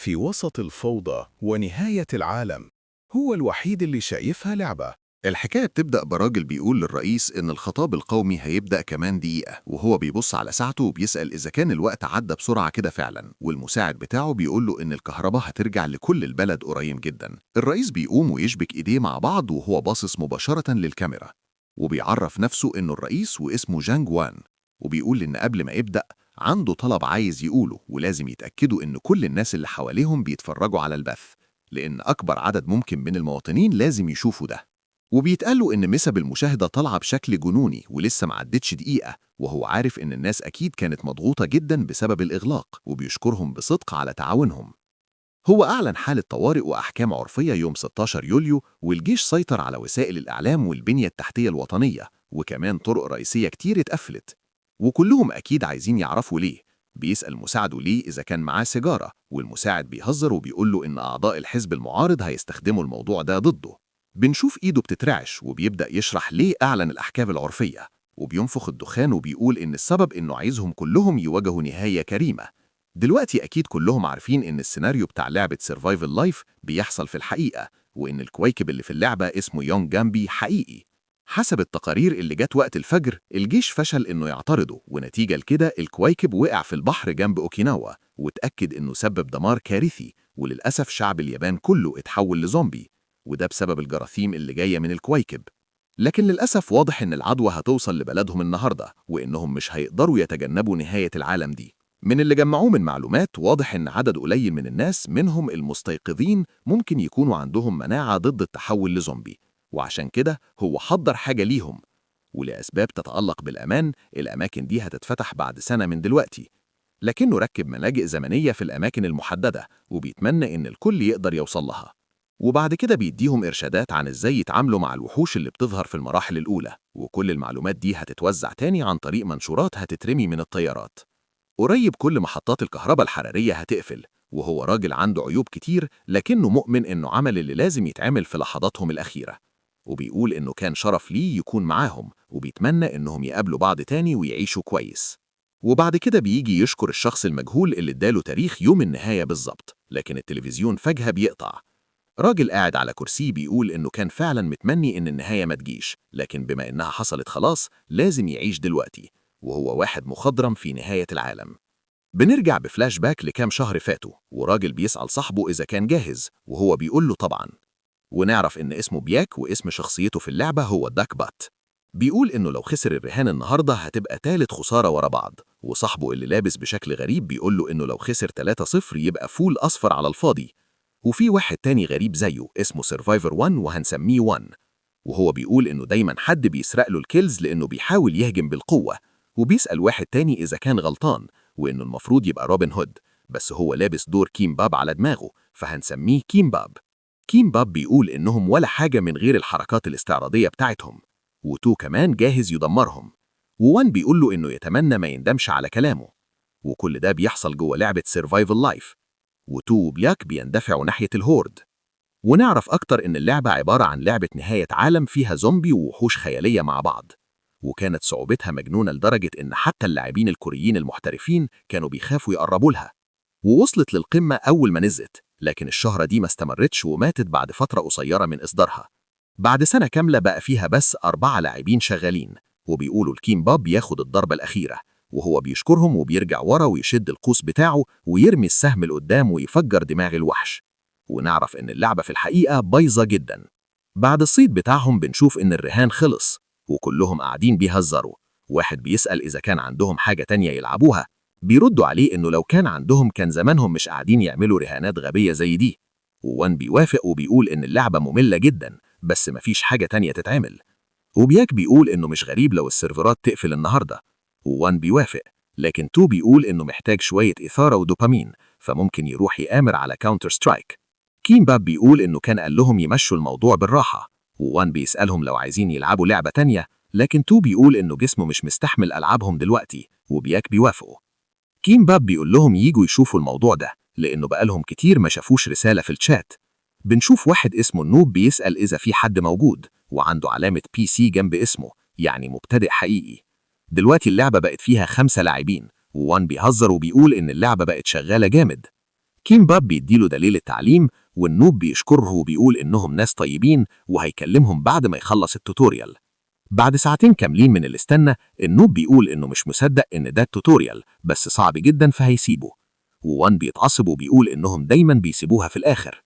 في وسط الفوضى ونهاية العالم، هو الوحيد اللي شايفها لعبة. الحكاية بتبدأ براجل بيقول للرئيس إن الخطاب القومي هيبدأ كمان دقيقة، وهو بيبص على ساعته وبيسأل إذا كان الوقت عدى بسرعة كده فعلا، والمساعد بتاعه بيقول له إن الكهرباء هترجع لكل البلد قريب جدا. الرئيس بيقوم ويشبك إيديه مع بعض وهو باصص مباشرة للكاميرا، وبيعرف نفسه إنه الرئيس واسمه جانج وان، وبيقول إن قبل ما يبدأ عنده طلب عايز يقوله، ولازم يتأكدوا إن كل الناس اللي حواليهم بيتفرجوا على البث، لأن أكبر عدد ممكن من المواطنين لازم يشوفوا ده. وبيتقالوا إن نسب المشاهدة طالعة بشكل جنوني ولسه ما عدتش دقيقة، وهو عارف إن الناس أكيد كانت مضغوطة جدا بسبب الإغلاق، وبيشكرهم بصدق على تعاونهم. هو أعلن حالة طوارئ وأحكام عرفية يوم 16 يوليو، والجيش سيطر على وسائل الإعلام والبنية التحتية الوطنية، وكمان طرق رئيسية كتير اتقفلت. وكلهم أكيد عايزين يعرفوا ليه. بيسأل مساعده ليه إذا كان معاه سيجارة، والمساعد بيهزر وبيقول له إن أعضاء الحزب المعارض هيستخدموا الموضوع ده ضده. بنشوف إيده بتترعش وبيبدأ يشرح ليه أعلن الأحكام العرفية، وبينفخ الدخان وبيقول إن السبب إنه عايزهم كلهم يواجهوا نهاية كريمة. دلوقتي أكيد كلهم عارفين إن السيناريو بتاع لعبة سيرفايفل لايف بيحصل في الحقيقة، وإن الكويكب اللي في اللعبة اسمه يونج جامبي حقيقي. حسب التقارير اللي جت وقت الفجر، الجيش فشل إنه يعترضه، ونتيجة لكده الكويكب وقع في البحر جنب أوكيناوا، وتأكد إنه سبب دمار كارثي، وللأسف شعب اليابان كله اتحول لزومبي، وده بسبب الجراثيم اللي جاية من الكويكب. لكن للأسف واضح إن العدوى هتوصل لبلدهم النهاردة، وإنهم مش هيقدروا يتجنبوا نهاية العالم دي. من اللي جمعوه من معلومات واضح إن عدد قليل من الناس منهم المستيقظين ممكن يكونوا عندهم مناعة ضد التحول لزومبي، وعشان كده هو حضر حاجة ليهم. ولأسباب تتعلق بالأمان، الأماكن دي هتتفتح بعد سنة من دلوقتي، لكنه ركب ملاجئ زمنية في الأماكن المحددة، وبيتمنى إن الكل يقدر يوصل لها. وبعد كده بيديهم إرشادات عن إزاي يتعاملوا مع الوحوش اللي بتظهر في المراحل الأولى، وكل المعلومات دي هتتوزع تاني عن طريق منشورات هتترمي من الطيارات. قريب كل محطات الكهرباء الحرارية هتقفل، وهو راجل عنده عيوب كتير لكنه مؤمن إنه عمل اللي لازم يتعمل في لحظاتهم الأخيرة. وبيقول إنه كان شرف ليه يكون معاهم، وبيتمنى إنهم يقابلوا بعض تاني ويعيشوا كويس. وبعد كده بيجي يشكر الشخص المجهول اللي اداله تاريخ يوم النهاية بالظبط، لكن التلفزيون فجأة بيقطع. راجل قاعد على كرسي بيقول إنه كان فعلا متمني إن النهاية ما تجيش، لكن بما إنها حصلت خلاص لازم يعيش دلوقتي، وهو واحد مخضرم في نهاية العالم. بنرجع بفلاش باك لكام شهر فاتوا، وراجل بيسأل صاحبه إذا كان جاهز، وهو بيقول له طبعا. ونعرف إن اسمه بياك واسم شخصيته في اللعبة هو داك بات. بيقول إنه لو خسر الرهان النهاردة هتبقى تالت خسارة ورا بعض، وصاحبه اللي لابس بشكل غريب بيقول له إنه لو خسر 3-0 يبقى فول أصفر على الفاضي. وفي واحد تاني غريب زيه اسمه سيرفايفر 1 وهنسميه 1، وهو بيقول إنه دايما حد بيسرق له الكيلز لأنه بيحاول يهجم بالقوة. وبيسأل واحد تاني إذا كان غلطان، وإنه المفروض يبقى روبن هود، بس هو لابس دور كيم باب على دماغه فهنسميه كيم باب. كيم باب بيقول إنهم ولا حاجة من غير الحركات الاستعراضية بتاعتهم، وتو كمان جاهز يدمرهم. ووان بيقول له إنه يتمنى ما يندمش على كلامه. وكل ده بيحصل جوه لعبة سيرفايفل لايف، وتو وبياك بيندفعوا ناحية الهورد. ونعرف أكتر إن اللعبة عبارة عن لعبة نهاية عالم فيها زومبي ووحوش خيالية مع بعض، وكانت صعوبتها مجنونة لدرجة إن حتى اللاعبين الكوريين المحترفين كانوا بيخافوا يقربوا لها. ووصلت للقمة أول ما نزلت، لكن الشهرة دي ما استمرتش وماتت بعد فترة قصيرة من إصدارها. بعد سنة كاملة بقى فيها بس 4 لاعبين شغالين، وبيقولوا الكيم باب بياخد الضربة الأخيرة، وهو بيشكرهم وبيرجع ورا ويشد القوس بتاعه ويرمي السهم لقدام ويفجر دماغ الوحش. ونعرف إن اللعبة في الحقيقة بايظة جدا. بعد الصيد بتاعهم بنشوف إن الرهان خلص، وكلهم قاعدين بيهزروا. واحد بيسأل إذا كان عندهم حاجة تانية يلعبوها، بيردوا عليه إنه لو كان عندهم كان زمانهم مش قاعدين يعملوا رهانات غبية زي دي. ووان بيوافق وبيقول إن اللعبة مملة جدا بس مفيش حاجة تانية تتعمل. وبياك بيقول إنه مش غريب لو السيرفرات تقفل النهاردة، ووان بيوافق، لكن تو بيقول إنه محتاج شوية إثارة ودوبامين فممكن يروح يآمر على كاونتر سترايك. كيم باب بيقول إنه كان قال لهم يمشوا الموضوع بالراحة، ووان بيسألهم لو عايزين يلعبوا لعبة تانية، لكن تو بيقول إنه جسمه مش مستحمل ألعابهم دلوقتي، وبياك بيوافقوا. كيم باب بيقول لهم ييجوا يشوفوا الموضوع ده لأنه بقالهم كتير ما شافوش رسالة في الشات. بنشوف واحد اسمه النوب بيسأل إذا في حد موجود، وعنده علامة PC جنب اسمه، يعني مبتدئ حقيقي. دلوقتي اللعبة بقت فيها 5 لاعبين، ووان بيهزر وبيقول إن اللعبة بقت شغالة جامد. كيم باب بيديله دليل التعليم، والنوب بيشكره وبيقول إنهم ناس طيبين وهيكلمهم بعد ما يخلص التوتوريال. بعد ساعتين كاملين من الاستنى، النوب بيقول إنه مش مصدق إن ده التوتوريال بس صعب جدا فهيسيبه. ووان بيتعصب وبيقول إنهم دايما بيسيبوها في الآخر.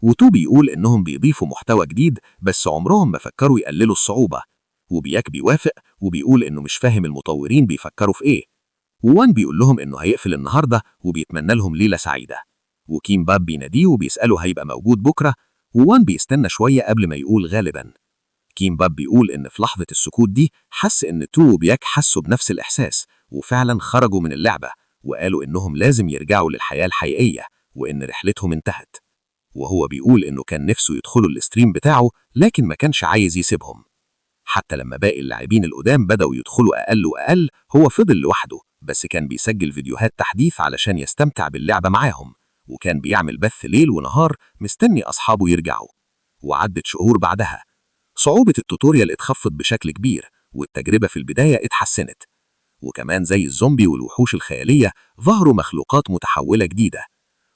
وتو بيقول إنهم بيضيفوا محتوى جديد بس عمرهم ما فكروا يقللوا الصعوبة. وبياك بيوافق وبيقول إنه مش فاهم المطورين بيفكروا في إيه. ووان بيقول لهم إنه هيقفل النهاردة وبيتمنى لهم ليلة سعيدة. وكيم باب بيناديه وبيسأله هيبقى موجود بكرة، ووان بيستنى شوية قبل ما يقول غالبا. كيم باب بيقول إن في لحظة السكوت دي حس إن تو وبياك حسوا بنفس الإحساس وفعلا خرجوا من اللعبة، وقالوا إنهم لازم يرجعوا للحياة الحقيقية وإن رحلتهم انتهت. وهو بيقول إنه كان نفسه يدخلوا الاستريم بتاعه لكن ما كانش عايز يسيبهم. حتى لما باقي اللاعبين القدام بدأوا يدخلوا أقل وأقل هو فضل لوحده، بس كان بيسجل فيديوهات تحديث علشان يستمتع باللعبة معاهم، وكان بيعمل بث ليل ونهار مستني أصحابه يرجعوا. وعدت شهور بعدها، صعوبة التوتوريال اتخفض بشكل كبير والتجربة في البداية اتحسنت. وكمان زي الزومبي والوحوش الخيالية ظهروا مخلوقات متحولة جديدة.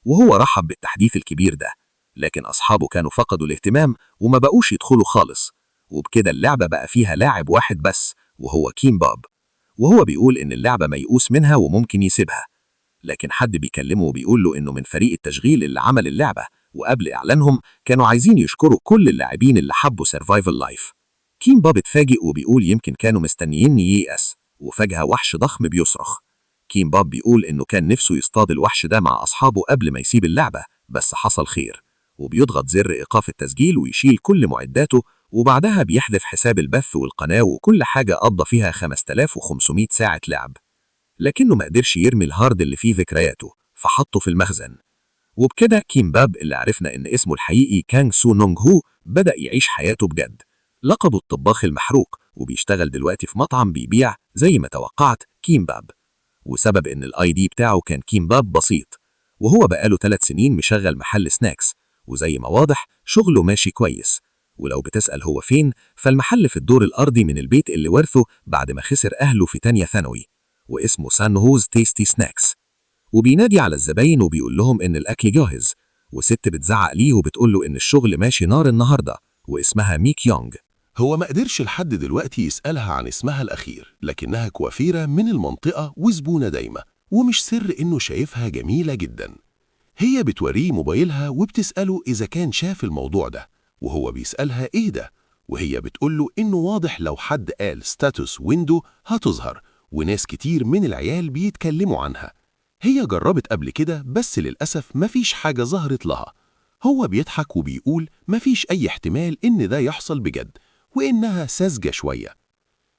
وهو رحب بالتحديث الكبير ده، لكن أصحابه كانوا فقدوا الاهتمام وما بقوش يدخلوا خالص. وبكده اللعبة بقى فيها لاعب واحد بس وهو كيم باب. وهو بيقول إن اللعبة ميؤوس منها وممكن يسيبها، لكن حد بيكلمه وبيقول له إنه من فريق التشغيل اللي عمل اللعبة، وقبل إعلانهم كانوا عايزين يشكروا كل اللاعبين اللي حبوا سرفايفل لايف. كيم باب اتفاجئ وبيقول يمكن كانوا مستنيين ييأس، وفجأة وحش ضخم بيصرخ. كيم باب بيقول إنه كان نفسه يصطاد الوحش ده مع أصحابه قبل ما يسيب اللعبة، بس حصل خير. وبيضغط زر إيقاف التسجيل ويشيل كل معداته، وبعدها بيحذف حساب البث والقناة وكل حاجة قضى فيها 5500 ساعة لعب. لكنه ما قدرش يرمي الهارد اللي فيه ذكرياته فحطه في المخزن. وبكده كيم باب اللي عرفنا إن اسمه الحقيقي كانغ سو نونغ هو بدأ يعيش حياته بجد. لقبه الطباخ المحروق، وبيشتغل دلوقتي في مطعم بيبيع زي ما توقعت كيم باب. وسبب إن الاي دي بتاعه كان كيم باب بسيط، وهو بقاله 3 سنين مشغل محل سناكس، وزي ما واضح شغله ماشي كويس. ولو بتسأل هو فين، فالمحل في الدور الأرضي من البيت اللي ورثه بعد ما خسر أهله في تانية ثانوي، واسمه سان هوز تيستي سناكس. وبينادي على الزباين وبيقول لهم إن الأكل جاهز، وست بتزعق ليه وبتقول له إن الشغل ماشي نار النهاردة، واسمها ميك يونغ. هو ما قدرش لحد دلوقتي يسألها عن اسمها الأخير، لكنها كوافيرة من المنطقة وزبونة دايمة، ومش سر إنه شايفها جميلة جدا. هي بتوريه موبايلها وبتسأله إذا كان شاف الموضوع ده، وهو بيسألها إيه ده، وهي بتقوله إنه واضح لو حد قال ستاتوس ويندو هتظهر، وناس كتير من العيال بيتكلموا عنها. هي جربت قبل كده بس للأسف مفيش حاجة ظهرت لها. هو بيضحك وبيقول مفيش أي احتمال إن ده يحصل بجد، وإنها ساذجة شوية.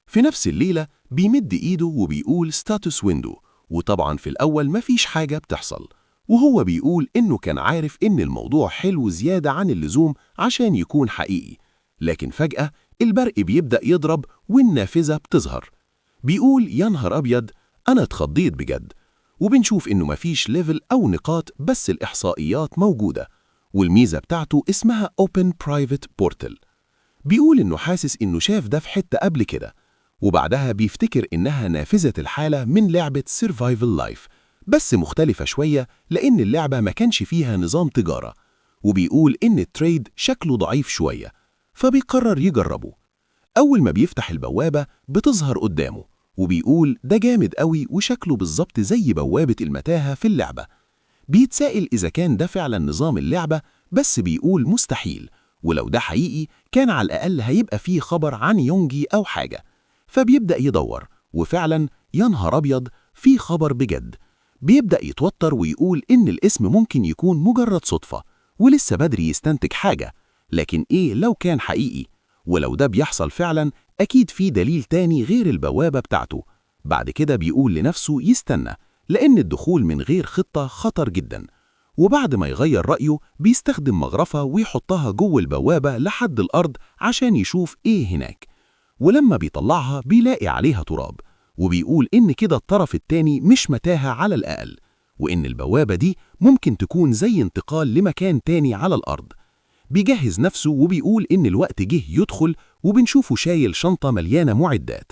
في نفس الليلة بيمد إيده وبيقول ستاتوس ويندو، وطبعا في الأول مفيش حاجة بتحصل، وهو بيقول إنه كان عارف إن الموضوع حلو زيادة عن اللزوم عشان يكون حقيقي. لكن فجأة البرق بيبدأ يضرب والنافذة بتظهر. بيقول يا نهار أبيض، أنا اتخضيت بجد. وبنشوف إنه مفيش ليفل أو نقاط بس الإحصائيات موجودة، والميزة بتاعته اسمها Open Private Portal. بيقول إنه حاسس إنه شاف ده في حتة قبل كده، وبعدها بيفتكر إنها نافذة الحالة من لعبة Survival Life، بس مختلفة شوية لأن اللعبة ما كانش فيها نظام تجارة. وبيقول إن التريد شكله ضعيف شوية، فبيقرر يجربه. أول ما بيفتح البوابة بتظهر قدامه، وبيقول ده جامد قوي وشكله بالظبط زي بوابة المتاهة في اللعبة. بيتسائل إذا كان ده فعلا نظام اللعبة، بس بيقول مستحيل، ولو ده حقيقي كان على الأقل هيبقى فيه خبر عن يونجي أو حاجة. فبيبدأ يدور، وفعلا يا نهار أبيض في خبر بجد. بيبدأ يتوتر ويقول إن الاسم ممكن يكون مجرد صدفة ولسه بدري يستنتج حاجة، لكن إيه لو كان حقيقي؟ ولو ده بيحصل فعلا أكيد في دليل تاني غير البوابة بتاعته. بعد كده بيقول لنفسه يستنى، لأن الدخول من غير خطة خطر جدا. وبعد ما يغير رأيه بيستخدم مغرفة ويحطها جوه البوابة لحد الأرض عشان يشوف إيه هناك. ولما بيطلعها بيلاقي عليها تراب، وبيقول إن كده الطرف التاني مش متاهة على الأقل، وإن البوابة دي ممكن تكون زي انتقال لمكان تاني على الأرض. بيجهز نفسه وبيقول إن الوقت جه يدخل، وبنشوفه شايل شنطة مليانة معدات.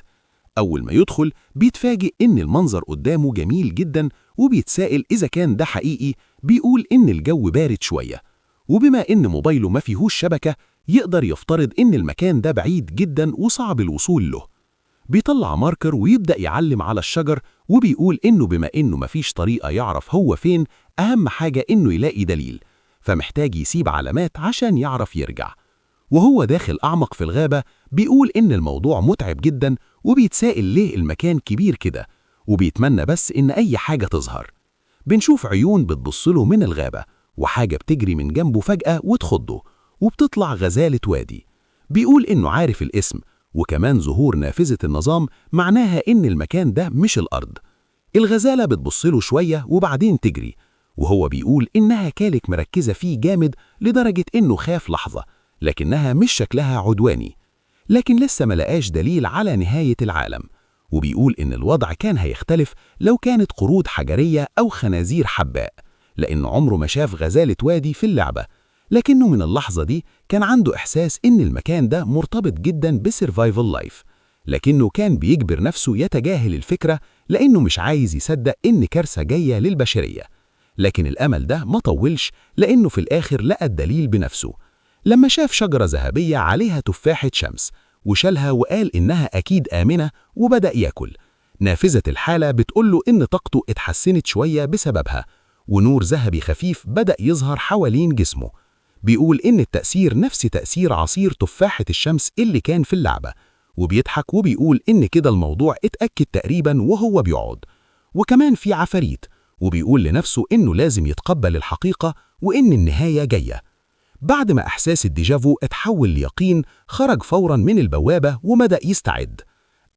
أول ما يدخل بيتفاجئ إن المنظر قدامه جميل جدا، وبيتسائل إذا كان ده حقيقي. بيقول إن الجو بارد شوية، وبما إن موبايله ما فيهوش شبكة يقدر يفترض إن المكان ده بعيد جدا وصعب الوصول له. بيطلع ماركر ويبدأ يعلم على الشجر، وبيقول إنه بما إنه مفيش طريقة يعرف هو فين، أهم حاجة إنه يلاقي دليل، فمحتاج يسيب علامات عشان يعرف يرجع. وهو داخل أعمق في الغابة بيقول إن الموضوع متعب جدا، وبيتسائل ليه المكان كبير كده، وبيتمنى بس إن أي حاجة تظهر. بنشوف عيون بتبصله من الغابة، وحاجة بتجري من جنبه فجأة وتخضه، وبتطلع غزالة وادي. بيقول إنه عارف الاسم، وكمان ظهور نافذة النظام معناها إن المكان ده مش الأرض. الغزالة بتبصله شوية وبعدين تجري، وهو بيقول إنها كانت مركزة فيه جامد لدرجة إنه خاف لحظة، لكنها مش شكلها عدواني. لكن لسه ملقاش دليل على نهاية العالم، وبيقول إن الوضع كان هيختلف لو كانت قرود حجرية أو خنازير حباء، لأن عمره ما شاف غزالة وادي في اللعبة. لكنه من اللحظة دي كان عنده إحساس إن المكان ده مرتبط جدا بسيرفايفل لايف، لكنه كان بيجبر نفسه يتجاهل الفكرة لأنه مش عايز يصدق إن كارثة جاية للبشرية. لكن الأمل ده ما طولش، لأنه في الآخر لقى الدليل بنفسه لما شاف شجرة ذهبية عليها تفاحة شمس، وشالها وقال إنها أكيد آمنة، وبدأ ياكل. نافذة الحالة بتقوله إن طاقته اتحسنت شوية بسببها، ونور ذهبي خفيف بدأ يظهر حوالين جسمه. بيقول إن التأثير نفس تأثير عصير تفاحة الشمس اللي كان في اللعبة، وبيضحك وبيقول إن كده الموضوع اتأكد تقريبا وهو بيقعد. وكمان في عفاريت، وبيقول لنفسه إنه لازم يتقبل الحقيقة وإن النهاية جاية. بعد ما إحساس الديجافو اتحول ليقين، خرج فورا من البوابة وبدأ يستعد.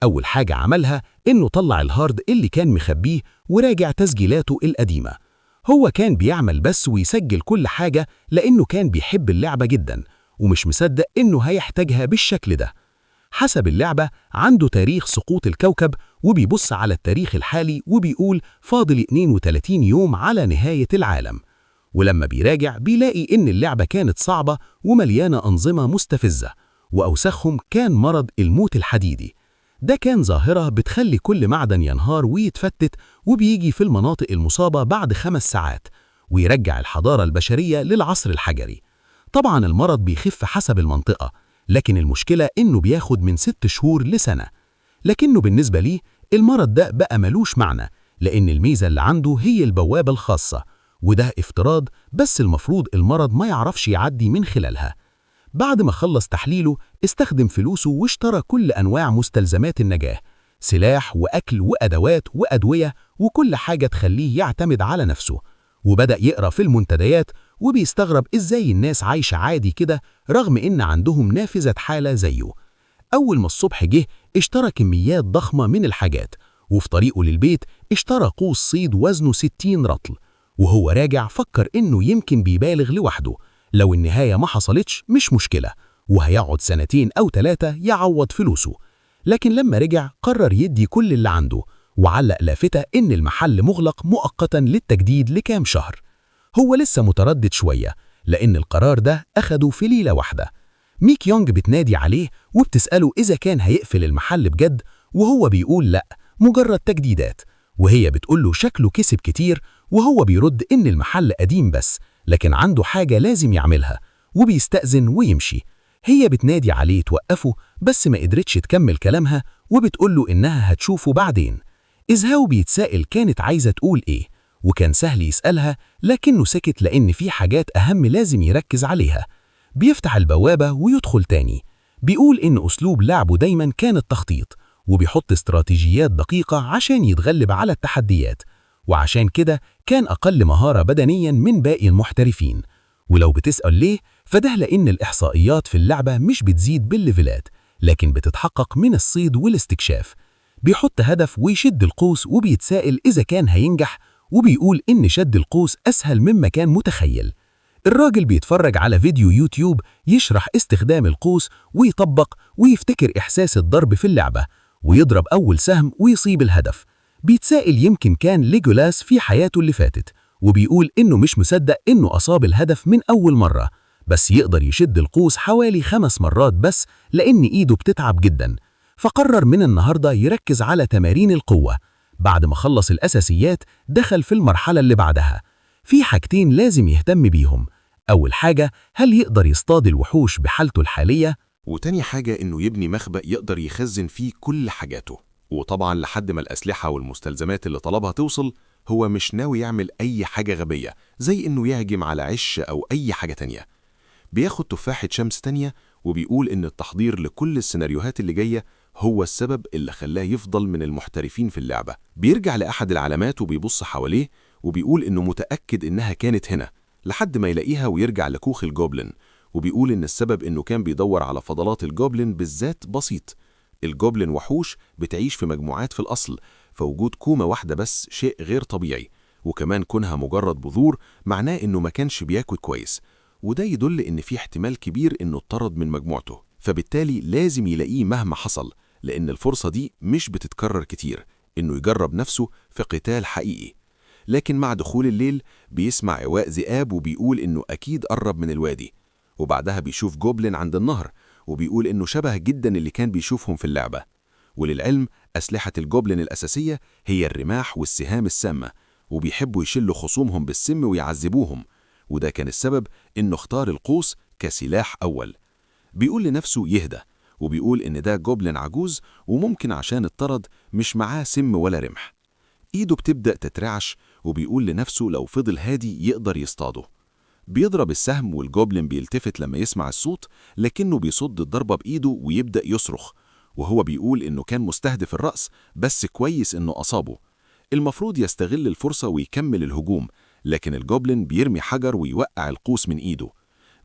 أول حاجة عملها إنه طلع الهارد اللي كان مخبيه وراجع تسجيلاته القديمة. هو كان بيعمل بس ويسجل كل حاجة لأنه كان بيحب اللعبة جدا، ومش مصدق إنه هيحتاجها بالشكل ده. حسب اللعبة عنده تاريخ سقوط الكوكب، وبيبص على التاريخ الحالي وبيقول فاضل 32 يوم على نهاية العالم. ولما بيراجع بيلاقي إن اللعبة كانت صعبة ومليانة أنظمة مستفزة، وأوسخهم كان مرض الموت الحديدي. ده كان ظاهرة بتخلي كل معدن ينهار ويتفتت، وبيجي في المناطق المصابة بعد 5 ساعات، ويرجع الحضارة البشرية للعصر الحجري. طبعا المرض بيخف حسب المنطقة، لكن المشكلة إنه بياخد من 6 شهور لسنة. لكنه بالنسبة ليه المرض ده بقى ملوش معنى، لأن الميزة اللي عنده هي البوابة الخاصة، وده افتراض، بس المفروض المرض ما يعرفش يعدي من خلالها. بعد ما خلص تحليله استخدم فلوسه واشترى كل أنواع مستلزمات النجاة، سلاح وأكل وأدوات وأدوية وكل حاجة تخليه يعتمد على نفسه. وبدأ يقرأ في المنتديات، وبيستغرب إزاي الناس عايشة عادي كده رغم إن عندهم نافذة حالة زيه. أول ما الصبح جه اشترى كميات ضخمة من الحاجات، وفي طريقه للبيت اشترى قوس صيد وزنه 60 رطل. وهو راجع فكر إنه يمكن بيبالغ لوحده، لو النهاية ما حصلتش مش مشكلة، وهيقعد 2 أو 3 يعوض فلوسه. لكن لما رجع قرر يدي كل اللي عنده، وعلق لافتة إن المحل مغلق مؤقتا للتجديد لكام شهر. هو لسه متردد شوية، لأن القرار ده أخده في ليلة واحدة. ميك يونج بتنادي عليه وبتسأله إذا كان هيقفل المحل بجد، وهو بيقول لأ، مجرد تجديدات. وهي بتقوله شكله كسب كتير، وهو بيرد إن المحل قديم بس، لكن عنده حاجة لازم يعملها، وبيستأذن ويمشي. هي بتنادي عليه توقفه، بس ما قدرتش تكمل كلامها، وبتقوله إنها هتشوفه بعدين. إزهاو بيتسائل كانت عايزة تقول إيه، وكان سهل يسألها، لكنه سكت لأن في حاجات أهم لازم يركز عليها. بيفتح البوابة ويدخل تاني. بيقول إن أسلوب لعبه دايما كان التخطيط، وبيحط استراتيجيات دقيقة عشان يتغلب على التحديات، وعشان كده كان أقل مهارة بدنيا من باقي المحترفين. ولو بتسأل ليه، فده لأن الإحصائيات في اللعبة مش بتزيد بالليفلات، لكن بتتحقق من الصيد والاستكشاف. بيحط هدف ويشد القوس، وبيتسائل إذا كان هينجح، وبيقول إن شد القوس أسهل مما كان متخيل. الراجل بيتفرج على فيديو يوتيوب يشرح استخدام القوس ويطبق، ويفتكر إحساس الضرب في اللعبة، ويضرب أول سهم ويصيب الهدف. بيتسائل يمكن كان ليجولاس في حياته اللي فاتت، وبيقول إنه مش مصدق إنه أصاب الهدف من أول مرة، بس يقدر يشد القوس حوالي 5 مرات بس لأن إيده بتتعب جدا. فقرر من النهاردة يركز على تمارين القوة. بعد ما خلص الأساسيات دخل في المرحلة اللي بعدها. في حاجتين لازم يهتم بيهم. أول حاجة، هل يقدر يصطاد الوحوش بحالته الحالية؟ وتاني حاجة إنه يبني مخبأ يقدر يخزن فيه كل حاجاته، وطبعا لحد ما الأسلحة والمستلزمات اللي طلبها توصل. هو مش ناوي يعمل أي حاجة غبية زي إنه يهجم على عش أو أي حاجة تانية. بياخد تفاحة شمس تانية وبيقول إن التحضير لكل السيناريوهات اللي جاية هو السبب اللي خلاه يفضل من المحترفين في اللعبة. بيرجع لأحد العلامات وبيبص حواليه وبيقول إنه متأكد إنها كانت هنا، لحد ما يلاقيها ويرجع لكوخ الجوبلين. وبيقول إن السبب إنه كان بيدور على فضلات الجوبلين بالذات بسيط. الجوبلين وحوش بتعيش في مجموعات في الأصل، فوجود كومة واحدة بس شيء غير طبيعي، وكمان كونها مجرد بذور معناه إنه ما كانش بياكل كويس، وده يدل إن في احتمال كبير إنه اتطرد من مجموعته، فبالتالي لازم يلاقيه مهما حصل، لأن الفرصة دي مش بتتكرر كتير إنه يجرب نفسه في قتال حقيقي. لكن مع دخول الليل بيسمع إيواء ذئاب وبيقول إنه أكيد قرب من الوادي، وبعدها بيشوف جوبلين عند النهر وبيقول إنه شبه جدا اللي كان بيشوفهم في اللعبة. وللعلم أسلحة الجوبلين الأساسية هي الرماح والسهام السامة، وبيحبوا يشلوا خصومهم بالسم ويعذبوهم، وده كان السبب إنه اختار القوس كسلاح أول. بيقول لنفسه يهدى، وبيقول إن ده جوبلين عجوز وممكن عشان اتطرد مش معاه سم ولا رمح. إيده بتبدأ تترعش وبيقول لنفسه لو فضل هادي يقدر يصطاده. بيضرب السهم والجوبلين بيلتفت لما يسمع الصوت، لكنه بيصد الضربة بإيده ويبدأ يصرخ، وهو بيقول إنه كان مستهدف الرأس بس كويس إنه أصابه. المفروض يستغل الفرصة ويكمل الهجوم، لكن الجوبلين بيرمي حجر ويوقع القوس من إيده.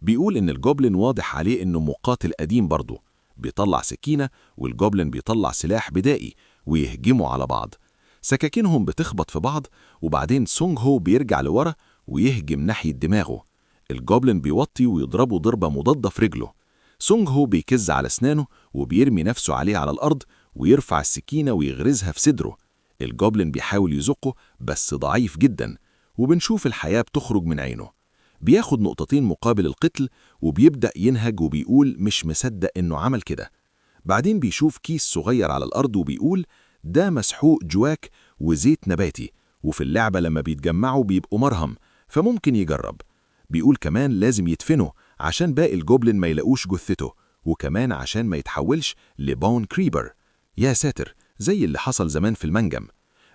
بيقول إن الجوبلين واضح عليه إنه مقاتل قديم برضه، بيطلع سكينة والجوبلين بيطلع سلاح بدائي ويهجموا على بعض. سكاكينهم بتخبط في بعض، وبعدين سونج هو بيرجع لورا ويهجم ناحية دماغه. الجوبلين بيوطي ويضربه ضربة مضادة في رجله. سونج هو بيكز على أسنانه وبيرمي نفسه عليه على الأرض ويرفع السكينة ويغرزها في صدره. الجوبلين بيحاول يزقه بس ضعيف جدا، وبنشوف الحياة بتخرج من عينه. بياخد نقطتين مقابل القتل وبيبدأ ينهج وبيقول مش مصدق إنه عمل كده. بعدين بيشوف كيس صغير على الأرض وبيقول ده مسحوق جواك وزيت نباتي، وفي اللعبة لما بيتجمعوا بيبقوا مرهم، فممكن يجرب. بيقول كمان لازم يدفنه عشان باقي الجوبلين ما يلاقوش جثته، وكمان عشان ما يتحولش لبون كريبر. يا ساتر، زي اللي حصل زمان في المنجم.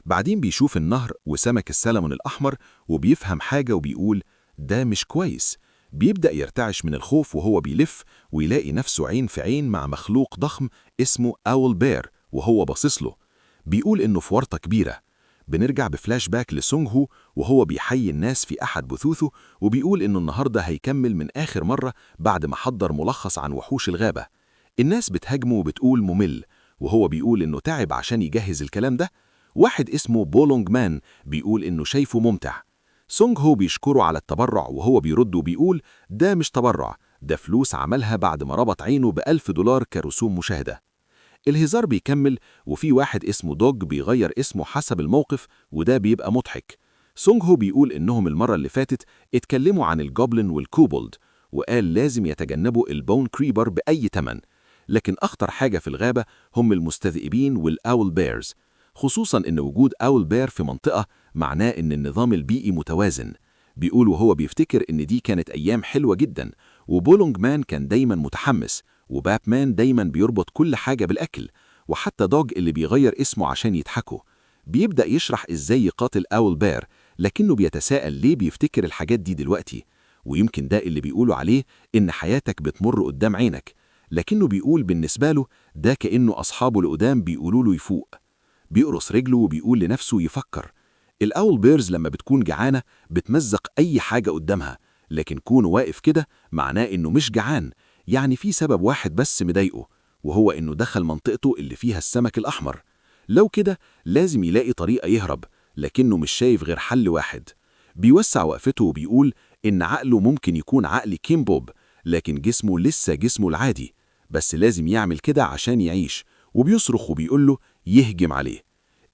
بعدين بيشوف النهر وسمك السلمون الأحمر وبيفهم حاجة وبيقول ده مش كويس. بيبدأ يرتعش من الخوف وهو بيلف ويلاقي نفسه عين في عين مع مخلوق ضخم اسمه أول بير وهو باصص له. بيقول إنه في ورطة كبيرة. بنرجع بفلاش باك لسونج هو وهو بيحيي الناس في أحد بثوثه، وبيقول إنه النهاردة هيكمل من آخر مرة بعد ما حضر ملخص عن وحوش الغابة. الناس بتهاجمه وبتقول ممل، وهو بيقول إنه تعب عشان يجهز الكلام ده. واحد اسمه بولونج مان بيقول إنه شايفه ممتع. سونج هو بيشكره على التبرع وهو بيرد وبيقول ده مش تبرع، ده فلوس عملها بعد ما ربط عينه ب$1000 كرسوم مشاهدة. الهزار بيكمل، وفي واحد اسمه دوج بيغير اسمه حسب الموقف وده بيبقى مضحك. سونج هو بيقول إنهم المرة اللي فاتت اتكلموا عن الجوبلين والكوبولد، وقال لازم يتجنبوا البون كريبر بأي تمن، لكن أخطر حاجة في الغابة هم المستذئبين والأول بيرز، خصوصا إن وجود أول بير في منطقة معناه إن النظام البيئي متوازن. بيقول وهو بيفتكر إن دي كانت أيام حلوة جدا، وبولونج مان كان دايما متحمس، وبابمان دايما بيربط كل حاجة بالأكل، وحتى دوج اللي بيغير اسمه عشان يضحكوا. بيبدأ يشرح إزاي يقاتل أول بير، لكنه بيتساءل ليه بيفتكر الحاجات دي دلوقتي، ويمكن ده اللي بيقولوا عليه إن حياتك بتمر قدام عينك، لكنه بيقول بالنسبة له ده كأنه أصحابه القدام بيقولوا له يفوق. بيقرص رجله وبيقول لنفسه يفكر. الأول بيرز لما بتكون جعانة بتمزق أي حاجة قدامها، لكن كونه واقف كده معناه إنه مش جعان، يعني في سبب واحد بس مضايقه، وهو إنه دخل منطقته اللي فيها السمك الأحمر. لو كده لازم يلاقي طريقة يهرب، لكنه مش شايف غير حل واحد. بيوسع وقفته وبيقول إن عقله ممكن يكون عقل كيمبوب، لكن جسمه لسه جسمه العادي، بس لازم يعمل كده عشان يعيش، وبيصرخ وبيقول له يهجم عليه.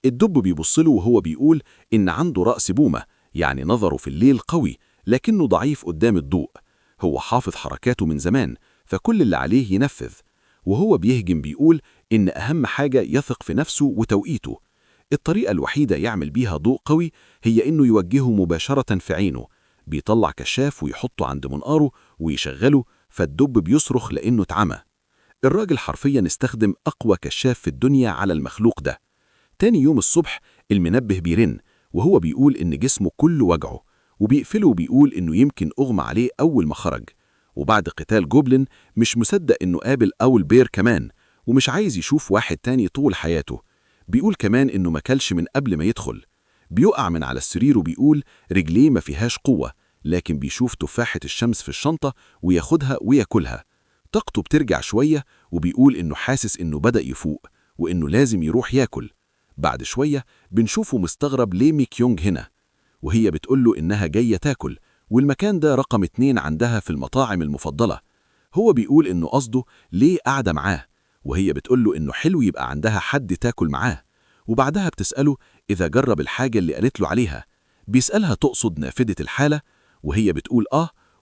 الدب بيبصله وهو بيقول إن عنده رأس بومة، يعني نظره في الليل قوي لكنه ضعيف قدام الضوء. هو حافظ حركاته من زمان، فكل اللي عليه ينفذ. وهو بيهجم بيقول إن أهم حاجة يثق في نفسه وتوقيته. الطريقة الوحيدة يعمل بيها ضوء قوي هي إنه يوجهه مباشرة في عينه. بيطلع كشاف ويحطه عند منقاره ويشغله، فالدب بيصرخ لأنه اتعمى. الراجل حرفيا استخدم أقوى كشاف في الدنيا على المخلوق ده. تاني يوم الصبح المنبه بيرن، وهو بيقول إن جسمه كله وجعه، وبيقفله وبيقول إنه يمكن أغمى عليه أول ما خرج. وبعد قتال جوبلين مش مصدق إنه قابل أول بير كمان، ومش عايز يشوف واحد تاني طول حياته. بيقول كمان إنه ما كلش من قبل ما يدخل. بيقع من على السرير وبيقول رجليه ما فيهاش قوة، لكن بيشوف تفاحة الشمس في الشنطة وياخدها وياكلها. طاقته بترجع شوية، وبيقول إنه حاسس إنه بدأ يفوق وإنه لازم يروح ياكل. بعد شوية بنشوفه مستغرب ليه ميك يونغ هنا، وهي بتقوله إنها جاية تاكل، والمكان ده رقم 2 عندها في المطاعم المفضلة. هو بيقول إنه قصده ليه قاعدة معاه، وهي بتقوله إنه حلو يبقى عندها حد تاكل معاه. وبعدها بتسأله إذا جرب الحاجة اللي قالت له عليها. بيسألها تقصد نافذة الحالة، وهي بتقول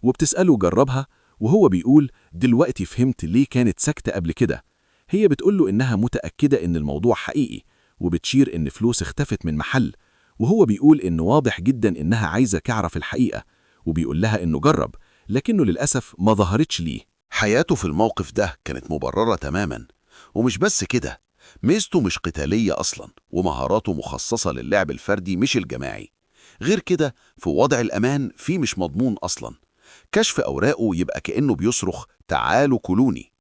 وبتسأله جربها، وهو بيقول دلوقتي فهمت ليه كانت ساكتة قبل كده. هي بتقوله إنها متأكدة إن الموضوع حقيقي، وبتشير إن فلوس اختفت من محل، وهو بيقول إنه واضح جدا إنها عايزة تعرف الحقيقة، وبيقول لها إنه جرب، لكنه للأسف ما ظهرتش ليه. حياته في الموقف ده كانت مبررة تماما، ومش بس كده، ميزته مش قتالية أصلا، ومهاراته مخصصة للعب الفردي مش الجماعي. غير كده في وضع الأمان فيه مش مضمون أصلا. كشف أوراقه يبقى كأنه بيصرخ تعالوا كلوني.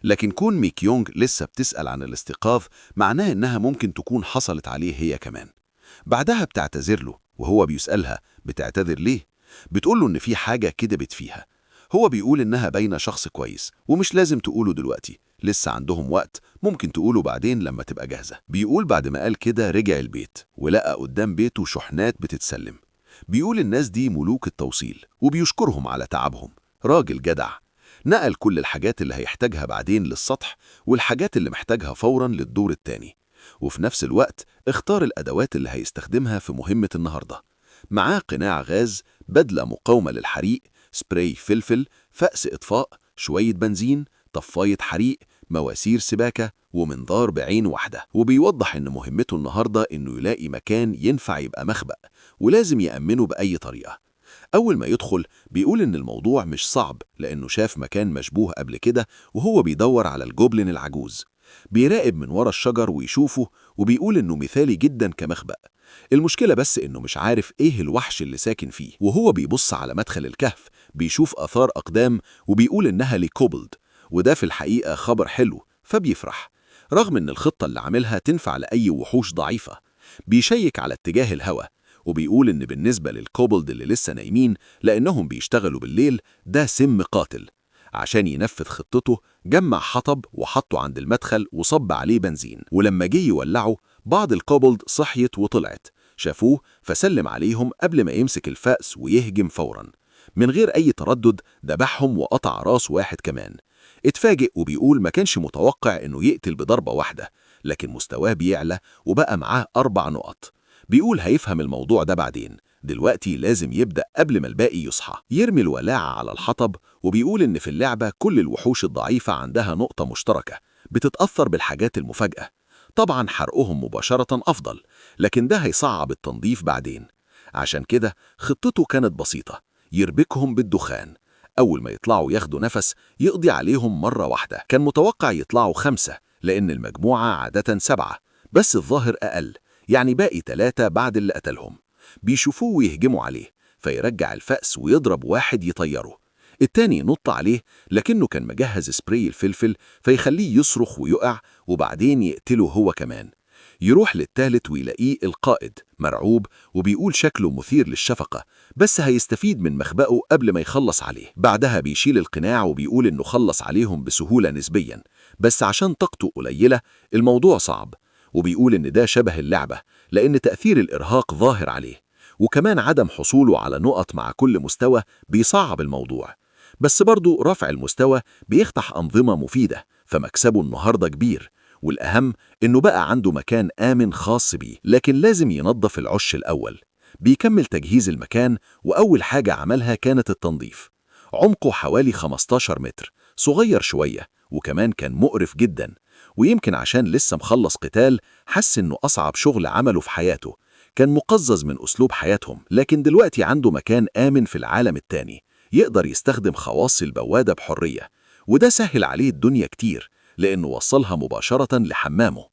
لكن كون ميك يونغ لسه بتسأل عن الاستيقاظ معناه إنها ممكن تكون حصلت عليه هي كمان. بعدها بتعتذر له، وهو بيسألها بتعتذر ليه؟ بتقوله إن في حاجة كدبت فيها. هو بيقول إنها باينة شخص كويس ومش لازم تقوله دلوقتي، لسه عندهم وقت، ممكن تقوله بعدين لما تبقى جاهزة. بيقول بعد ما قال كده رجع البيت ولقى قدام بيته شحنات بتتسلم. بيقول الناس دي ملوك التوصيل وبيشكرهم على تعبهم. راجل جدع. نقل كل الحاجات اللي هيحتاجها بعدين للسطح والحاجات اللي محتاجها فورا للدور التاني، وفي نفس الوقت اختار الأدوات اللي هيستخدمها في مهمة النهاردة. معاه قناع غاز، بدلة مقاومة للحريق، سبراي فلفل، فأس إطفاء، شوية بنزين، طفاية حريق، مواسير سباكة، ومنظار بعين واحدة. وبيوضح إن مهمته النهاردة إنه يلاقي مكان ينفع يبقى مخبأ، ولازم يأمنه بأي طريقة. أول ما يدخل بيقول إن الموضوع مش صعب، لأنه شاف مكان مشبوه قبل كده وهو بيدور على الجوبلين العجوز. بيراقب من ورا الشجر ويشوفه، وبيقول إنه مثالي جدا كمخبأ. المشكلة بس إنه مش عارف إيه الوحش اللي ساكن فيه. وهو بيبص على مدخل الكهف بيشوف آثار أقدام، وبيقول إنها لكوبلد، وده في الحقيقة خبر حلو، فبيفرح رغم إن الخطة اللي عاملها تنفع لأي وحوش ضعيفة. بيشيك على اتجاه الهواء، وبيقول إن بالنسبة للكوبلد اللي لسه نايمين لأنهم بيشتغلوا بالليل ده سم قاتل. عشان ينفذ خطته جمع حطب وحطه عند المدخل وصب عليه بنزين، ولما جه يولعه بعض الكوبلد صحيت وطلعت، شافوه فسلم عليهم قبل ما يمسك الفأس ويهجم فورا. من غير أي تردد دبحهم وقطع راس واحد كمان. اتفاجئ وبيقول ما كانش متوقع إنه يقتل بضربة واحدة، لكن مستواه بيعلى وبقى معاه 4 نقط. بيقول هيفهم الموضوع ده بعدين، دلوقتي لازم يبدأ قبل ما الباقي يصحى. يرمي الولاعة على الحطب، وبيقول إن في اللعبة كل الوحوش الضعيفة عندها نقطة مشتركة بتتأثر بالحاجات المفاجئة. طبعا حرقهم مباشرة أفضل، لكن ده هيصعب التنظيف بعدين. عشان كده خطته كانت بسيطة، يربكهم بالدخان. أول ما يطلعوا ياخدوا نفس يقضي عليهم مرة واحدة. كان متوقع يطلعوا 5 لأن المجموعة عادة 7، بس الظاهر أقل، يعني باقي 3 بعد اللي قتلهم. بيشوفوه ويهجموا عليه، فيرجع الفأس ويضرب واحد يطيره. التاني ينط عليه، لكنه كان مجهز سبراي الفلفل فيخليه يصرخ ويقع، وبعدين يقتله هو كمان. يروح للتالت ويلاقيه القائد مرعوب، وبيقول شكله مثير للشفقة، بس هيستفيد من مخبأه قبل ما يخلص عليه. بعدها بيشيل القناع وبيقول إنه خلص عليهم بسهولة نسبيا، بس عشان طاقته قليلة الموضوع صعب. وبيقول إن ده شبه اللعبة، لأن تأثير الإرهاق ظاهر عليه، وكمان عدم حصوله على نقط مع كل مستوى بيصعب الموضوع. بس برضو رفع المستوى بيفتح أنظمة مفيدة، فمكسبه النهاردة كبير. والأهم إنه بقى عنده مكان آمن خاص بيه، لكن لازم ينظف العش الأول. بيكمل تجهيز المكان، وأول حاجة عملها كانت التنظيف. عمقه حوالي 15 متر، صغير شوية، وكمان كان مقرف جدا، ويمكن عشان لسه مخلص قتال حس إنه أصعب شغل عمله في حياته. كان مقزز من أسلوب حياتهم، لكن دلوقتي عنده مكان آمن في العالم التاني، يقدر يستخدم خواص البوادة بحرية، وده سهل عليه الدنيا كتير لأنه وصلها مباشرة لحمامه.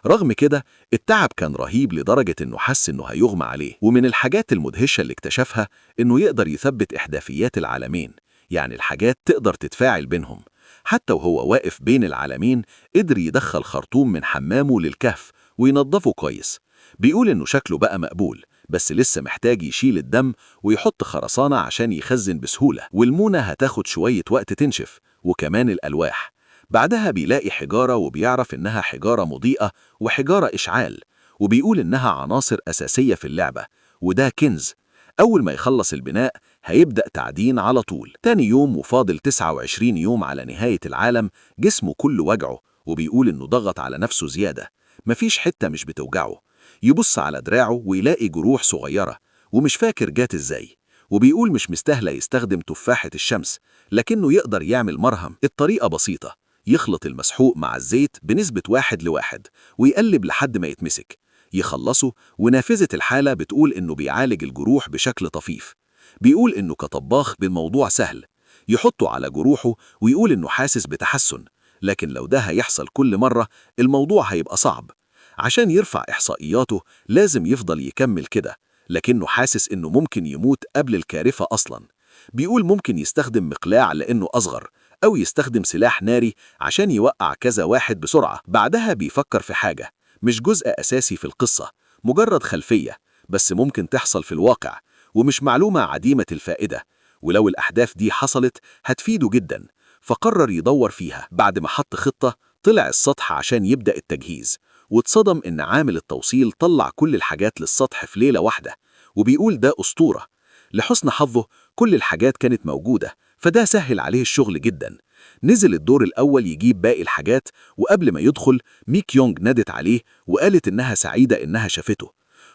رغم كده التعب كان رهيب لدرجة إنه حس إنه هيغمى عليه. ومن الحاجات المدهشة اللي اكتشفها إنه يقدر يثبت إحداثيات العالمين، يعني الحاجات تقدر تتفاعل بينهم. حتى وهو واقف بين العالمين قدر يدخل خرطوم من حمامه للكهف وينظفه كويس. بيقول إنه شكله بقى مقبول، بس لسه محتاج يشيل الدم ويحط خرسانة عشان يخزن بسهولة، والمونة هتاخد شوية وقت تنشف، وكمان الألواح. بعدها بيلاقي حجارة وبيعرف إنها حجارة مضيئة وحجارة إشعال، وبيقول إنها عناصر أساسية في اللعبة، وده كنز. أول ما يخلص البناء هيبدأ تعدين على طول. تاني يوم وفاضل 29 يوم على نهاية العالم، جسمه كله وجعه، وبيقول إنه ضغط على نفسه زيادة، مفيش حتة مش بتوجعه. يبص على دراعه ويلاقي جروح صغيرة ومش فاكر جات إزاي، وبيقول مش مستاهلة يستخدم تفاحة الشمس، لكنه يقدر يعمل مرهم. الطريقة بسيطة، يخلط المسحوق مع الزيت بنسبة 1:1 ويقلب لحد ما يتمسك، يخلصه. ونافذة الحالة بتقول إنه بيعالج الجروح بشكل طفيف. بيقول إنه كطباخ بالموضوع سهل، يحطه على جروحه ويقول إنه حاسس بتحسن، لكن لو ده هيحصل كل مرة الموضوع هيبقى صعب. عشان يرفع إحصائياته لازم يفضل يكمل كده، لكنه حاسس إنه ممكن يموت قبل الكارثة أصلاً. بيقول ممكن يستخدم مقلاع لأنه أصغر، أو يستخدم سلاح ناري عشان يوقع كذا واحد بسرعة. بعدها بيفكر في حاجة مش جزء أساسي في القصة، مجرد خلفية، بس ممكن تحصل في الواقع، ومش معلومة عديمة الفائدة، ولو الأحداث دي حصلت هتفيده جدا. فقرر يدور فيها. بعد ما حط خطة طلع السطح عشان يبدأ التجهيز، واتصدم إن عامل التوصيل طلع كل الحاجات للسطح في ليلة واحدة، وبيقول ده أسطورة. لحسن حظه كل الحاجات كانت موجودة، فده سهل عليه الشغل جدا. نزل الدور الأول يجيب باقي الحاجات، وقبل ما يدخل ميك يونغ نادت عليه وقالت إنها سعيدة إنها شافته.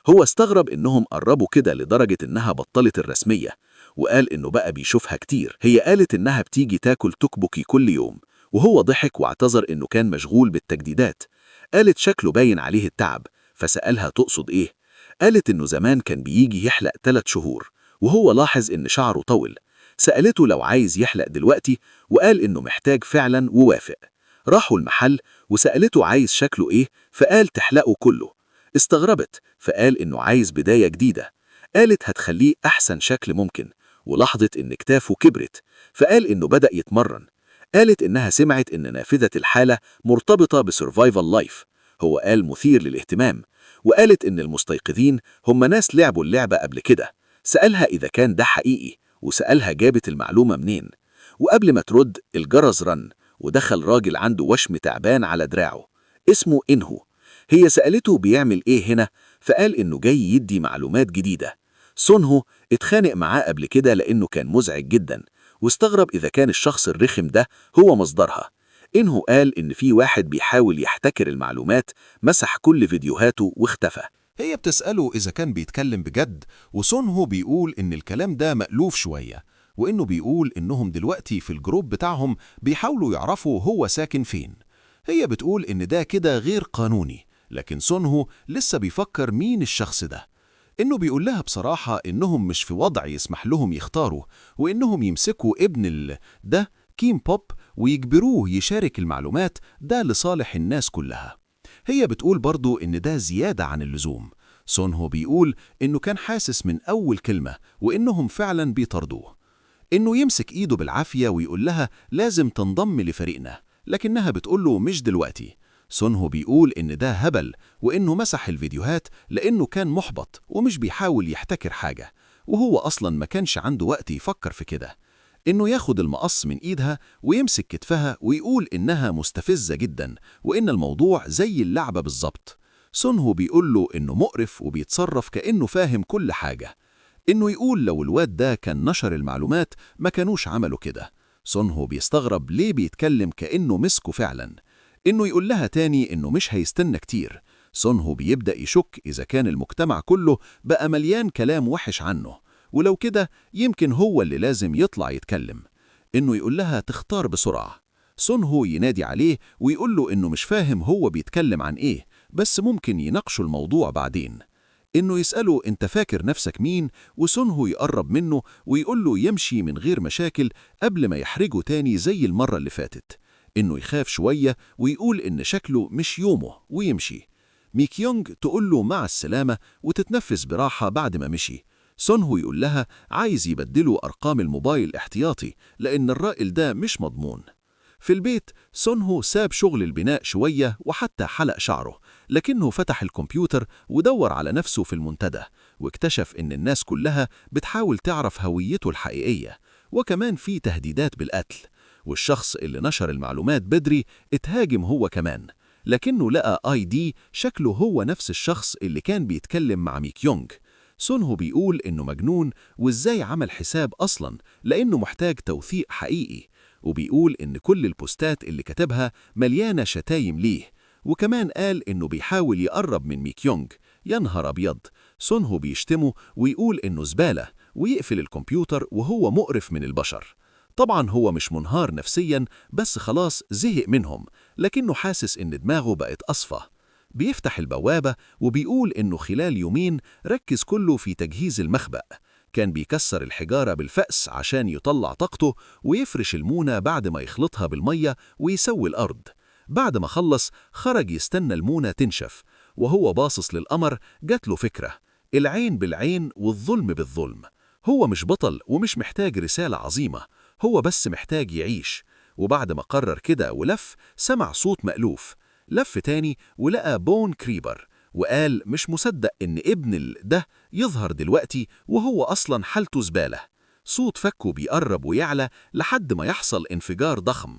هو استغرب إنهم قربوا كده لدرجة إنها بطلت الرسمية، وقال إنه بقى بيشوفها كتير. هي قالت إنها بتيجي تاكل توكبوكي كل يوم، وهو ضحك واعتذر إنه كان مشغول بالتجديدات. قالت شكله باين عليه التعب، فسألها تقصد إيه؟ قالت إنه زمان كان بيجي يحلق 3 شهور، وهو لاحظ إن شعره طول. سألته لو عايز يحلق دلوقتي، وقال إنه محتاج فعلا ووافق. راحوا المحل وسألته عايز شكله إيه، فقال تحلقه كله. استغربت، فقال إنه عايز بداية جديدة. قالت هتخليه أحسن شكل ممكن، ولاحظت إن كتافه كبرت، فقال إنه بدأ يتمرن. قالت إنها سمعت إن نافذة الحالة مرتبطة بسرفايفل لايف، هو قال مثير للاهتمام. وقالت إن المستيقظين هم ناس لعبوا اللعبة قبل كده. سألها إذا كان ده حقيقي، وسألها جابت المعلومة منين. وقبل ما ترد الجرس رن، ودخل راجل عنده وشم تعبان على دراعه اسمه إنهو. هي سألته بيعمل إيه هنا، فقال إنه جاي يدي معلومات جديدة. سونهو اتخانق معاه قبل كده لأنه كان مزعج جدا، واستغرب إذا كان الشخص الرخم ده هو مصدرها. إنهو قال إن في واحد بيحاول يحتكر المعلومات، مسح كل فيديوهاته واختفى. هي بتسأله إذا كان بيتكلم بجد، وسونهو بيقول إن الكلام ده مألوف شوية، وإنه بيقول إنهم دلوقتي في الجروب بتاعهم بيحاولوا يعرفوا هو ساكن فين. هي بتقول إن ده كده غير قانوني، لكن سونهو لسه بيفكر مين الشخص ده. إنه بيقول لها بصراحة إنهم مش في وضع يسمح لهم يختاروا، وإنهم يمسكوا ابن ده كيم بوب ويجبروه يشارك المعلومات ده لصالح الناس كلها. هي بتقول برضو إن ده زيادة عن اللزوم. سونهو بيقول إنه كان حاسس من أول كلمة وإنهم فعلا بيطردوه، إنه يمسك إيده بالعافية ويقول لها لازم تنضم لفريقنا، لكنها بتقوله مش دلوقتي. سونهو بيقول إن ده هبل، وإنه مسح الفيديوهات لأنه كان محبط ومش بيحاول يحتكر حاجة، وهو أصلا ما كانش عنده وقت يفكر في كده. إنه ياخد المقص من إيدها ويمسك كتفها ويقول إنها مستفزة جدا، وإن الموضوع زي اللعبة بالظبط. سونهو بيقول له إنه مقرف وبيتصرف كأنه فاهم كل حاجة. إنه يقول لو الواد ده كان نشر المعلومات ما كانوش عملوا كده. سونهو بيستغرب ليه بيتكلم كأنه مسكه فعلا. إنه يقول لها تاني إنه مش هيستنى كتير. سونهو بيبدأ يشك إذا كان المجتمع كله بقى مليان كلام وحش عنه، ولو كده يمكن هو اللي لازم يطلع يتكلم. إنه يقول لها تختار بسرعة. سون هو ينادي عليه ويقول له إنه مش فاهم هو بيتكلم عن إيه، بس ممكن يناقشوا الموضوع بعدين. إنه يسأله أنت فاكر نفسك مين، وسون هو يقرب منه ويقول له يمشي من غير مشاكل قبل ما يحرجه تاني زي المرة اللي فاتت. إنه يخاف شوية ويقول إن شكله مش يومه ويمشي. ميك يونغ تقول له مع السلامة وتتنفس براحة بعد ما مشي. سون هو يقول لها عايز يبدلوا أرقام الموبايل احتياطي لأن الرائل ده مش مضمون. في البيت سون هو ساب شغل البناء شوية وحتى حلق شعره، لكنه فتح الكمبيوتر ودور على نفسه في المنتدى، واكتشف إن الناس كلها بتحاول تعرف هويته الحقيقية، وكمان في تهديدات بالقتل. والشخص اللي نشر المعلومات بدري اتهاجم هو كمان، لكنه لقى ID شكله هو نفس الشخص اللي كان بيتكلم مع ميك يونغ. سون هو بيقول إنه مجنون وإزاي عمل حساب أصلاً لأنه محتاج توثيق حقيقي، وبيقول إن كل البوستات اللي كتبها مليانة شتايم ليه، وكمان قال إنه بيحاول يقرب من ميك يونغ. يا نهار أبيض، سون هو بيشتمه ويقول إنه زبالة ويقفل الكمبيوتر وهو مقرف من البشر. طبعا هو مش منهار نفسيا، بس خلاص زهق منهم، لكنه حاسس إن دماغه بقت أصفى. بيفتح البوابة وبيقول إنه خلال يومين ركز كله في تجهيز المخبأ. كان بيكسر الحجارة بالفأس عشان يطلع طاقته، ويفرش المونة بعد ما يخلطها بالمية ويسوي الأرض. بعد ما خلص خرج يستنى المونة تنشف، وهو باصص للقمر جات له فكرة: العين بالعين والظلم بالظلم. هو مش بطل ومش محتاج رسالة عظيمة، هو بس محتاج يعيش. وبعد ما قرر كده ولف، سمع صوت مألوف. لف تاني ولقى بون كريبر، وقال مش مصدق إن ابن ده يظهر دلوقتي وهو أصلا حالته زبالة. صوت فكه بيقرب ويعلى لحد ما يحصل انفجار ضخم.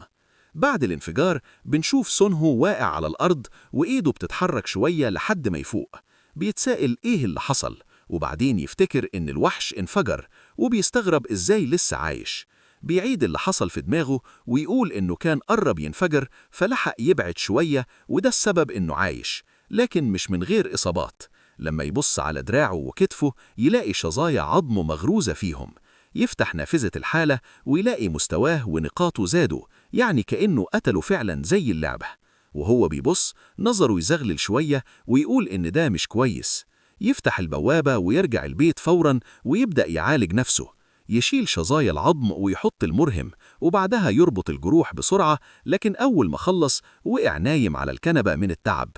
بعد الانفجار بنشوف سون هو واقع على الأرض وإيده بتتحرك شوية لحد ما يفوق. بيتسائل إيه اللي حصل، وبعدين يفتكر إن الوحش انفجر وبيستغرب إزاي لسه عايش. بيعيد اللي حصل في دماغه ويقول إنه كان قرب ينفجر فلحق يبعد شوية، وده السبب إنه عايش، لكن مش من غير إصابات. لما يبص على دراعه وكتفه يلاقي شظايا عظم مغروزة فيهم. يفتح نافذة الحالة ويلاقي مستواه ونقاطه زادوا، يعني كأنه قتله فعلا زي اللعبة. وهو بيبص نظره يزغلل شوية ويقول إن ده مش كويس. يفتح البوابة ويرجع البيت فورا ويبدأ يعالج نفسه. يشيل شظايا العظم ويحط المرهم، وبعدها يربط الجروح بسرعة، لكن أول ما خلص وقع نايم على الكنبة من التعب.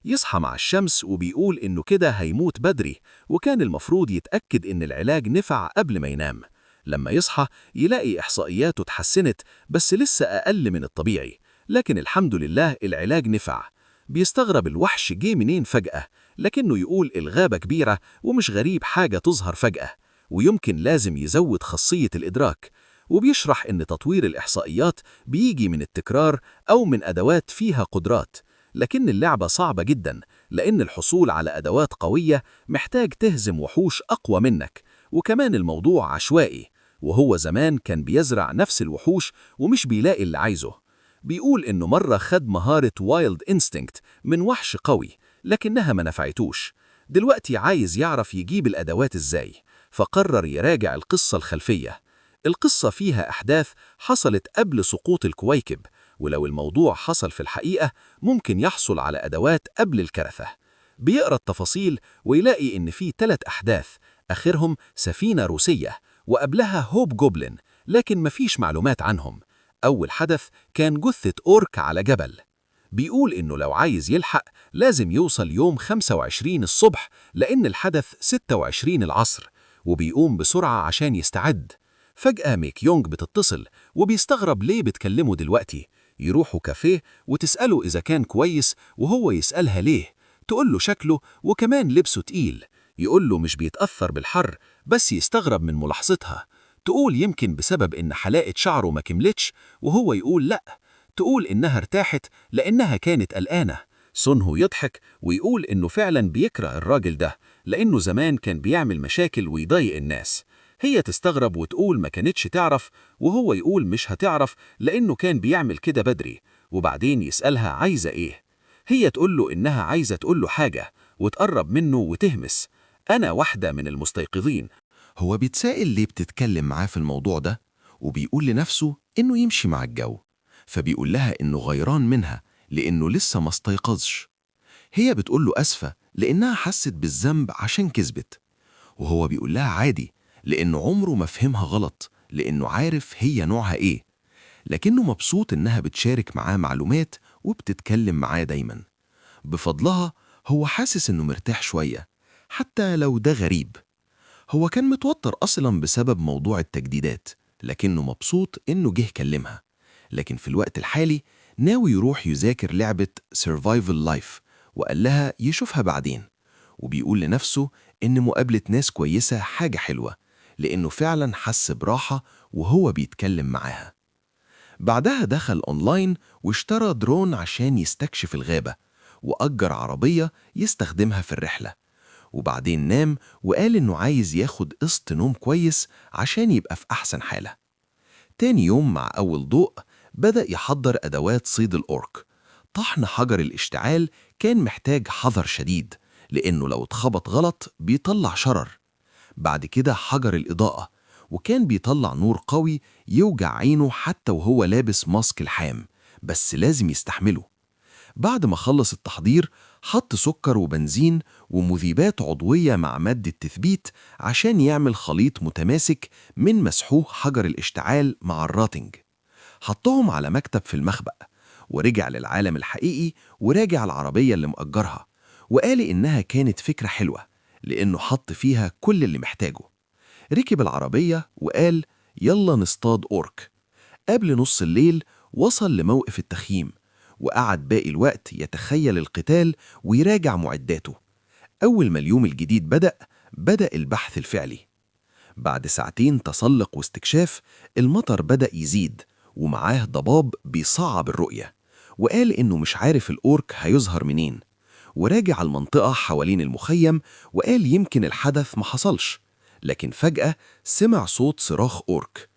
يصحى مع الشمس وبيقول إنه كده هيموت بدري، وكان المفروض يتأكد إن العلاج نفع قبل ما ينام. لما يصحى يلاقي إحصائياته اتحسنت، بس لسه أقل من الطبيعي، لكن الحمد لله العلاج نفع. بيستغرب الوحش جه منين فجأة، لكنه يقول الغابة كبيرة ومش غريب حاجة تظهر فجأة، ويمكن لازم يزود خاصية الإدراك. وبيشرح إن تطوير الإحصائيات بيجي من التكرار أو من أدوات فيها قدرات، لكن اللعبة صعبة جدا لأن الحصول على أدوات قوية محتاج تهزم وحوش أقوى منك، وكمان الموضوع عشوائي، وهو زمان كان بيزرع نفس الوحوش ومش بيلاقي اللي عايزه. بيقول إنه مرة خد مهارة وايلد انستينكت من وحش قوي، لكنها ما نفعتوش. دلوقتي عايز يعرف يجيب الأدوات إزاي، فقرر يراجع القصة الخلفية. القصة فيها أحداث حصلت قبل سقوط الكويكب، ولو الموضوع حصل في الحقيقة ممكن يحصل على أدوات قبل الكارثة. بيقرأ التفاصيل ويلاقي إن في 3 أحداث، آخرهم سفينة روسية، وقبلها هوب جوبلين، لكن مفيش معلومات عنهم. أول حدث كان جثة أورك على جبل. بيقول إنه لو عايز يلحق لازم يوصل يوم 25 الصبح، لأن الحدث 26 العصر، وبيقوم بسرعة عشان يستعد. فجأة ميك يونغ بتتصل وبيستغرب ليه بتكلمه دلوقتي. يروحوا كافيه وتسأله إذا كان كويس، وهو يسألها ليه، تقول له شكله وكمان لبسه تقيل. يقول له مش بيتأثر بالحر، بس يستغرب من ملاحظتها. تقول يمكن بسبب إن حلاقة شعره ما كملتش، وهو يقول لأ، تقول إنها ارتاحت لأنها كانت قلقانة. سون هو يضحك ويقول إنه فعلا بيكره الراجل ده، لأنه زمان كان بيعمل مشاكل ويضايق الناس. هي تستغرب وتقول ما كانتش تعرف، وهو يقول مش هتعرف لأنه كان بيعمل كده بدري. وبعدين يسألها عايزة إيه. هي تقول له إنها عايزة تقول له حاجة، وتقرب منه وتهمس: أنا واحدة من المستيقظين. هو بيتسائل ليه بتتكلم معاه في الموضوع ده، وبيقول لنفسه إنه يمشي مع الجو. فبيقول لها إنه غيران منها لإنه لسه ما استيقظش. هي بتقول له أسفة لإنها حست بالذنب عشان كذبت، وهو بيقول لها عادي لإنه عمره ما فهمها غلط، لإنه عارف هي نوعها إيه، لكنه مبسوط إنها بتشارك معاه معلومات وبتتكلم معاه دايما. بفضلها هو حاسس إنه مرتاح شوية، حتى لو ده غريب. هو كان متوتر أصلا بسبب موضوع التجديدات، لكنه مبسوط إنه جه كلمها. لكن في الوقت الحالي ناوي يروح يذاكر لعبة Survival Life، وقال لها يشوفها بعدين. وبيقول لنفسه إن مقابلة ناس كويسة حاجة حلوة، لأنه فعلا حس براحة وهو بيتكلم معاها. بعدها دخل أونلاين واشترى درون عشان يستكشف الغابة، وأجر عربية يستخدمها في الرحلة. وبعدين نام وقال إنه عايز ياخد قسط نوم كويس عشان يبقى في أحسن حالة. تاني يوم مع أول ضوء بدأ يحضر أدوات صيد الأورك. طحن حجر الاشتعال كان محتاج حذر شديد، لأنه لو اتخبط غلط بيطلع شرر. بعد كده حجر الإضاءة، وكان بيطلع نور قوي يوجع عينه حتى وهو لابس ماسك الحام، بس لازم يستحمله. بعد ما خلص التحضير حط سكر وبنزين ومذيبات عضوية مع مادة تثبيت عشان يعمل خليط متماسك من مسحوق حجر الاشتعال مع الراتنج. حطهم على مكتب في المخبأ، ورجع للعالم الحقيقي وراجع العربية اللي مأجرها، وقال إنها كانت فكرة حلوة لأنه حط فيها كل اللي محتاجه. ركب العربية وقال يلا نصطاد أورك. قبل نص الليل وصل لموقف التخييم، وقعد باقي الوقت يتخيل القتال ويراجع معداته. أول ما اليوم الجديد بدأ البحث الفعلي. بعد ساعتين تسلق واستكشاف، المطر بدأ يزيد ومعاه ضباب بيصعب الرؤية، وقال إنه مش عارف الأورك هيظهر منين. وراجع المنطقة حوالين المخيم وقال يمكن الحدث ما حصلش، لكن فجأة سمع صوت صراخ أورك.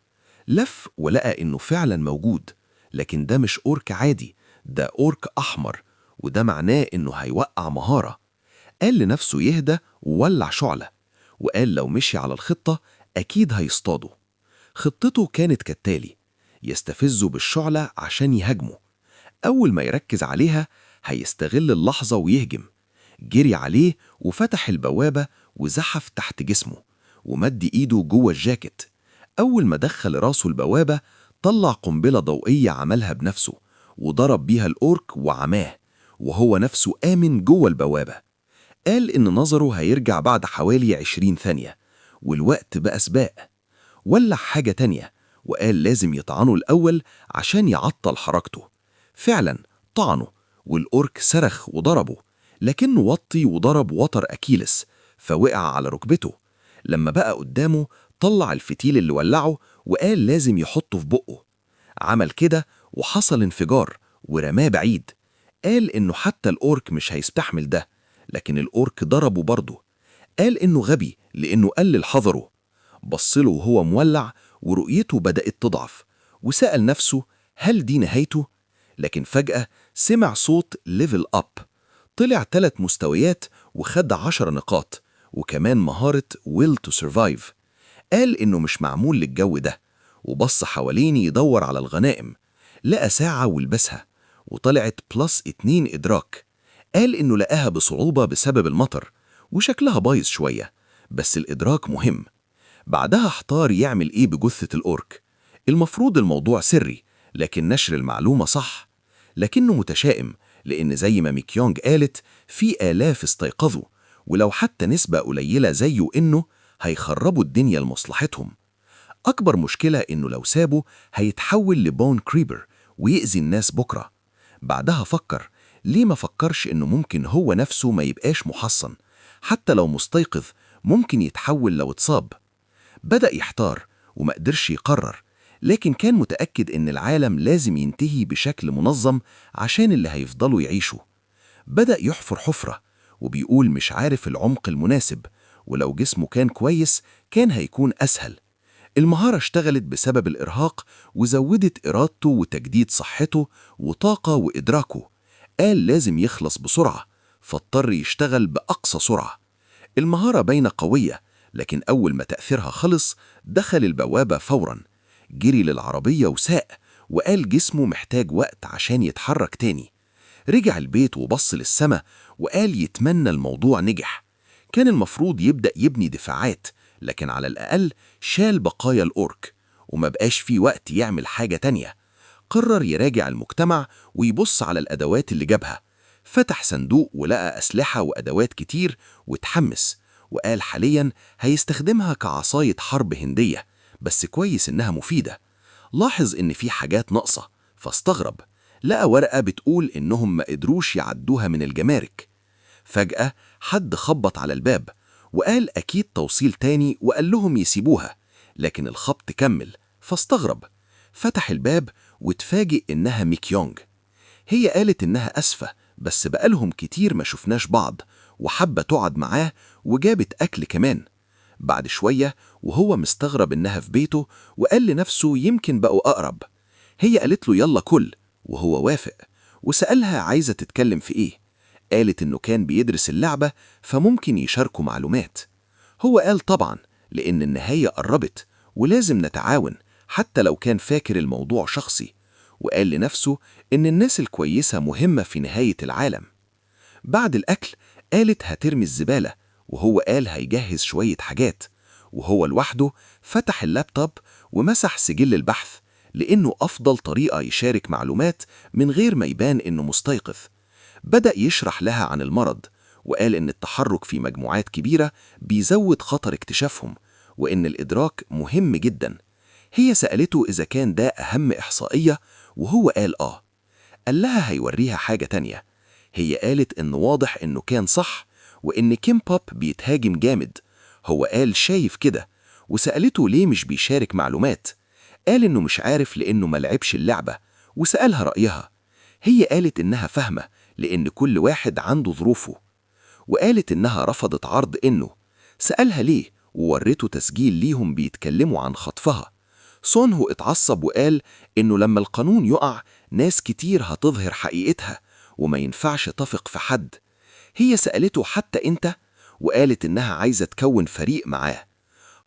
لف ولقى إنه فعلا موجود، لكن ده مش أورك عادي، ده أورك أحمر، وده معناه إنه هيوقع مهارة. قال لنفسه يهدى وولع شعلة، وقال لو مشي على الخطة أكيد هيصطاده. خطته كانت كالتالي: يستفزه بالشعلة عشان يهاجمه. أول ما يركز عليها هيستغل اللحظة ويهجم. جري عليه وفتح البوابة وزحف تحت جسمه ومد إيده جوه الجاكيت. أول ما دخل راسه البوابة طلع قنبلة ضوئية عملها بنفسه وضرب بيها الأورك وعماه، وهو نفسه آمن جوه البوابة. قال إن نظره هيرجع بعد حوالي 20 ثانية، والوقت بقى سباق. ولع حاجة تانية وقال لازم يطعنه الأول عشان يعطل حركته. فعلا طعنه، والأورك صرخ وضربه، لكنه وطي وضرب وتر أكيلس فوقع على ركبته. لما بقى قدامه طلع الفتيل اللي ولعه وقال لازم يحطه في بقه. عمل كده وحصل انفجار ورماه بعيد. قال إنه حتى الأورك مش هيستحمل ده، لكن الأورك ضربه برضه. قال إنه غبي لأنه قلل حذره. بصله وهو مولع ورؤيته بدأت تضعف، وسأل نفسه هل دي نهايته؟ لكن فجأة سمع صوت ليفل أب. طلع 3 مستويات وخد 10 نقاط، وكمان مهارة Will to Survive. قال إنه مش معمول للجو ده، وبص حوالين يدور على الغنائم. لقى ساعة ولبسها وطلعت +2 إدراك. قال إنه لقاها بصعوبة بسبب المطر وشكلها بايظ شوية، بس الإدراك مهم. بعدها احتار يعمل إيه بجثة الأورك. المفروض الموضوع سري، لكن نشر المعلومة صح. لكنه متشائم لأن زي ما ميكيونج قالت في آلاف استيقظوا، ولو حتى نسبة قليلة زيه إنه هيخربوا الدنيا لمصلحتهم. أكبر مشكلة إنه لو سابه هيتحول لبون كريبر ويأذي الناس بكرة. بعدها فكر ليه ما فكرش إنه ممكن هو نفسه ما يبقاش محصن، حتى لو مستيقظ ممكن يتحول لو اتصاب. بدأ يحتار وما قدرش يقرر، لكن كان متأكد إن العالم لازم ينتهي بشكل منظم عشان اللي هيفضلوا يعيشوا. بدأ يحفر حفرة وبيقول مش عارف العمق المناسب، ولو جسمه كان كويس كان هيكون أسهل. المهارة اشتغلت بسبب الإرهاق وزودت إرادته وتجديد صحته وطاقة وإدراكه. قال لازم يخلص بسرعة، فاضطر يشتغل بأقصى سرعة. المهارة باينة قوية، لكن أول ما تأثيرها خلص دخل البوابة فوراً. جري للعربية وساق، وقال جسمه محتاج وقت عشان يتحرك تاني. رجع البيت وبص للسما وقال يتمنى الموضوع نجح. كان المفروض يبدأ يبني دفاعات، لكن على الأقل شال بقايا الأورك وما بقاش فيه وقت يعمل حاجة تانية. قرر يراجع المجتمع ويبص على الأدوات اللي جابها. فتح صندوق ولقى أسلحة وأدوات كتير وتحمس، وقال حاليا هيستخدمها كعصاية حرب هندية، بس كويس إنها مفيدة. لاحظ إن في حاجات ناقصة فاستغرب، لقى ورقة بتقول إنهم ما قدروش يعدوها من الجمارك. فجأة حد خبط على الباب وقال أكيد توصيل تاني، وقال لهم يسيبوها، لكن الخبط كمل فاستغرب. فتح الباب وتفاجئ إنها ميك يونغ. هي قالت إنها أسفة، بس بقالهم كتير ما شفناش بعض وحابة تقعد معاه، وجابت أكل كمان. بعد شوية وهو مستغرب إنها في بيته، وقال لنفسه يمكن بقوا أقرب. هي قالت له يلا كل، وهو وافق، وسألها عايزة تتكلم في إيه. قالت إنه كان بيدرس اللعبة فممكن يشاركوا معلومات. هو قال طبعا، لأن النهاية قربت ولازم نتعاون حتى لو كان فاكر الموضوع شخصي. وقال لنفسه إن الناس الكويسة مهمة في نهاية العالم. بعد الأكل قالت هترمي الزبالة، وهو قال هيجهز شوية حاجات. وهو لوحده فتح اللابتوب ومسح سجل البحث، لأنه أفضل طريقة يشارك معلومات من غير ما يبان إنه مستيقظ. بدأ يشرح لها عن المرض، وقال إن التحرك في مجموعات كبيرة بيزود خطر اكتشافهم، وإن الإدراك مهم جدا. هي سألته إذا كان ده أهم إحصائية، وهو قال آه. قال لها هيوريها حاجة تانية. هي قالت إنه واضح إنه كان صح، وإن كيم بوب بيتهاجم جامد. هو قال شايف كده، وسألته ليه مش بيشارك معلومات. قال إنه مش عارف لأنه ملعبش اللعبة، وسألها رأيها. هي قالت إنها فاهمة لأن كل واحد عنده ظروفه، وقالت إنها رفضت عرض إنه. سألها ليه، وورته تسجيل ليهم بيتكلموا عن خطفها. سون هو اتعصب وقال إنه لما القانون يقع ناس كتير هتظهر حقيقتها، وما ينفعش تثق في حد. هي سألته حتى أنت، وقالت إنها عايزة تكون فريق معاه.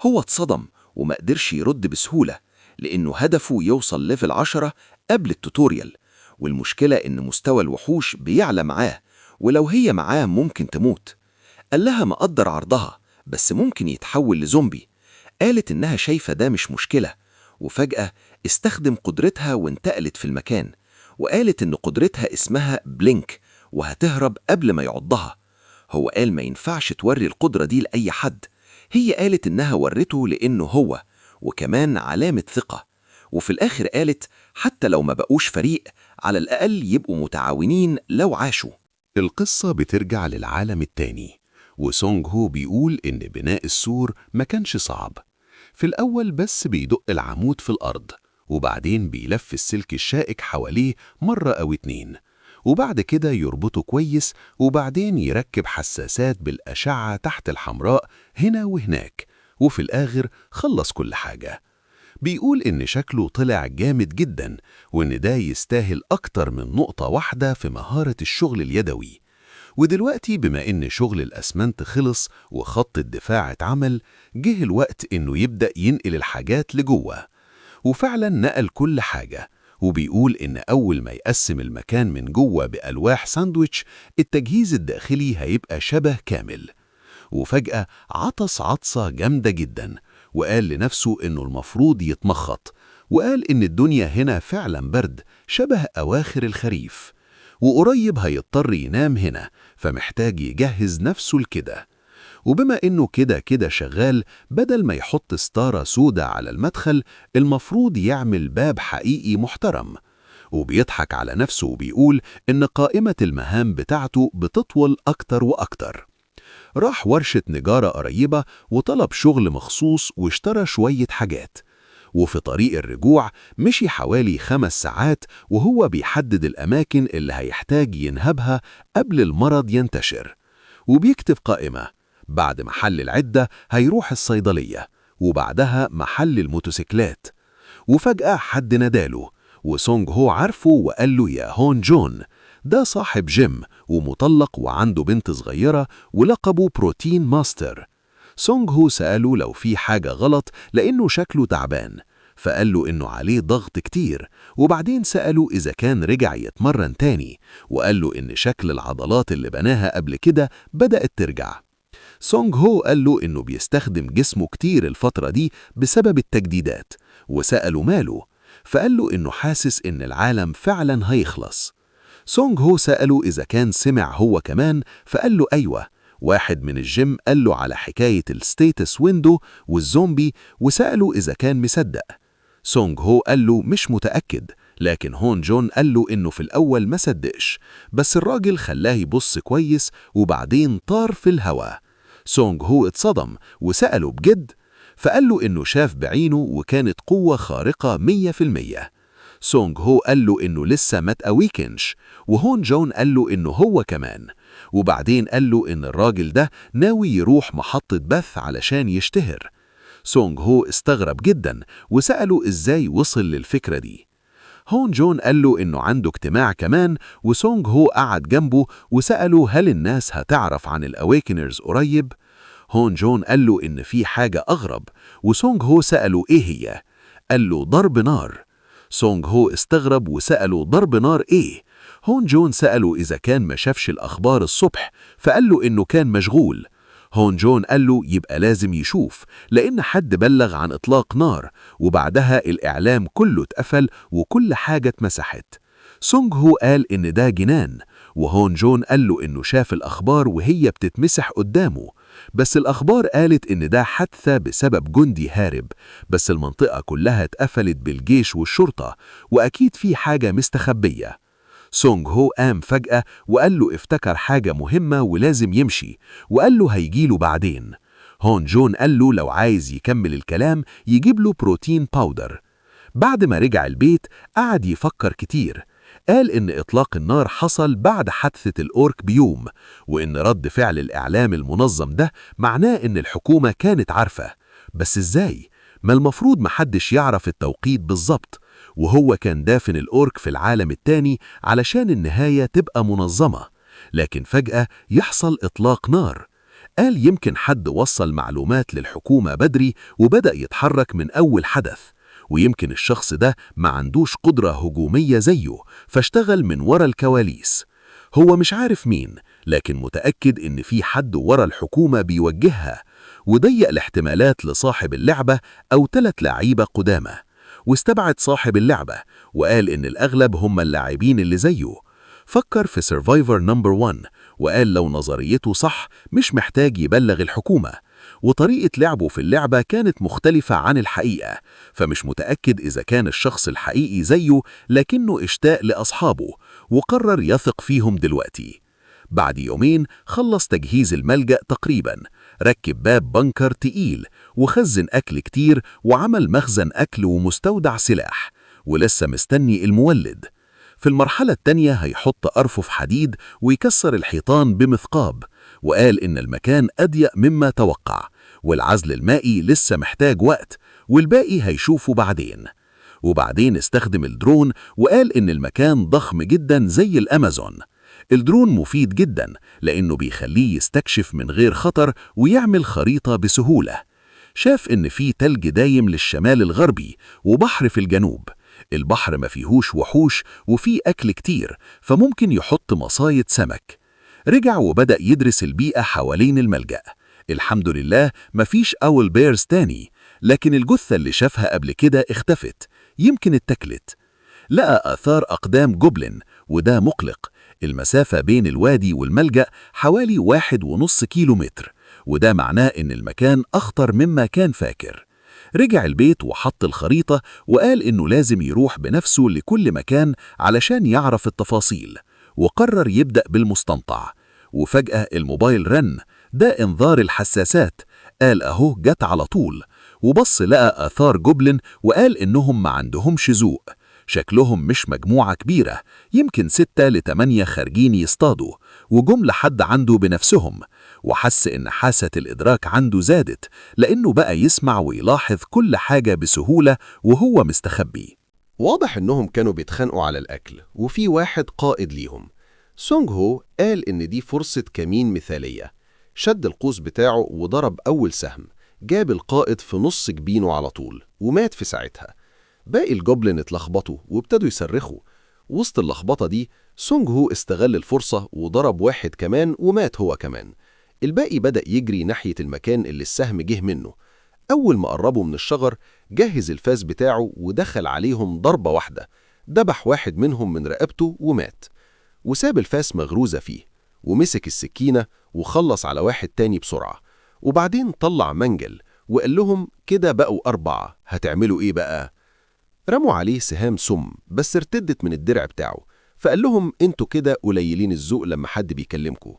هو اتصدم وما قدرش يرد بسهولة، لأنه هدفه يوصل ليفل 10 قبل التوتوريال، والمشكلة إن مستوى الوحوش بيعلى معاه، ولو هي معاه ممكن تموت. قال لها مقدر عرضها، بس ممكن يتحول لزومبي. قالت إنها شايفة ده مش مشكلة، وفجأة استخدم قدرتها وانتقلت في المكان، وقالت إن قدرتها اسمها بلينك وهتهرب قبل ما يعضها. هو قال ما ينفعش توري القدرة دي لأي حد. هي قالت إنها ورته لأنه هو، وكمان علامة ثقة. وفي الآخر قالت حتى لو ما بقوش فريق، على الأقل يبقوا متعاونين لو عاشوا. القصة بترجع للعالم التاني، وسونج هو بيقول إن بناء السور ما كانش صعب. في الأول بس بيدق العمود في الأرض، وبعدين بيلف السلك الشائك حواليه مرة أو 2، وبعد كده يربطه كويس، وبعدين يركب حساسات بالأشعة تحت الحمراء هنا وهناك، وفي الآخر خلص كل حاجة. بيقول إن شكله طلع جامد جدا، وإن ده يستاهل أكتر من نقطة واحدة في مهارة الشغل اليدوي. ودلوقتي بما إن شغل الأسمنت خلص وخط الدفاع اتعمل، جه الوقت إنه يبدأ ينقل الحاجات لجوه. وفعلا نقل كل حاجة، وبيقول إن أول ما يقسم المكان من جوه بألواح ساندويتش، التجهيز الداخلي هيبقى شبه كامل. وفجأة عطس عطسة جامدة جدا، وقال لنفسه إنه المفروض يتمخط، وقال إن الدنيا هنا فعلا برد شبه أواخر الخريف، وقريب هيضطر ينام هنا، فمحتاج يجهز نفسه لكده. وبما إنه كده شغال، بدل ما يحط ستارة سودة على المدخل، المفروض يعمل باب حقيقي محترم. وبيضحك على نفسه وبيقول إن قائمة المهام بتاعته بتطول أكتر وأكتر. راح ورشة نجارة قريبة وطلب شغل مخصوص واشترى شوية حاجات. وفي طريق الرجوع مشي حوالي 5 ساعات وهو بيحدد الأماكن اللي هيحتاج ينهبها قبل المرض ينتشر. وبيكتب قائمة، بعد محل العدة هيروح الصيدلية، وبعدها محل الموتوسيكلات. وفجأة حد ناداله، وسونج هو عارفه وقال له يا هون جون، ده صاحب جيم ومطلق وعنده بنت صغيرة ولقبه بروتين ماستر. سونج هو سأله لو في حاجة غلط لأنه شكله تعبان، فقال له إنه عليه ضغط كتير، وبعدين سأله إذا كان رجع يتمرن تاني، وقال له إن شكل العضلات اللي بناها قبل كده بدأت ترجع. سونج هو قال له إنه بيستخدم جسمه كتير الفترة دي بسبب التجديدات، وسأله ماله، فقال له إنه حاسس إن العالم فعلا هيخلص. سونج هو سأله إذا كان سمع هو كمان، فقال له أيوة. واحد من الجيم قال له على حكاية الستيتس ويندو والزومبي، وسأله إذا كان مصدق. سونج هو قال له مش متأكد، لكن هون جون قال له إنه في الأول ما صدقش، بس الراجل خلاه يبص كويس وبعدين طار في الهواء. سونج هو اتصدم وسأله بجد، فقال له إنه شاف بعينه وكانت قوة خارقة 100%. سونج هو قال له إنه لسه ما تأويكنش، وهون جون قال له إنه هو كمان، وبعدين قال له إن الراجل ده ناوي يروح محطة بث علشان يشتهر. سونج هو استغرب جدا وسأله إزاي وصل للفكرة دي. هون جون قال له إنه عنده اجتماع كمان، وسونج هو قعد جنبه وسأله هل الناس هتعرف عن الأويكنرز قريب؟ هون جون قال له إن في حاجة أغرب، وسونج هو سأله إيه هي؟ قال له ضرب نار. سونج هو استغرب وسأله ضرب نار إيه؟ هون جون سأله إذا كان ما شافش الأخبار الصبح، فقال له إنه كان مشغول. هون جون قال له يبقى لازم يشوف، لأن حد بلغ عن إطلاق نار، وبعدها الإعلام كله اتقفل وكل حاجة اتمسحت. سونج هو قال إن ده جنان، وهون جون قال له إنه شاف الأخبار وهي بتتمسح قدامه، بس الأخبار قالت إن ده حادثة بسبب جندي هارب، بس المنطقة كلها اتقفلت بالجيش والشرطة، وأكيد في حاجة مستخبية. سونج هو قام فجأة وقال له افتكر حاجة مهمة ولازم يمشي، وقال له هيجيله بعدين. هون جون قال له لو عايز يكمل الكلام يجيب له بروتين باودر. بعد ما رجع البيت قعد يفكر كتير. قال إن إطلاق النار حصل بعد حادثة الأورك بيوم، وإن رد فعل الإعلام المنظم ده معناه إن الحكومة كانت عارفة. بس إزاي؟ ما المفروض محدش يعرف التوقيت بالظبط، وهو كان دافن الأورك في العالم التاني علشان النهاية تبقى منظمة، لكن فجأة يحصل إطلاق نار. قال يمكن حد وصل معلومات للحكومة بدري وبدأ يتحرك من أول حدث، ويمكن الشخص ده ما عندوش قدرة هجومية زيه، فاشتغل من ورا الكواليس. هو مش عارف مين، لكن متأكد إن في حد ورا الحكومة بيوجهها، وضيق الاحتمالات لصاحب اللعبة أو 3 لعيبة قدامى، واستبعد صاحب اللعبة وقال إن الأغلب هم اللاعبين اللي زيه. فكر في سيرفايفر نمبر 1 وقال لو نظريته صح مش محتاج يبلغ الحكومة، وطريقة لعبه في اللعبة كانت مختلفة عن الحقيقة، فمش متأكد إذا كان الشخص الحقيقي زيه، لكنه اشتاق لأصحابه وقرر يثق فيهم دلوقتي. بعد يومين خلص تجهيز الملجأ تقريبا، ركب باب بنكر تقيل وخزن أكل كتير وعمل مخزن أكل ومستودع سلاح، ولسه مستني المولد. في المرحلة التانية هيحط أرفف حديد ويكسر الحيطان بمثقاب، وقال إن المكان أضيق مما توقع، والعزل المائي لسه محتاج وقت، والباقي هيشوفه بعدين. وبعدين استخدم الدرون وقال إن المكان ضخم جدا زي الأمازون. الدرون مفيد جدا لأنه بيخليه يستكشف من غير خطر ويعمل خريطة بسهولة. شاف إن في تلج دايم للشمال الغربي وبحر في الجنوب. البحر ما فيهوش وحوش وفيه أكل كتير، فممكن يحط مصايد سمك. رجع وبدأ يدرس البيئة حوالين الملجأ. الحمد لله مفيش أول بيرز تاني، لكن الجثة اللي شافها قبل كده اختفت، يمكن اتكلت. لقى آثار أقدام جوبلين، وده مقلق. المسافة بين الوادي والملجأ حوالي 1.5 كيلومتر، وده معناه إن المكان أخطر مما كان فاكر. رجع البيت وحط الخريطة وقال إنه لازم يروح بنفسه لكل مكان علشان يعرف التفاصيل، وقرر يبدأ بالمستنطع. وفجأة الموبايل رن، ده إنذار الحساسات. قال أهو جت على طول، وبص لقى آثار جوبلين وقال إنهم ما عندهمش ذوق. شكلهم مش مجموعة كبيرة، يمكن 6 ل 8 خارجين يصطادوا، وجم لحد عنده بنفسهم. وحس إن حاسة الإدراك عنده زادت، لأنه بقى يسمع ويلاحظ كل حاجة بسهولة وهو مستخبي. واضح إنهم كانوا بيتخانقوا على الأكل، وفي واحد قائد ليهم. سونج هو قال إن دي فرصة كمين مثالية. شد القوس بتاعه وضرب أول سهم، جاب القائد في نص جبينه على طول ومات في ساعتها. باقي الجوبلين اتلخبطوا وابتدوا يصرخوا. وسط اللخبطة دي سونج هو استغل الفرصة وضرب واحد كمان ومات هو كمان. الباقي بدأ يجري ناحية المكان اللي السهم جه منه. أول ما قربوا من الشجر جهز الفاس بتاعه ودخل عليهم ضربة واحدة، دبح واحد منهم من رقبته ومات، وساب الفاس مغروزة فيه، ومسك السكينة وخلص على واحد تاني بسرعة. وبعدين طلع منجل وقال لهم كده بقوا 4، هتعملوا إيه بقى؟ رموا عليه سهام سم بس ارتدت من الدرع بتاعه، فقال لهم انتوا كده قليلين الذوق لما حد بيكلمكم.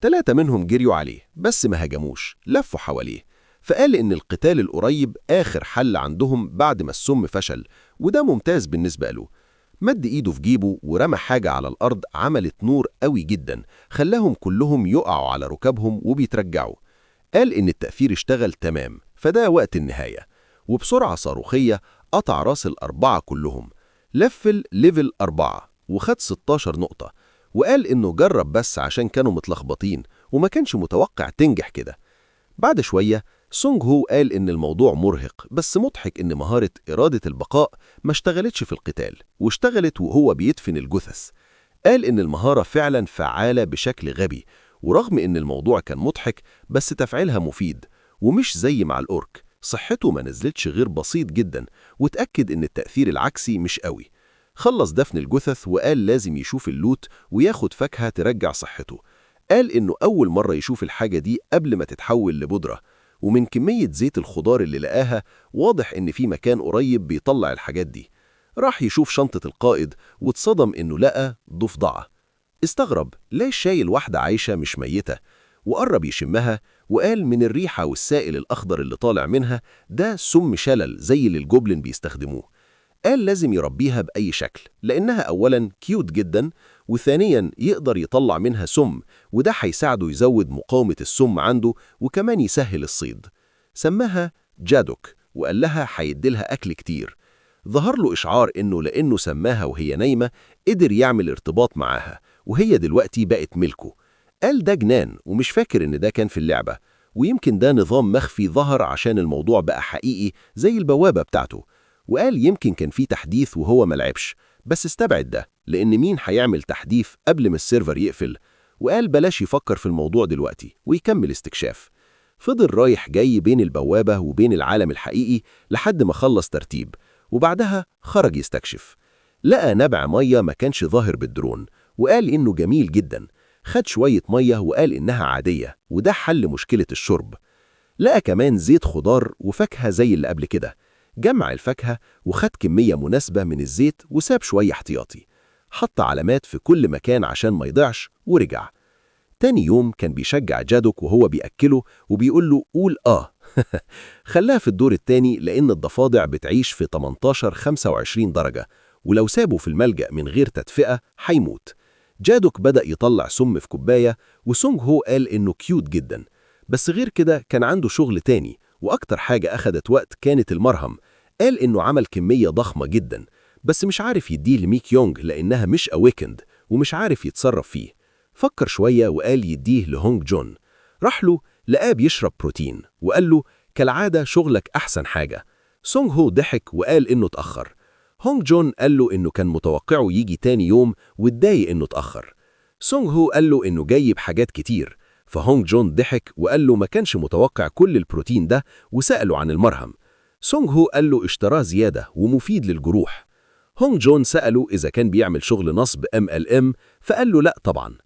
3 منهم جريوا عليه بس ما هجموش، لفوا حواليه. فقال إن القتال القريب آخر حل عندهم بعد ما السم فشل، وده ممتاز بالنسبة له. مد إيده في جيبه ورمى حاجة على الأرض عملت نور قوي جدا، خلاهم كلهم يقعوا على ركابهم وبيترجعوا. قال إن التأثير اشتغل تمام، فده وقت النهاية. وبسرعة صاروخية قطع راس ال4 كلهم، لفل ليفل 4 وخد 16 نقطة. وقال إنه جرب بس عشان كانوا متلخبطين وما كانش متوقع تنجح كده. بعد شوية سونج هو قال إن الموضوع مرهق بس مضحك، إن مهارة إرادة البقاء ما اشتغلتش في القتال واشتغلت وهو بيدفن الجثث. قال إن المهارة فعلا فعالة بشكل غبي، ورغم إن الموضوع كان مضحك بس تفعيلها مفيد، ومش زي مع الأورك صحته ما نزلتش غير بسيط جدا، وتأكد إن التأثير العكسي مش قوي. خلص دفن الجثث وقال لازم يشوف اللوت وياخد فاكهة ترجع صحته. قال إنه أول مرة يشوف الحاجة دي قبل ما تتحول لبودرة، ومن كمية زيت الخضار اللي لقاها واضح إن في مكان قريب بيطلع الحاجات دي. راح يشوف شنطة القائد واتصدم إنه لقى ضفدعة. استغرب ليه شايل واحدة عايشة مش ميتة، وقرب يشمها وقال من الريحة والسائل الأخضر اللي طالع منها ده سم شلل زي اللي الجوبلين بيستخدموه. قال لازم يربيها بأي شكل، لأنها أولاً كيوت جداً، وثانياً يقدر يطلع منها سم، وده هيساعده يزود مقاومة السم عنده وكمان يسهل الصيد. سماها جادوك وقال لها هيديلها أكل كتير. ظهر له إشعار إنه لأنه سماها وهي نايمة قدر يعمل ارتباط معاها، وهي دلوقتي بقت ملكه. قال ده جنان ومش فاكر إن ده كان في اللعبة، ويمكن ده نظام مخفي ظهر عشان الموضوع بقى حقيقي زي البوابة بتاعته. وقال يمكن كان في تحديث وهو ملعبش، بس استبعد ده لأن مين هيعمل تحديث قبل ما السيرفر يقفل. وقال بلاش يفكر في الموضوع دلوقتي ويكمل استكشاف. فضل رايح جاي بين البوابة وبين العالم الحقيقي لحد ما خلص ترتيب، وبعدها خرج يستكشف. لقى نبع مية ما كانش ظاهر بالدرون، وقال إنه جميل جدا. خد شوية مية وقال إنها عادية وده حل مشكلة الشرب. لقى كمان زيت خضار وفاكهة زي اللي قبل كده. جمع الفاكهة وخد كمية مناسبة من الزيت وساب شوية احتياطي. حط علامات في كل مكان عشان ما يضيعش ورجع. تاني يوم كان بيشجع جادوك وهو بيأكله وبيقول له قول خلاها في الدور التاني لأن الضفادع بتعيش في 18-25 درجة، ولو سابه في الملجأ من غير تدفئة هيموت. جادوك بدأ يطلع سم في كوباية، وسونج هو قال إنه كيوت جدا، بس غير كده كان عنده شغل تاني، وأكتر حاجة أخدت وقت كانت المرهم. قال إنه عمل كمية ضخمة جدا بس مش عارف يديه لميك يونغ لأنها مش أويكند ومش عارف يتصرف فيه. فكر شوية وقال يديه لهونج جون. راح له لقاه بيشرب بروتين وقال له كالعادة شغلك أحسن حاجة. سونج هو ضحك وقال إنه اتأخر. هونج جون قال له إنه كان متوقعه يجي تاني يوم واتضايق إنه اتأخر. سونج هو قال له إنه جاي بحاجات كتير، فهونج جون ضحك وقال له ما كانش متوقع كل البروتين ده وسأله عن المرهم. سونج هو قال له اشتراه زيادة ومفيد للجروح. هونج جون سأله إذا كان بيعمل شغل نصب MLM، فقال له لا طبعا.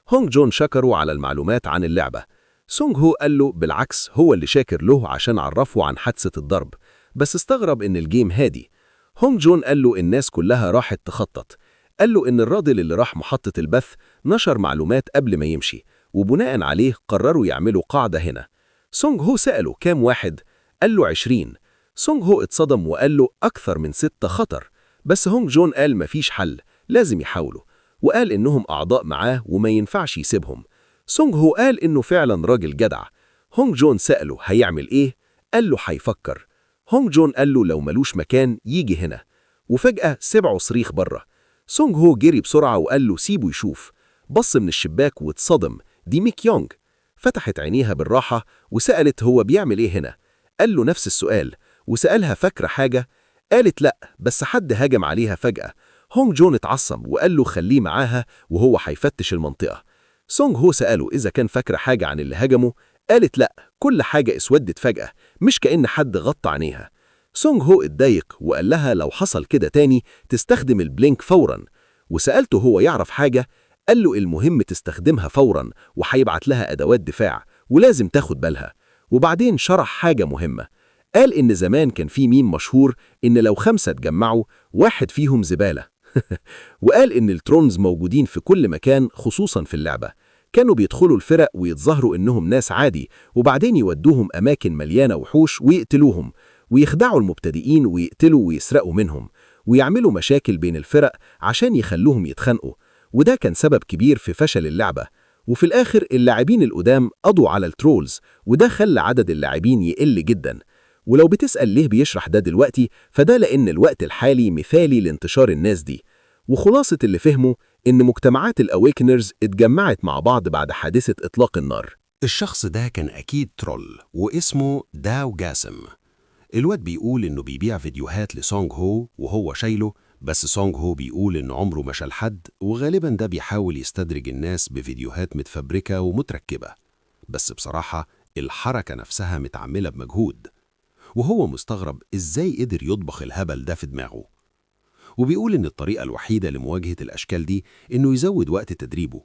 هونج جون شكره على المعلومات عن اللعبة. سونج هو قال له بالعكس هو اللي شاكر له عشان عرفه عن حادثة الضرب، بس استغرب إن الجيم هادي. هونج جون قال له الناس كلها راحت تخطط. قال له إن الراجل اللي راح محطة البث نشر معلومات قبل ما يمشي، وبناء عليه قرروا يعملوا قاعدة هنا. سونج هو سأله كام واحد؟ قال له 20. سونج هو اتصدم وقال له أكثر من 6 خطر، بس هونج جون قال مفيش حل، لازم يحاولوا، وقال إنهم أعضاء معاه وما ينفعش يسيبهم. سونج هو قال إنه فعلا راجل جدع. هونج جون سأله هيعمل إيه؟ قال له هيفكر. هونج جون قال له لو ملوش مكان يجي هنا، وفجأة سمعوا صريخ بره. سونج هو جري بسرعة وقال له سيبه يشوف. بص من الشباك واتصدم، دي ميك يونغ. فتحت عينيها بالراحة وسألت هو بيعمل إيه هنا؟ قال له نفس السؤال وسألها فاكرة حاجة؟ قالت لأ، بس حد هاجم عليها فجأة. هونج جون اتعصب وقال له خليه معاها وهو هيفتش المنطقة. سونج هو سأله إذا كان فاكرة حاجة عن اللي هاجمه. قالت لأ، كل حاجة اسودت فجأة، مش كأن حد غطى عينيها. سونج هو اتضايق وقال لها لو حصل كده تاني تستخدم البلينك فوراً. وسألته هو يعرف حاجة؟ قال له المهم تستخدمها فوراً، وهيبعت لها أدوات دفاع ولازم تاخد بالها. وبعدين شرح حاجة مهمة. قال إن زمان كان في ميم مشهور إن لو 5 اتجمعوا واحد فيهم زبالة. وقال إن الترونز موجودين في كل مكان خصوصاً في اللعبة. كانوا بيدخلوا الفرق ويتظاهروا إنهم ناس عادي، وبعدين يودوهم أماكن مليانة وحوش ويقتلوهم، ويخدعوا المبتدئين ويقتلوا ويسرقوا منهم، ويعملوا مشاكل بين الفرق عشان يخلوهم يتخانقوا. وده كان سبب كبير في فشل اللعبة. وفي الآخر اللاعبين القدام قضوا على الترولز، وده خلى عدد اللاعبين يقل جدا. ولو بتسأل ليه بيشرح ده دلوقتي، فده لأن الوقت الحالي مثالي لانتشار الناس دي. وخلاصة اللي فهمه إن مجتمعات الأويكنرز اتجمعت مع بعض بعد حادثة إطلاق النار. الشخص ده كان أكيد ترول واسمه داو جاسم. الواد بيقول إنه بيبيع فيديوهات لسونج هو وهو شايله، بس سونج هو بيقول إن عمره ما شال حد، وغالبا ده بيحاول يستدرج الناس بفيديوهات متفبركة ومتركبة. بس بصراحة الحركة نفسها متعملة بمجهود، وهو مستغرب إزاي قدر يطبخ الهبل ده في دماغه. وبيقول إن الطريقة الوحيدة لمواجهة الأشكال دي إنه يزود وقت تدريبه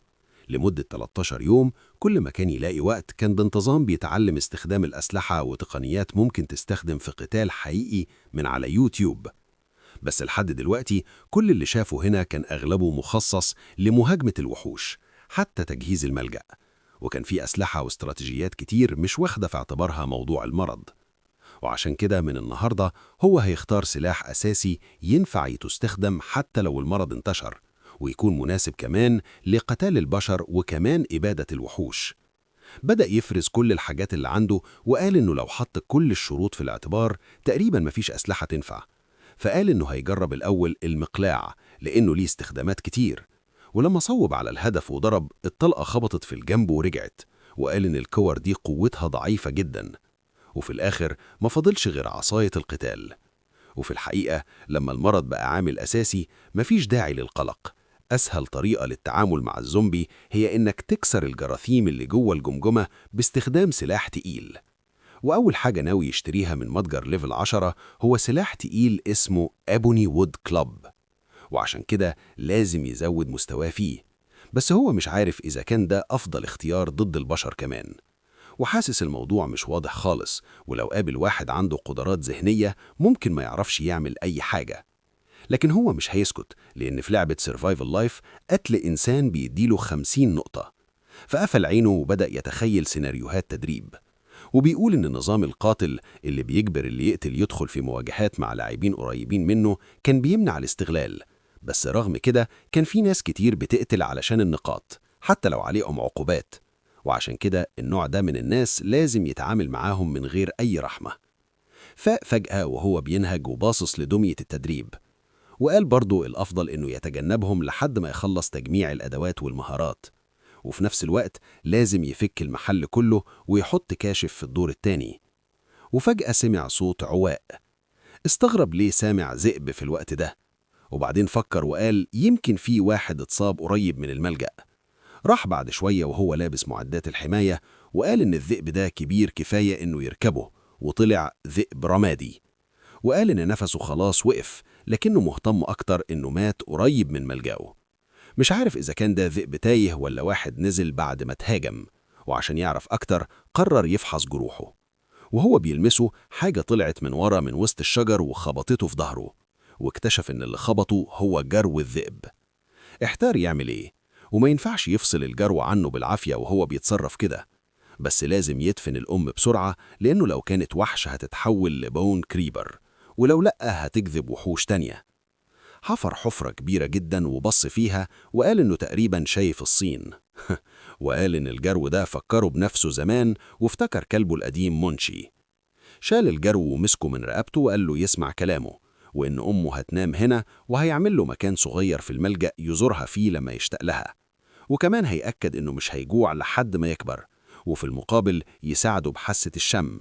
لمدة 13 يوم. كل ما كان يلاقي وقت كان بانتظام بيتعلم استخدام الأسلحة وتقنيات ممكن تستخدم في قتال حقيقي من على يوتيوب. بس لحد دلوقتي كل اللي شافه هنا كان أغلبه مخصص لمهاجمة الوحوش، حتى تجهيز الملجأ. وكان في أسلحة واستراتيجيات كتير مش واخدة في اعتبارها موضوع المرض. وعشان كده من النهاردة هو هيختار سلاح أساسي ينفع يستخدم حتى لو المرض انتشر، ويكون مناسب كمان لقتال البشر وكمان إبادة الوحوش. بدأ يفرز كل الحاجات اللي عنده، وقال إنه لو حط كل الشروط في الاعتبار تقريبا مفيش أسلحة تنفع. فقال إنه هيجرب الأول المقلاع لأنه ليه استخدامات كتير. ولما صوب على الهدف وضرب، الطلقة خبطت في الجنب ورجعت، وقال إن الكور دي قوتها ضعيفة جدا. وفي الآخر ما فضلش غير عصاية القتال. وفي الحقيقة لما المرض بقى عامل أساسي مفيش داعي للقلق. أسهل طريقة للتعامل مع الزومبي هي إنك تكسر الجراثيم اللي جوه الجمجمة باستخدام سلاح تقيل. وأول حاجة ناوي يشتريها من متجر ليفل 10 هو سلاح تقيل اسمه أبوني وود كلاب، وعشان كده لازم يزود مستواه فيه. بس هو مش عارف إذا كان ده أفضل اختيار ضد البشر كمان، وحاسس الموضوع مش واضح خالص. ولو قابل واحد عنده قدرات ذهنية ممكن ما يعرفش يعمل أي حاجة. لكن هو مش هيسكت، لأن في لعبة سيرفايفل لايف قتل إنسان بيديله 50 نقطة. فقفل عينه وبدأ يتخيل سيناريوهات تدريب. وبيقول إن نظام القاتل اللي بيجبر اللي يقتل يدخل في مواجهات مع لاعبين قريبين منه كان بيمنع الاستغلال. بس رغم كده كان في ناس كتير بتقتل علشان النقاط حتى لو عليهم عقوبات، وعشان كده النوع ده من الناس لازم يتعامل معاهم من غير أي رحمة. فاق فجأة وهو بينهج وباصص لدمية التدريب، وقال برضو الأفضل إنه يتجنبهم لحد ما يخلص تجميع الأدوات والمهارات. وفي نفس الوقت لازم يفك المحل كله ويحط كاشف في الدور التاني. وفجأة سمع صوت عواء. استغرب ليه سامع ذئب في الوقت ده، وبعدين فكر وقال يمكن في واحد اتصاب قريب من الملجأ. راح بعد شوية وهو لابس معدات الحماية، وقال إن الذئب ده كبير كفاية إنه يركبه، وطلع ذئب رمادي. وقال إن نفسه خلاص وقف، لكنه مهتم أكتر إنه مات قريب من ملجأه. مش عارف إذا كان ده ذئب تايه ولا واحد نزل بعد ما تهاجم، وعشان يعرف أكتر قرر يفحص جروحه. وهو بيلمسه حاجة طلعت من ورا من وسط الشجر وخبطته في ظهره، واكتشف إن اللي خبطه هو جرو الذئب. احتار يعمل إيه، وما ينفعش يفصل الجرو عنه بالعافية وهو بيتصرف كده، بس لازم يدفن الأم بسرعة لأنه لو كانت وحش هتتحول لبون كريبر، ولو لأ هتجذب وحوش تانية. حفر حفرة كبيرة جدا وبص فيها وقال إنه تقريبا شايف الصين. وقال إن الجرو ده فكره بنفسه زمان وافتكر كلبه القديم مونشي. شال الجرو ومسكه من رقبته وقال له يسمع كلامه، وإن أمه هتنام هنا وهيعمل له مكان صغير في الملجأ يزورها فيه لما يشتاق لها، وكمان هيأكد إنه مش هيجوع لحد ما يكبر، وفي المقابل يساعده بحاسة الشم.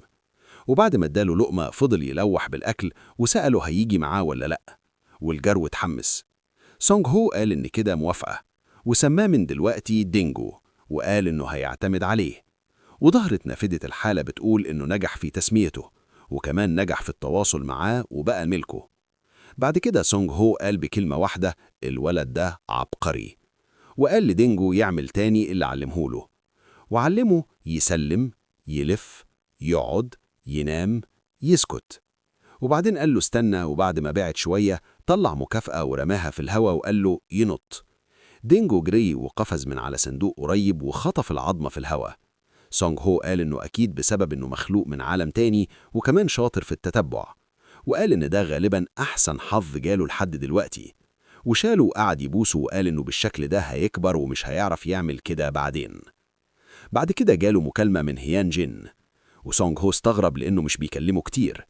وبعد ما اداله لقمة فضل يلوح بالأكل وسأله هيجي معاه ولا لأ، والجرو اتحمس. سونج هو قال إن كده موافقة، وسماه من دلوقتي دينجو، وقال إنه هيعتمد عليه. وظهرت نافذة الحالة بتقول إنه نجح في تسميته، وكمان نجح في التواصل معاه وبقى ملكه. بعد كده سونج هو قال بكلمة واحدة الولد ده عبقري، وقال لدينجو يعمل تاني اللي علمهوله، وعلمه يسلم، يلف، يقعد، ينام، يسكت. وبعدين قال له استنى، وبعد ما بعد شوية طلع مكافأة ورماها في الهوا وقال له ينط. دينجو جري وقفز من على صندوق قريب وخطف العظمة في الهوا. سونج هو قال إنه أكيد بسبب إنه مخلوق من عالم تاني وكمان شاطر في التتبع، وقال إن ده غالبا أحسن حظ جاله لحد دلوقتي، وشاله وقعد يبوسه وقال إنه بالشكل ده هيكبر ومش هيعرف يعمل كده بعدين. بعد كده جاله مكالمة من هيان جين، وسونج هو استغرب لأنه مش بيكلمه كتير.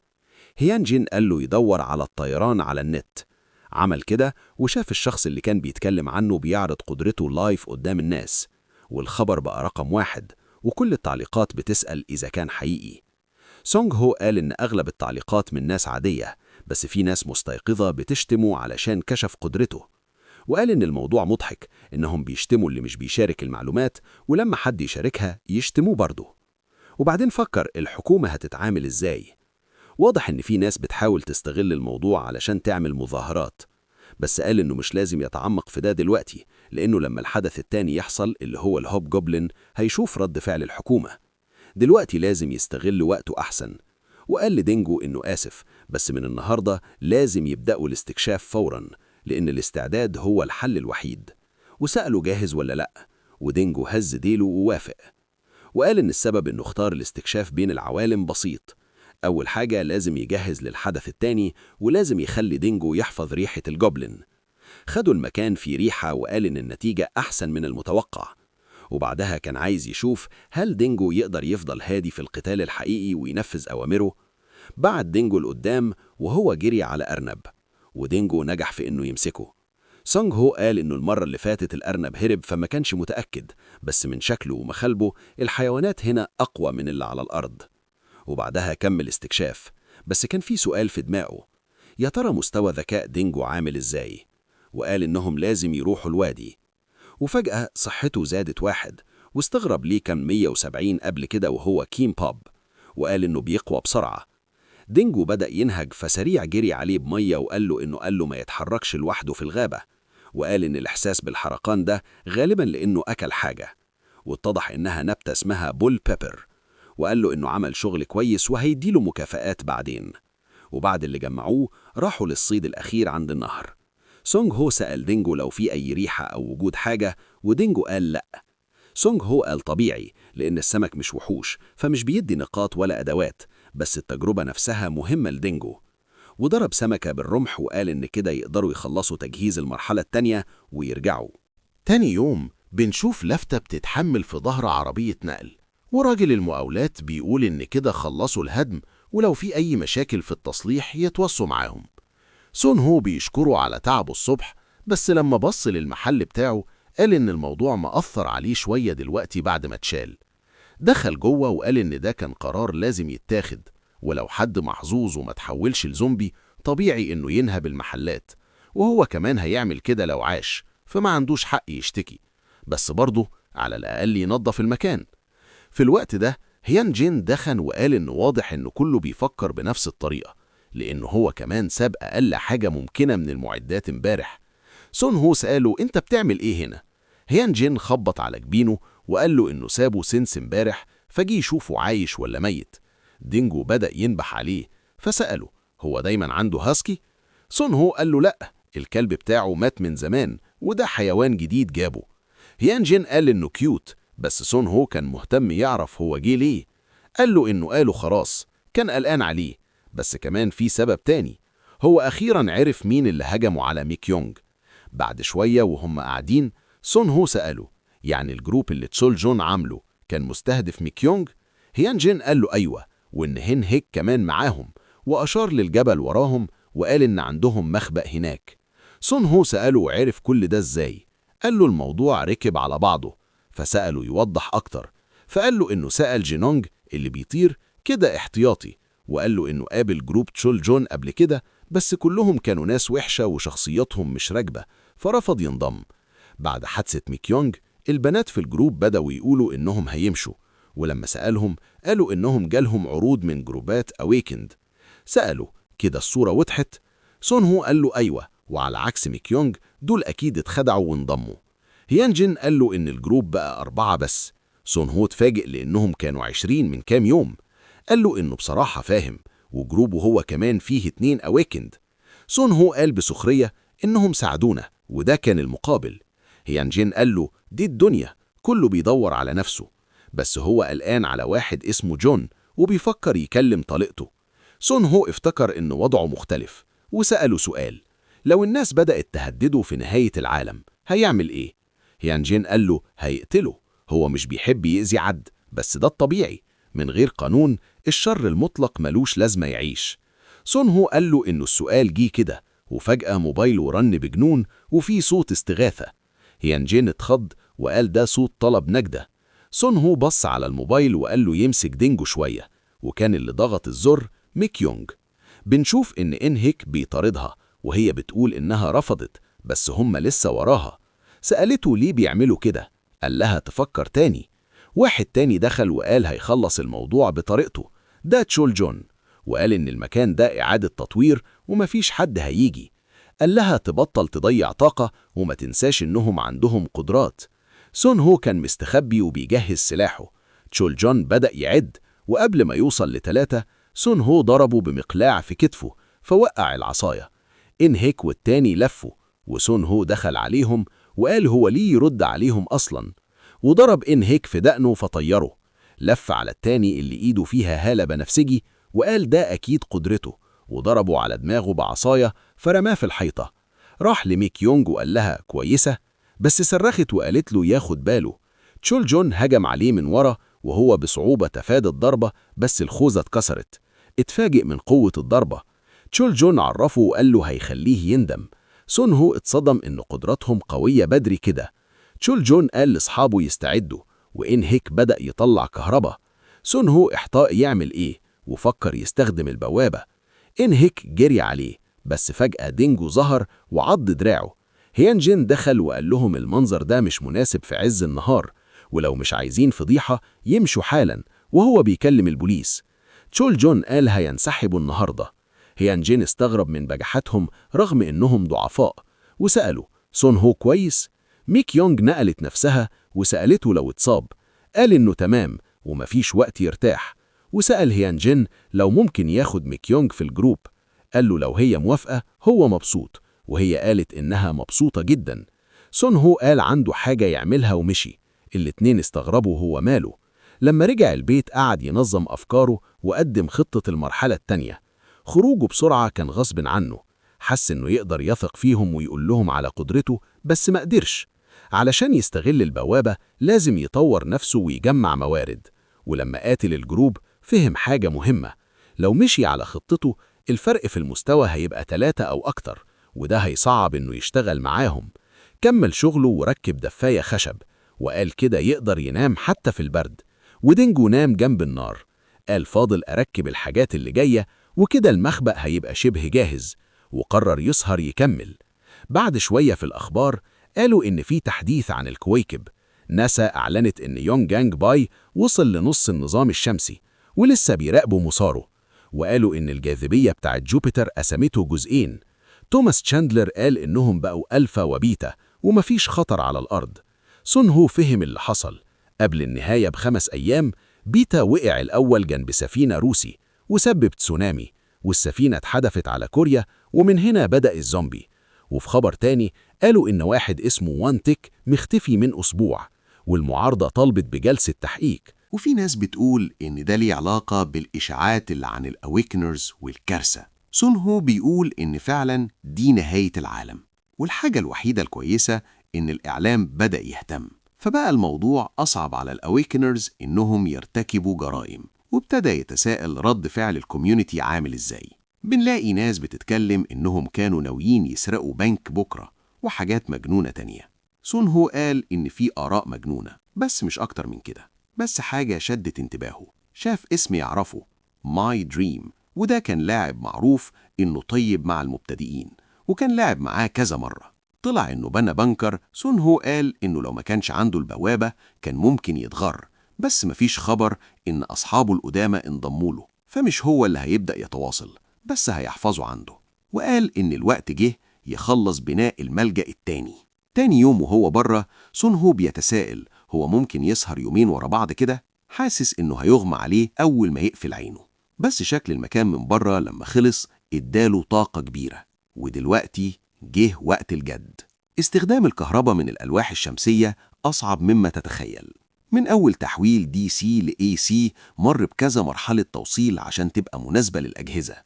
هيان جين قال له يدور على الطيران على النت. عمل كده وشاف الشخص اللي كان بيتكلم عنه بيعرض قدرته لايف قدام الناس، والخبر بقى رقم 1 وكل التعليقات بتسأل إذا كان حقيقي. سونج هو قال إن أغلب التعليقات من ناس عادية، بس في ناس مستيقظة بتشتمه علشان كشف قدرته، وقال إن الموضوع مضحك إنهم بيشتموا اللي مش بيشارك المعلومات، ولما حد يشاركها يشتموه برضه. وبعدين فكر الحكومة هتتعامل إزاي. واضح إن في ناس بتحاول تستغل الموضوع علشان تعمل مظاهرات، بس قال إنه مش لازم يتعمق في ده دلوقتي، لأنه لما الحدث التاني يحصل اللي هو الهوب جوبلين هيشوف رد فعل الحكومة. دلوقتي لازم يستغل وقته أحسن. وقال لدينجو إنه آسف، بس من النهاردة لازم يبدأوا الاستكشاف فوراً، لأن الاستعداد هو الحل الوحيد. وسأله جاهز ولا لأ، ودينجو هز ديله ووافق. وقال إن السبب إنه اختار الاستكشاف بين العوالم بسيط. أول حاجة لازم يجهز للحدث التاني، ولازم يخلي دينجو يحفظ ريحة الجوبلين. خدوا المكان فيه ريحة، وقال إن النتيجة أحسن من المتوقع. وبعدها كان عايز يشوف هل دينجو يقدر يفضل هادي في القتال الحقيقي وينفذ أوامره. بعد دينجو لقدام وهو جري على أرنب، ودينجو نجح في إنه يمسكه. سونج هو قال إنه المرة اللي فاتت الأرنب هرب فما كانش متأكد، بس من شكله ومخالبه الحيوانات هنا أقوى من اللي على الأرض. وبعدها كمل استكشاف، بس كان في سؤال في دماغه، يا ترى مستوى ذكاء دينجو عامل إزاي؟ وقال إنهم لازم يروحوا الوادي. وفجأة صحته زادت 1، واستغرب ليه كان 170 قبل كده وهو كيم بوب، وقال إنه بيقوى بسرعة. دينجو بدأ ينهج، فسريع جري عليه بمية وقال له ما يتحركش لوحده في الغابة، وقال إن الإحساس بالحركان ده غالبا لأنه أكل حاجة، واتضح إنها نبتة اسمها بول بيبر، وقال له إنه عمل شغل كويس وهيديله مكافآت بعدين. وبعد اللي جمعوه راحوا للصيد الأخير عند النهر. سونج هو سأل دينجو لو في أي ريحة أو وجود حاجة، ودينجو قال لأ. سونج هو قال طبيعي، لأن السمك مش وحوش فمش بيدي نقاط ولا أدوات، بس التجربة نفسها مهمة لدينجو. وضرب سمكة بالرمح وقال إن كده يقدروا يخلصوا تجهيز المرحلة التانية ويرجعوا. تاني يوم بنشوف لفتة بتتحمل في ظهر عربية نقل، وراجل المقاولات بيقول إن كده خلصوا الهدم، ولو في أي مشاكل في التصليح يتوصوا معاهم. سون هو بيشكره على تعبه الصبح، بس لما بص للمحل بتاعه قال إن الموضوع مأثر عليه شوية دلوقتي بعد ما اتشال. دخل جوه وقال إن ده كان قرار لازم يتاخد، ولو حد محظوظ وما تحولش لزومبي طبيعي إنه ينهب المحلات، وهو كمان هيعمل كده لو عاش، فما عندوش حق يشتكي، بس برضه على الأقل ينظف المكان. في الوقت ده هيان جين دخن وقال إنه واضح إنه كله بيفكر بنفس الطريقة، لأنه هو كمان ساب أقل حاجة ممكنة من المعدات امبارح. سون هو سأله أنت بتعمل إيه هنا؟ هيان جين خبط على جبينه وقال له إنه سابه سنس امبارح فجي يشوفه عايش ولا ميت. دينجو بدأ ينبح عليه فسأله هو دايما عنده هاسكي؟ سون هو قال له لأ، الكلب بتاعه مات من زمان وده حيوان جديد جابه. هيان جين قال إنه كيوت، بس سون هو كان مهتم يعرف هو جه ليه. قال له إنه قاله خلاص، كان قلقان عليه، بس كمان في سبب تاني، هو أخيرا عرف مين اللي هجموا على ميك يونج. بعد شوية وهم قاعدين سون هو سأله يعني الجروب اللي تشول جون عامله كان مستهدف ميك يونج؟ هيان جين قال له أيوة، وإن هين هيك كمان معاهم، وأشار للجبل وراهم وقال إن عندهم مخبأ هناك. سون هو سأله عرف كل ده إزاي؟ قال له الموضوع ركب على بعضه، فسأله يوضح أكتر، فقال له إنه سأل جينونج اللي بيطير كده احتياطي، وقال له إنه قابل جروب تشول جون قبل كده، بس كلهم كانوا ناس وحشة وشخصياتهم مش راكبة، فرفض ينضم. بعد حادثة ميك يونج البنات في الجروب بدأوا يقولوا إنهم هيمشوا، ولما سألهم قالوا إنهم جالهم عروض من جروبات أويكند. سألوا كده الصورة وضحت؟ سون هو قال له أيوة، وعلى عكس ميك يونج دول أكيد اتخدعوا وانضموا. هيان جين قال له إن الجروب بقى 4 بس. سون هو اتفاجئ لأنهم كانوا 20 من كام يوم. قال له إنه بصراحة فاهم، وجروبه هو كمان فيه 2 أويكند. سون هو قال بسخرية إنهم ساعدونا وده كان المقابل. هيان جين قال له دي الدنيا، كله بيدور على نفسه، بس هو قلقان على واحد اسمه جون وبيفكر يكلم طليقته. سون هو افتكر إن وضعه مختلف وسأله سؤال: لو الناس بدأت تهدده في نهاية العالم هيعمل إيه؟ هيان جين قال له هيقتله، هو مش بيحب يأذي عد، بس ده الطبيعي، من غير قانون الشر المطلق ملوش لازمة يعيش. سون هو قال له إنه السؤال جه كده، وفجأة موبايله رن بجنون وفيه صوت استغاثة. هيان جين اتخض وقال ده صوت طلب نجدة. سون هو بص على الموبايل وقال له يمسك دينجو شوية، وكان اللي ضغط الزر ميك يونج. بنشوف إن هيك بيطاردها وهي بتقول إنها رفضت، بس هم لسه وراها. سألته ليه بيعملوا كده، قال لها تفكر تاني. واحد تاني دخل وقال هيخلص الموضوع بطريقته، ده تشول جون، وقال إن المكان ده إعادة تطوير ومفيش حد هيجي. قال لها تبطل تضيع طاقة وما تنساش إنهم عندهم قدرات. سون هو كان مستخبي وبيجهز سلاحه. تشول جون بدأ يعد، وقبل ما يوصل ل3 سون هو ضربه بمقلاع في كتفه فوقع العصاية. هيك والتاني لفوا، وسون هو دخل عليهم وقال هو ليه يرد عليهم أصلا، وضرب هيك في دقنه فطيره. لف على التاني اللي إيده فيها هالة بنفسجي وقال ده أكيد قدرته، وضربه على دماغه بعصاية فرماه في الحيطة. راح لميك يونج وقال لها كويسة، بس صرخت وقالت له ياخد باله. تشول جون هجم عليه من ورا وهو بصعوبة تفادى الضربة، بس الخوذة اتكسرت. اتفاجئ من قوة الضربة. تشول جون عرفه وقال له هيخليه يندم. سون هو اتصدم إن قدراتهم قوية بدري كده. تشول جون قال لأصحابه يستعدوا، هيك بدأ يطلع كهرباء. سون هو احتاق يعمل إيه وفكر يستخدم البوابة. هيك جري عليه، بس فجأة دينجو ظهر وعض دراعه. هيان جين دخل وقال لهم المنظر ده مش مناسب في عز النهار، ولو مش عايزين فضيحة يمشوا حالا، وهو بيكلم البوليس. تشول جون قال هينسحبوا النهاردة. هيان جين استغرب من بجحتهم رغم إنهم ضعفاء، وسأله سون هو كويس؟ ميك يونج نقلت نفسها وسألته لو اتصاب، قال إنه تمام ومفيش وقت يرتاح. وسأل هيان جين لو ممكن ياخد ميك يونج في الجروب، قال له لو هي موافقة هو مبسوط، وهي قالت إنها مبسوطة جدا. سون هو قال عنده حاجة يعملها ومشي. الاتنين استغربوا هو ماله. لما رجع البيت قعد ينظم أفكاره وقدم خطة المرحلة التانية. خروجه بسرعة كان غصب عنه، حس إنه يقدر يثق فيهم ويقول لهم على قدرته، بس ما قدرش. علشان يستغل البوابة لازم يطور نفسه ويجمع موارد. ولما قاتل الجروب فهم حاجة مهمة، لو مشي على خطته الفرق في المستوى هيبقى 3 أو أكتر، وده هيصعب إنه يشتغل معاهم. كمل شغله وركب دفاية خشب، وقال كده يقدر ينام حتى في البرد. ودينجو نام جنب النار. قال فاضل أركب الحاجات اللي جاية وكده المخبأ هيبقى شبه جاهز، وقرر يسهر يكمل. بعد شوية في الأخبار قالوا إن في تحديث عن الكويكب. ناسا أعلنت إن يونج جانج باي وصل لنص النظام الشمسي ولسه بيراقبوا مساره، وقالوا إن الجاذبية بتاعت جوبيتر قسمته جزئين. توماس تشاندلر قال إنهم بقوا ألفا وبيتا ومفيش خطر على الأرض. سون هو فهم اللي حصل. قبل النهاية ب5 أيام بيتا وقع الأول جنب سفينة روسي وسبب تسونامي، والسفينة اتحدفت على كوريا، ومن هنا بدأ الزومبي. وفي خبر تاني قالوا إن واحد اسمه وان تيك مختفي من أسبوع، والمعارضة طالبت بجلسة تحقيق. وفي ناس بتقول إن ده ليه علاقة بالإشاعات اللي عن الأويكنرز والكارثة. سون هو بيقول إن فعلا دي نهاية العالم، والحاجة الوحيدة الكويسة إن الإعلام بدأ يهتم، فبقى الموضوع أصعب على الأويكنرز إنهم يرتكبوا جرائم، وابتدى يتساءل رد فعل الكوميونتي عامل إزاي. بنلاقي ناس بتتكلم إنهم كانوا ناويين يسرقوا بنك بكرة وحاجات مجنونة تانية. سون هو قال إن في آراء مجنونة بس مش أكتر من كده. بس حاجة شدت انتباهه، شاف اسم يعرفه، ماي دريم، وده كان لاعب معروف إنه طيب مع المبتدئين، وكان لاعب معاه كذا مرة. طلع إنه بنى بنكر. سون هو قال إنه لو ما كانش عنده البوابة كان ممكن يتغر، بس مفيش خبر إن أصحابه القدامى انضموا له، فمش هو اللي هيبدأ يتواصل، بس هيحفظه عنده. وقال إن الوقت جه يخلص بناء الملجأ التاني. تاني يوم وهو بره، سون هو بيتساءل هو ممكن يسهر يومين ورا بعض كده، حاسس إنه هيغمى عليه أول ما يقفل عينه. بس شكل المكان من بره لما خلص اداله طاقة كبيرة. ودلوقتي جه وقت الجد. استخدام الكهرباء من الألواح الشمسية أصعب مما تتخيل. من أول تحويل DC ل AC مر بكذا مرحلة توصيل عشان تبقى مناسبة للأجهزة.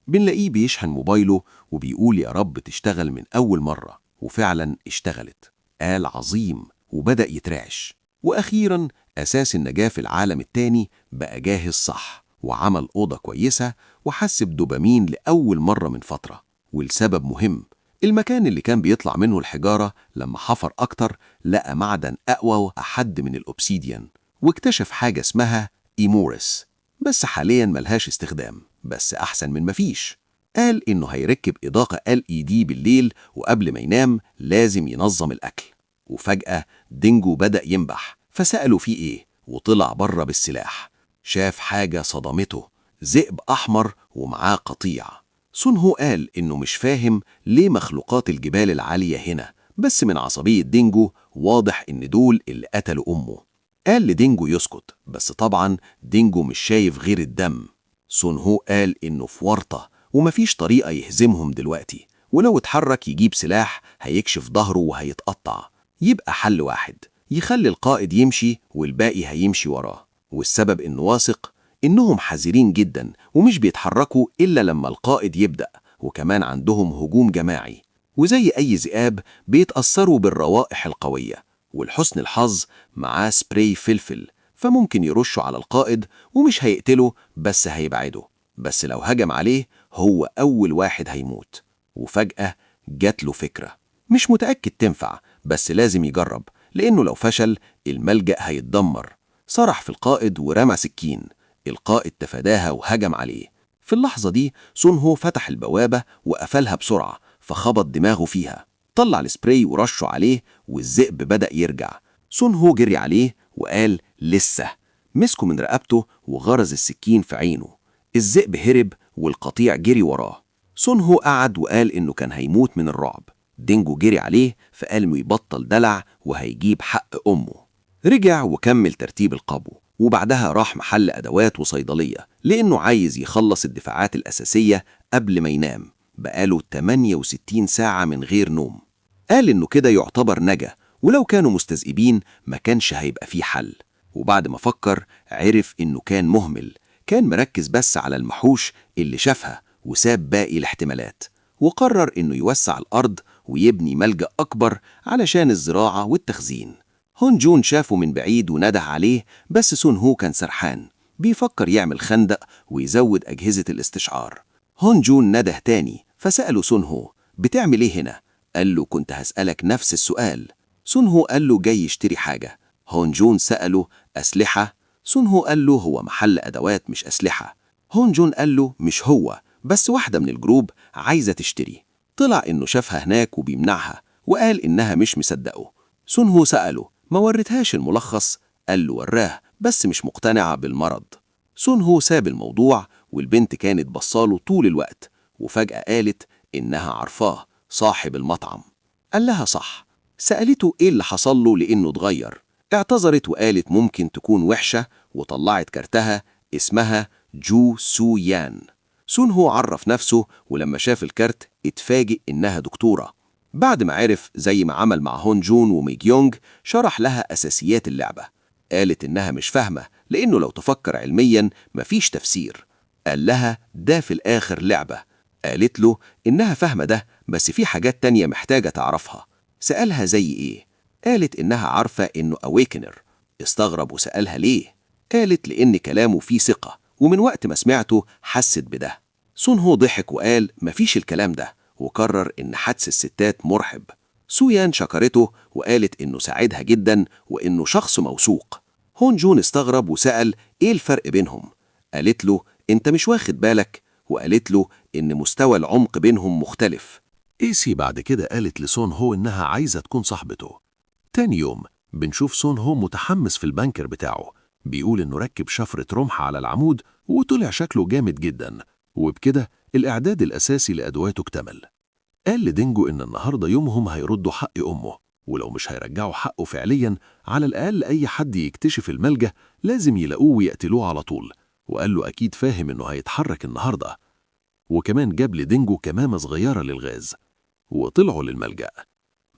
بنلاقيه بيشحن موبايله وبيقول يا رب تشتغل من أول مرة، وفعلا اشتغلت. قال عظيم وبدأ يترعش. وأخيرا أساس النجاة في العالم التاني بقى جاهز صح، وعمل أوضة كويسة وحس بدوبامين لأول مرة من فترة. والسبب مهم، المكان اللي كان بيطلع منه الحجارة لما حفر أكتر لقى معدن أقوى وأحد من الأوبسيديان، واكتشف حاجة اسمها إيموريس، بس حاليا ملهاش استخدام، بس أحسن من مفيش. قال إنه هيركب إضاءة LED بالليل، وقبل ما ينام لازم ينظم الأكل. وفجأة دينجو بدأ ينبح، فسألوا فيه إيه، وطلع بره بالسلاح. شاف حاجة صدمته، ذئب أحمر ومعاه قطيع. سون هو قال إنه مش فاهم ليه مخلوقات الجبال العالية هنا، بس من عصبية دينجو واضح إن دول اللي قتلوا أمه. قال لدينجو يسكت، بس طبعا دينجو مش شايف غير الدم. سون هو قال إنه في ورطة ومفيش طريقة يهزمهم دلوقتي، ولو اتحرك يجيب سلاح هيكشف ظهره وهيتقطع. يبقى حل واحد، يخلي القائد يمشي والباقي هيمشي وراه. والسبب إنه واثق إنهم حذرين جدا ومش بيتحركوا إلا لما القائد يبدأ، وكمان عندهم هجوم جماعي، وزي أي ذئاب بيتأثروا بالروائح القوية. والحسن الحظ معاه سبراي فلفل، فممكن يرشوا على القائد ومش هيقتله بس هيبعده. بس لو هجم عليه هو أول واحد هيموت. وفجأة جات له فكرة، مش متأكد تنفع بس لازم يجرب، لأنه لو فشل الملجأ هيتدمر. صرح في القائد ورمى سكين. القائد تفاداها وهجم عليه. في اللحظة دي سون هو فتح البوابة وقفلها بسرعة، فخبط دماغه فيها. طلع السبراي ورشه عليه والذئب بدأ يرجع. سون هو جري عليه وقال لسه. مسكه من رقبته وغرز السكين في عينه. الذئب هرب والقطيع جري وراه. سون هو قعد وقال إنه كان هيموت من الرعب. دينجو جري عليه فقال إنه يبطل دلع وهيجيب حق أمه. رجع وكمل ترتيب القبو، وبعدها راح محل أدوات وصيدلية لأنه عايز يخلص الدفاعات الأساسية قبل ما ينام. بقاله 68 ساعة من غير نوم. قال إنه كده يعتبر نجا، ولو كانوا مستذئبين ما كانش هيبقى فيه حل. وبعد ما فكر عرف إنه كان مهمل، كان مركز بس على المحوش اللي شافها وساب باقي الاحتمالات. وقرر إنه يوسع الأرض ويبني ملجأ أكبر علشان الزراعة والتخزين. هون جون شافه من بعيد ونده عليه، بس سون هو كان سرحان بيفكر يعمل خندق ويزود أجهزة الاستشعار. هون جون نده تاني فسأله سون هو بتعمل ايه هنا؟ قال له كنت هسألك نفس السؤال. سون هو قال له جاي يشتري حاجة. هون جون سأله أسلحة؟ سون هو قال له هو محل أدوات مش أسلحة. هون جون قال له مش هو، بس واحدة من الجروب عايزة تشتري. طلع إنه شافها هناك وبيمنعها، وقال إنها مش مصدقه. سون هو سأله ما ورتهاش الملخص؟ قال له وراه بس مش مقتنعة بالمرض. سون هو ساب الموضوع والبنت كانت بصاله طول الوقت، وفجأة قالت إنها عارفاه صاحب المطعم. قال لها صح. سألته إيه اللي حصل له لأنه اتغير. اعتذرت وقالت ممكن تكون وحشة، وطلعت كارتها اسمها جو سو يان. سون هو عرف نفسه، ولما شاف الكارت اتفاجئ إنها دكتورة. بعد ما عرف زي ما عمل مع هون جون وميج يونج شرح لها أساسيات اللعبة. قالت إنها مش فاهمة لأنه لو تفكر علميا مفيش تفسير. قال لها ده في الآخر لعبة. قالت له إنها فاهمة ده بس في حاجات تانية محتاجة تعرفها. سألها زي إيه؟ قالت إنها عارفة إنه أويكنر. استغرب وسألها ليه؟ قالت لأن كلامه فيه ثقة، ومن وقت ما سمعته حست بده. سون هو ضحك وقال مفيش الكلام ده، وقرر إن حدس الستات مرعب. سويان شكرته وقالت إنه ساعدها جدا وإنه شخص موثوق. هون جون استغرب وسأل إيه الفرق بينهم؟ قالت له أنت مش واخد بالك، وقالت له إن مستوى العمق بينهم مختلف. إيسي بعد كده قالت لسون هو إنها عايزة تكون صاحبته. تاني يوم بنشوف سون هو متحمس في البنكر بتاعه، بيقول إنه ركب شفرة رمح على العمود وطلع شكله جامد جدا، وبكده الإعداد الأساسي لأدواته اكتمل. قال لدينجو إن النهاردة يومهم هيردوا حق أمه، ولو مش هيرجعوا حقه فعليا على الأقل أي حد يكتشف الملجأ لازم يلاقوه ويقتلوه على طول، وقال له أكيد فاهم إنه هيتحرك النهاردة. وكمان جاب لدينجو كمامة صغيرة للغاز، وطلعوا للملجأ.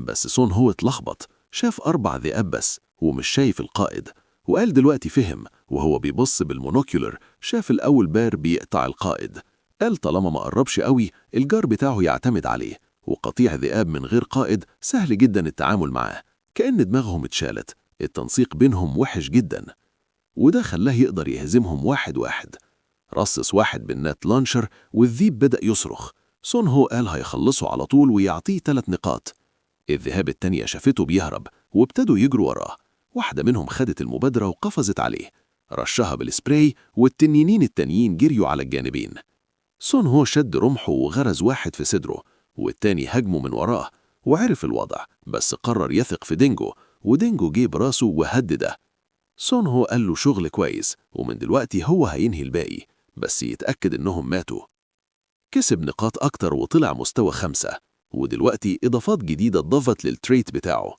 بس سون هو اتلخبط، شاف 4 ذئاب بس ومش شايف القائد، وقال دلوقتي فهم، وهو بيبص بالمونوكيولر شاف الأول بار بيقطع القائد. قال طالما ما قربش قوي الجار بتاعه يعتمد عليه، وقطيع ذئاب من غير قائد سهل جدا التعامل معاه، كأن دماغهم اتشالت، التنسيق بينهم وحش جدا، وده خلاه يقدر يهزمهم 1-1. رصص واحد بالنات لانشر والذيب بدأ يصرخ. سون هو قال هيخلصه على طول ويعطيه 3 نقاط. الذئاب التانية شافته بيهرب وابتدوا يجروا وراه، واحدة منهم خدت المبادرة وقفزت عليه، رشها بالسبراي والتنينين التانيين جريوا على الجانبين. سون هو شد رمحه وغرز واحد في صدره، والتاني هجمه من وراه، وعرف الوضع بس قرر يثق في دينجو، ودينجو جه براسه وهدده. سون هو قال له شغل كويس، ومن دلوقتي هو هينهي الباقي، بس يتأكد إنهم ماتوا. كسب نقاط أكتر وطلع مستوى 5، ودلوقتي إضافات جديدة اتضافت للتريت بتاعه.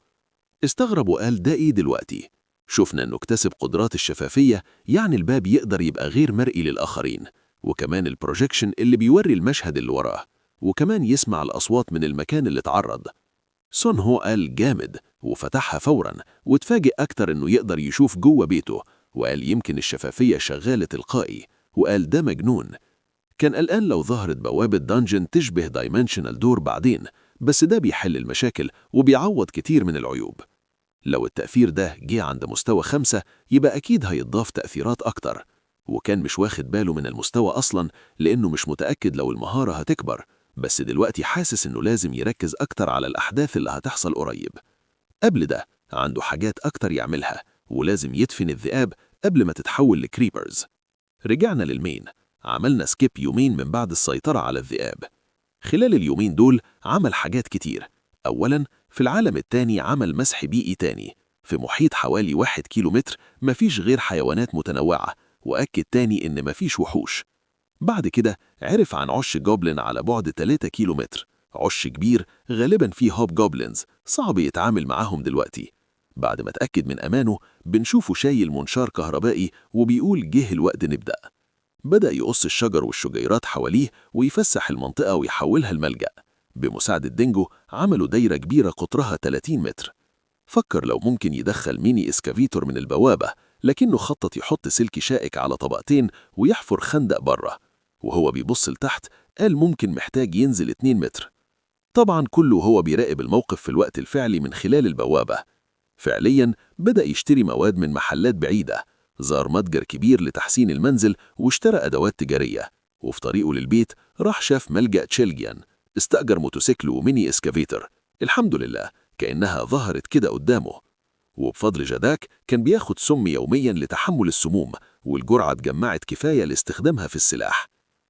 استغرب وقال ده إيه دلوقتي؟ شفنا إنه اكتسب قدرات الشفافية، يعني الباب يقدر يبقى غير مرئي للآخرين، وكمان البروجيكشن اللي بيوري المشهد اللي وراه، وكمان يسمع الأصوات من المكان اللي اتعرض. سون هو قال جامد وفتحها فورا، وتفاجئ أكتر إنه يقدر يشوف جوه بيته، وقال يمكن الشفافية شغالة تلقائي، وقال ده مجنون. كان قلقان لو ظهرت بوابة دانجن تشبه دايمنشنال دور بعدين، بس ده بيحل المشاكل وبيعوض كتير من العيوب. لو التأثير ده جه عند مستوى 5 يبقى أكيد هيتضاف تأثيرات أكتر، وكان مش واخد باله من المستوى أصلا لأنه مش متأكد لو المهارة هتكبر، بس دلوقتي حاسس إنه لازم يركز أكتر على الأحداث اللي هتحصل قريب. قبل ده عنده حاجات أكتر يعملها، ولازم يدفن الذئاب قبل ما تتحول لكريبرز. رجعنا للمين، عملنا سكيب يومين من بعد السيطرة على الذئاب. خلال اليومين دول عمل حاجات كتير. أولاً في العالم التاني عمل مسح بيئي تاني، في محيط حوالي 1 كيلومتر مفيش غير حيوانات متنوعة، وأكد تاني إن مفيش وحوش. بعد كده عرف عن عش جوبلين على بعد 3 كيلومتر، عش كبير غالباً فيه هوب جوبلينز صعب يتعامل معاهم دلوقتي. بعد ما اتأكد من أمانه بنشوفه شايل منشار كهربائي وبيقول جه الوقت نبدأ. بدأ يقص الشجر والشجيرات حواليه ويفسح المنطقة ويحولها الملجأ. بمساعدة دينجو عملوا دايرة كبيرة قطرها 30 متر. فكر لو ممكن يدخل ميني اسكافيتور من البوابة، لكنه خطط يحط سلك شائك على طبقتين ويحفر خندق بره، وهو بيبص لتحت قال ممكن محتاج ينزل 2 متر. طبعا كله هو بيراقب الموقف في الوقت الفعلي من خلال البوابة. فعليا بدأ يشتري مواد من محلات بعيدة، زار متجر كبير لتحسين المنزل واشترى أدوات تجارية، وفي طريقه للبيت راح شاف ملجأ تشيلجيان، استأجر موتوسيكل وميني اسكافيتر. الحمد لله كأنها ظهرت كده قدامه. وبفضل جداك كان بياخد سم يوميا لتحمل السموم، والجرعة اتجمعت كفاية لاستخدامها في السلاح.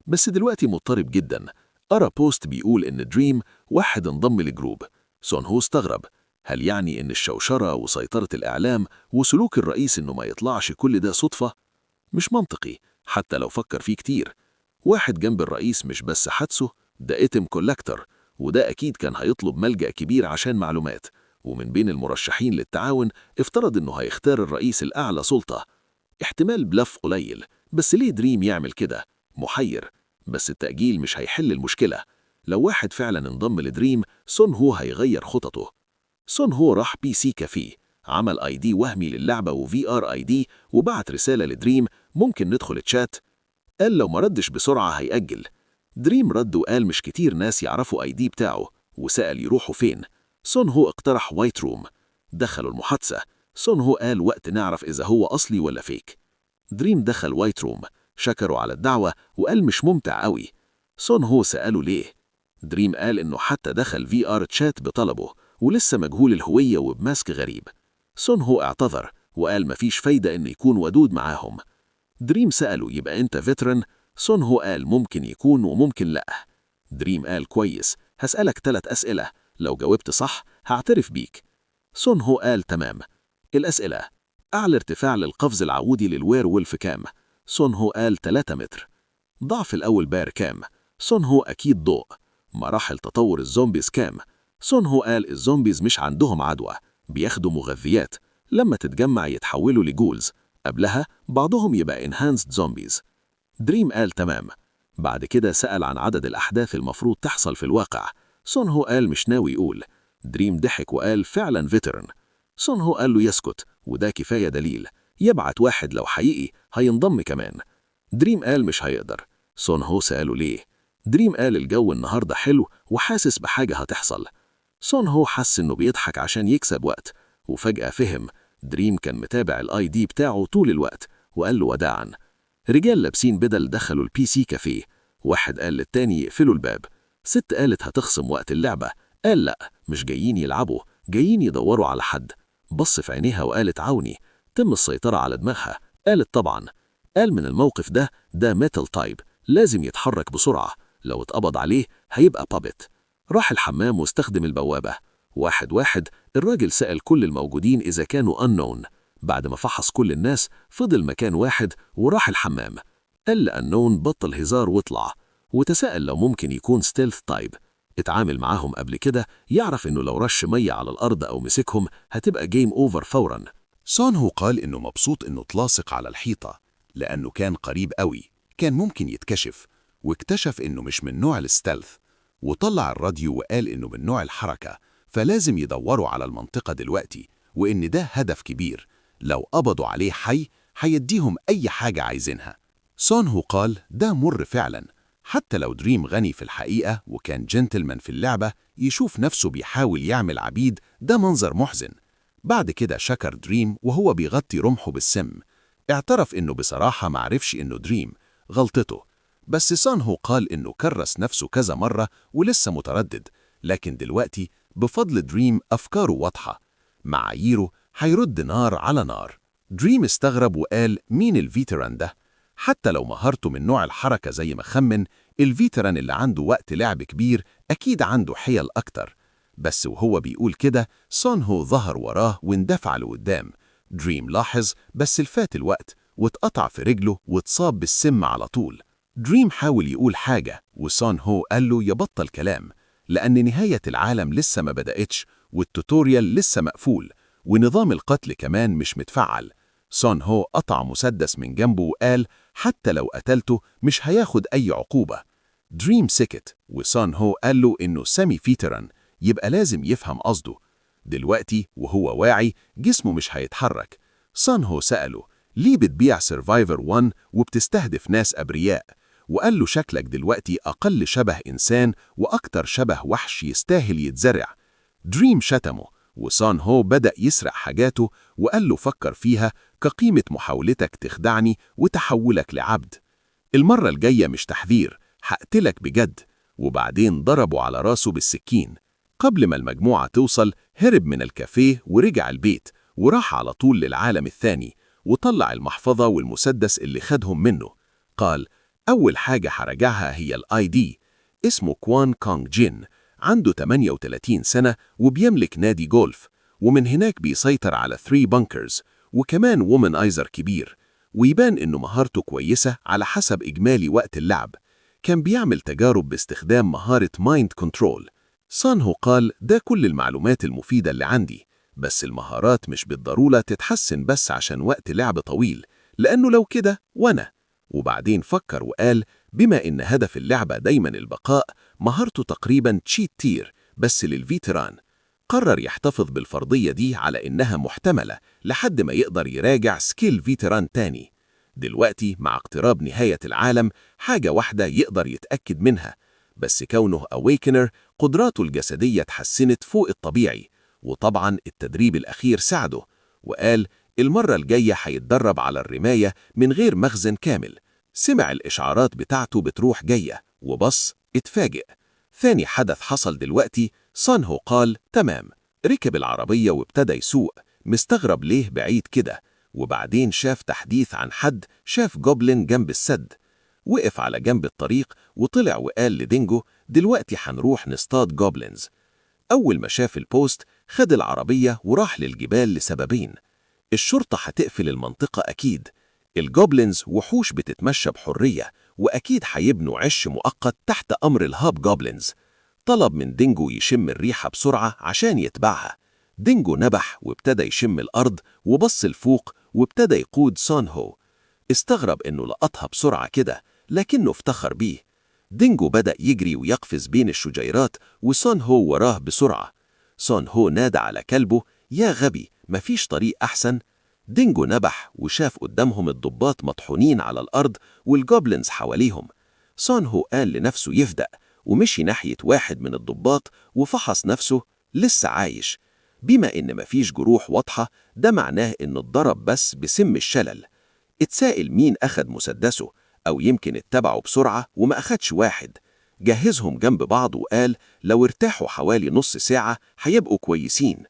بس دلوقتي مضطرب جدا. قرأ بوست بيقول إن دريم واحد انضم لجروب. سون هو استغرب، هل يعني إن الشوشرة وسيطرة الإعلام وسلوك الرئيس إنه ما يطلعش كل ده صدفة؟ مش منطقي حتى لو فكر فيه كتير. واحد جنب الرئيس مش بس حدسه، ده اتم كولكتر، وده أكيد كان هيطلب ملجأ كبير عشان معلومات. ومن بين المرشحين للتعاون افترض إنه هيختار الرئيس الأعلى سلطة. احتمال بلف قليل، بس ليه دريم يعمل كده؟ محير. بس التأجيل مش هيحل المشكلة. لو واحد فعلا انضم لدريم سون هو هيغير خططه. سون هو راح بي سي كافيه، عمل اي دي وهمي للعبة وفي ار اي دي، وبعت رسالة لدريم ممكن ندخل تشات. قال لو ما ردش بسرعة هيأجل. دريم رد وقال مش كتير ناس يعرفوا اي دي بتاعه، وسأل يروحوا فين. سون هو اقترح وايت روم. دخلوا المحادثة. سون هو قال وقت نعرف إذا هو أصلي ولا فيك. دريم دخل وايت روم، شكروا على الدعوة وقال مش ممتع قوي. سون هو سأله ليه. دريم قال إنه حتى دخل في ار تشات بطلبه ولسه مجهول الهوية وبماسك غريب. سون هو اعتذر وقال مفيش فايدة إنه يكون ودود معاهم. دريم سأله يبقى أنت فيترن؟ سون هو قال ممكن يكون وممكن لأ. دريم قال كويس، هسألك 3 أسئلة، لو جاوبت صح هعترف بيك. سون هو قال تمام. الأسئلة: أعلى ارتفاع للقفز العودي للوير وولف كام؟ سون هو قال 3 متر. ضعف الأول بار كام؟ سون هو أكيد ضوء. مراحل تطور الزومبيز كام؟ سون هو قال الزومبيز مش عندهم عدوى، بياخدوا مغذيات، لما تتجمع يتحولوا لجولز، قبلها بعضهم يبقى انهانسد زومبيز. دريم قال تمام. بعد كده سأل عن عدد الأحداث المفروض تحصل في الواقع. سون هو قال مش ناوي يقول. دريم ضحك وقال فعلا فيترن. سون هو قال له يسكت، وده كفاية دليل، يبعت واحد لو حقيقي هينضم كمان. دريم قال مش هيقدر. سون هو سأله ليه؟ دريم قال الجو النهاردة حلو وحاسس بحاجة هتحصل. سون هو حس إنه بيضحك عشان يكسب وقت، وفجأة فهم. دريم كان متابع الاي دي بتاعه طول الوقت، وقال له وداعا. رجال لابسين بدل دخلوا البي سي كافيه، واحد قال للتاني يقفلوا الباب. ست قالت هتخصم وقت اللعبة، قال لأ مش جايين يلعبوا، جايين يدوروا على حد. بص في عينيها وقالت عوني. تم السيطرة على دماغها، قالت طبعا. قال من الموقف ده ميتال تايب، لازم يتحرك بسرعة، لو اتقبض عليه هيبقى بابت. راح الحمام واستخدم البوابة. واحد الراجل سأل كل الموجودين إذا كانوا unknown. بعد ما فحص كل الناس فضل مكان واحد وراح الحمام. قال لأنون بطل هزار واطلع، وتساءل لو ممكن يكون ستيلث تايب. اتعامل معاهم قبل كده، يعرف إنه لو رش مية على الأرض أو مسكهم هتبقى جيم أوفر فوراً. سون هو قال إنه مبسوط إنه تلاصق على الحيطة لأنه كان قريب قوي، كان ممكن يتكشف، واكتشف إنه مش من نوع الستيلث، وطلع الراديو وقال إنه من نوع الحركة، فلازم يدوروا على المنطقة دلوقتي، وإن ده هدف كبير، لو قبضوا عليه حي هيديهم أي حاجة عايزينها. سون هو قال ده مر فعلا، حتى لو دريم غني في الحقيقة وكان جنتلمان في اللعبة، يشوف نفسه بيحاول يعمل عبيد ده منظر محزن. بعد كده شكر دريم وهو بيغطي رمحه بالسم، اعترف إنه بصراحة معرفش إنه دريم غلطته، بس سون هو قال إنه كرس نفسه كذا مرة ولسه متردد، لكن دلوقتي بفضل دريم أفكاره واضحة، معاييره هيرد نار على نار. دريم استغرب وقال مين الفيتران ده؟ حتى لو مهارته من نوع الحركة زي ما خمن، الفيتران اللي عنده وقت لعب كبير أكيد عنده حيل أكتر. بس وهو بيقول كده سون هو ظهر وراه واندفع لقدام. دريم لاحظ بس الفات الوقت واتقطع في رجله واتصاب بالسم على طول. دريم حاول يقول حاجة وسون هو قال له يبطل كلام، لأن نهاية العالم لسه ما بدأتش، والتوتوريال لسه مقفول، ونظام القتل كمان مش متفعل. سون هو قطع مسدس من جنبه وقال حتى لو قتلته مش هياخد أي عقوبة. دريم سكت، وسون هو قال له إنه سامي فيتران، يبقى لازم يفهم قصده. دلوقتي وهو واعي جسمه مش هيتحرك. سون هو سأله ليه بتبيع سيرفايفر 1 وبتستهدف ناس أبرياء؟ وقال له شكلك دلوقتي أقل شبه إنسان وأكتر شبه وحش يستاهل يتزرع. دريم شتمه، وسون هو بدأ يسرق حاجاته وقال له فكر فيها كقيمة محاولتك تخدعني وتحولك لعبد. المرة الجاية مش تحذير، هقتلك بجد. وبعدين ضربوا على راسه بالسكين. قبل ما المجموعة توصل هرب من الكافيه ورجع البيت، وراح على طول للعالم الثاني، وطلع المحفظة والمسدس اللي خدهم منه. قال أول حاجة هرجعها هي الاي دي. اسمه كوان كونغ جين، عنده 38 سنة وبيملك نادي جولف، ومن هناك بيسيطر على 3 بانكرز، وكمان وومنايزر كبير، ويبان إنه مهارته كويسة على حسب إجمالي وقت اللعب. كان بيعمل تجارب باستخدام مهارة مايند كنترول. سون هو قال ده كل المعلومات المفيدة اللي عندي، بس المهارات مش بالضرورة تتحسن بس عشان وقت لعب طويل، لأنه لو كده وأنا. وبعدين فكر وقال بما إن هدف اللعبة دايما البقاء، مهارته تقريبا تشيت تير بس للفيتران. قرر يحتفظ بالفرضية دي على إنها محتملة لحد ما يقدر يراجع سكيل فيتران تاني. دلوقتي مع اقتراب نهاية العالم حاجة واحدة يقدر يتأكد منها، بس كونه أويكنر قدراته الجسدية اتحسنت فوق الطبيعي، وطبعا التدريب الأخير ساعده. وقال المرة الجاية هيتدرب على الرماية من غير مخزن كامل. سمع الإشعارات بتاعته بتروح جاية وبص اتفاجئ. ثاني حدث حصل دلوقتي. سون هو قال تمام، ركب العربية وابتدى يسوق، مستغرب ليه بعيد كده، وبعدين شاف تحديث عن حد شاف جوبلين جنب السد. وقف على جنب الطريق وطلع وقال لدينجو دلوقتي هنروح نصطاد جوبلينز. أول ما شاف البوست خد العربية وراح للجبال لسببين: الشرطة هتقفل المنطقة أكيد، الجوبلينز وحوش بتتمشى بحرية وأكيد هيبنوا عش مؤقت تحت أمر الهاب جوبلينز. طلب من دينجو يشم الريحة بسرعة عشان يتبعها. دينجو نبح وابتدى يشم الأرض وبص لفوق وابتدى يقود سون هو. استغرب إنه لقطها بسرعة كده لكنه افتخر بيه. دينجو بدأ يجري ويقفز بين الشجيرات وسون هو وراه بسرعة. سون هو نادى على كلبه: يا غبي، مفيش طريق أحسن؟ دينجو نبح وشاف قدامهم الضباط مطحونين على الأرض والجوبلينز حواليهم. سون هو قال لنفسه يفدأ ومشي ناحية واحد من الضباط وفحص نفسه، لسه عايش. بما إن مفيش جروح واضحة ده معناه إنه اتضرب بس بسم الشلل. اتسائل مين أخد مسدسه، أو يمكن اتبعه بسرعة وما أخدش واحد. جهزهم جنب بعض وقال لو ارتاحوا حوالي نص ساعة هيبقوا كويسين.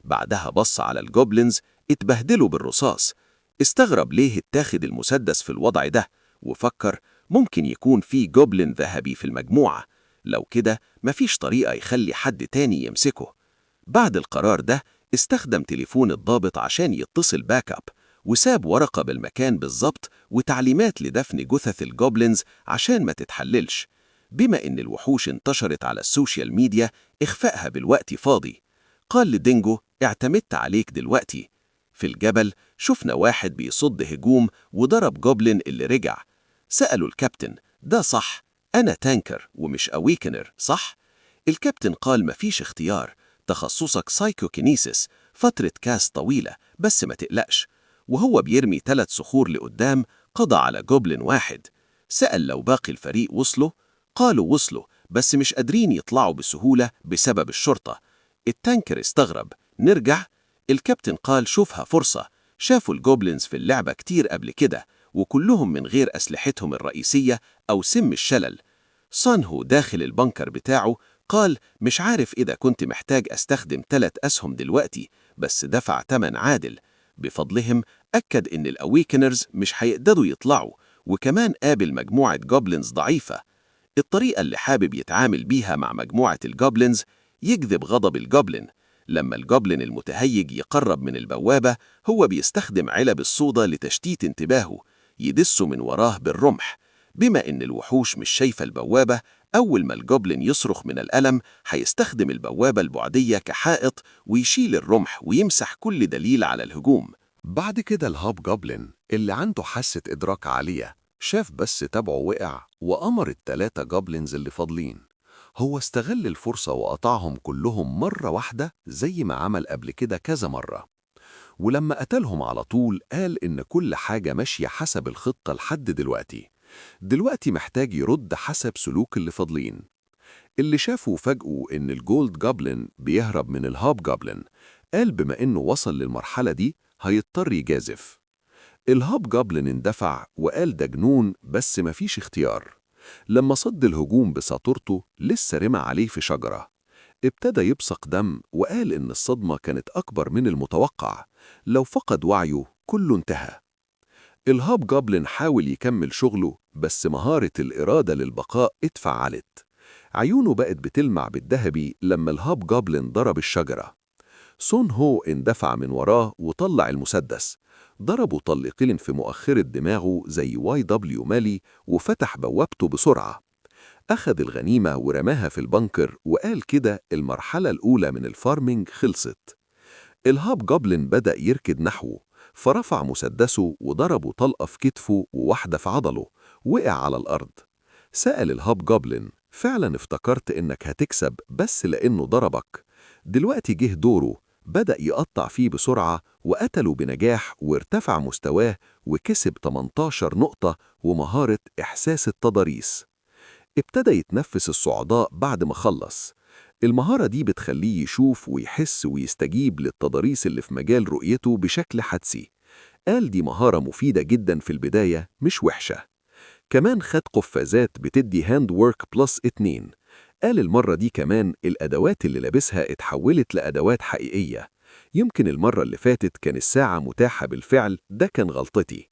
بعدها بص على الجوبلينز اتبهدلوا بالرصاص. استغرب ليه اتاخد المسدس في الوضع ده، وفكر ممكن يكون في جوبلين ذهبي في المجموعة. لو كده مفيش طريقة يخلي حد تاني يمسكه. بعد القرار ده استخدم تليفون الضابط عشان يتصل باك اب، وساب ورقة بالمكان بالظبط وتعليمات لدفن جثث الجوبلينز عشان ما تتحللش. بما إن الوحوش انتشرت على السوشيال ميديا إخفائها بالوقت فاضي. قال لدينجو اعتمدت عليك دلوقتي. في الجبل شفنا واحد بيصد هجوم وضرب جوبلين اللي رجع. سألوا الكابتن ده صح؟ أنا تانكر ومش أويكنر صح؟ الكابتن قال مفيش اختيار، تخصصك سايكوكينيسيس، فترة كاس طويلة بس ما تقلقش. وهو بيرمي 3 صخور لقدام قضى على جوبلين واحد. سأل لو باقي الفريق وصلوا، قالوا وصلوا بس مش قادرين يطلعوا بسهولة بسبب الشرطة. التانكر استغرب، نرجع؟ الكابتن قال شوفها فرصة، شافوا الجوبلينز في اللعبة كتير قبل كده وكلهم من غير أسلحتهم الرئيسية أو سم الشلل. سون هو داخل البنكر بتاعه قال مش عارف إذا كنت محتاج أستخدم 3 أسهم دلوقتي، بس دفع تمن عادل. بفضلهم أكد إن الأويكنرز مش هيقدروا يطلعوا، وكمان قابل مجموعة جوبلينز ضعيفة. الطريقة اللي حابب يتعامل بيها مع مجموعة الجوبلينز يجذب غضب الجوبلين. لما الجوبلين المتهيج يقرب من البوابة هو بيستخدم علب الصودا لتشتيت انتباهه، يدسه من وراه بالرمح. بما إن الوحوش مش شايفة البوابة، أول ما الجوبلين يصرخ من الألم هيستخدم البوابة البعدية كحائط ويشيل الرمح ويمسح كل دليل على الهجوم. بعد كده الهاب جوبلين اللي عنده حاسة إدراك عالية شاف بس تبعه وقع وأمر ال3 جوبلينز اللي فاضلين. هو استغل الفرصة وقطعهم كلهم مرة واحدة زي ما عمل قبل كده كذا مرة. ولما قتلهم على طول قال إن كل حاجة ماشية حسب الخطة لحد دلوقتي محتاج يرد حسب سلوك اللي فاضلين. اللي شافوا فجأة إن الجولد جوبلين بيهرب من الهاب جوبلين، قال بما إنه وصل للمرحلة دي هيضطر يجازف. الهاب جوبلين اندفع وقال ده جنون بس مفيش اختيار. لما صد الهجوم بساطورته لسه رمى عليه في شجرة. ابتدى يبصق دم وقال إن الصدمة كانت أكبر من المتوقع، لو فقد وعيه كله انتهى. الهاب جوبلين حاول يكمل شغله بس مهارة الإرادة للبقاء اتفعلت. عيونه بقت بتلمع بالذهبي لما الهاب جوبلين ضرب الشجرة. سون هو اندفع من وراه وطلع المسدس، ضربه طلقين في مؤخرة دماغه زي YW مالي وفتح بوابته بسرعة. أخذ الغنيمة ورماها في البنكر وقال كده المرحلة الأولى من الفارمينج خلصت. الهاب جوبلين بدأ يركض نحوه، فرفع مسدسه وضربه طلقة في كتفه وواحدة في عضله، وقع على الأرض. سأل الهاب جوبلين فعلا افتكرت إنك هتكسب بس لأنه ضربك؟ دلوقتي جه دوره، بدأ يقطع فيه بسرعة وقتله بنجاح وارتفع مستواه وكسب 18 نقطة ومهارة إحساس التضاريس. ابتدى يتنفس الصعداء بعد ما خلص. المهارة دي بتخليه يشوف ويحس ويستجيب للتضاريس اللي في مجال رؤيته بشكل حدسي. قال دي مهارة مفيدة جدا في البداية مش وحشة. كمان خد قفازات بتدي هاند وورك بلس 2. قال المرة دي كمان الأدوات اللي لابسها اتحولت لأدوات حقيقية. يمكن المرة اللي فاتت كان الساعة متاحة بالفعل، ده كان غلطتي.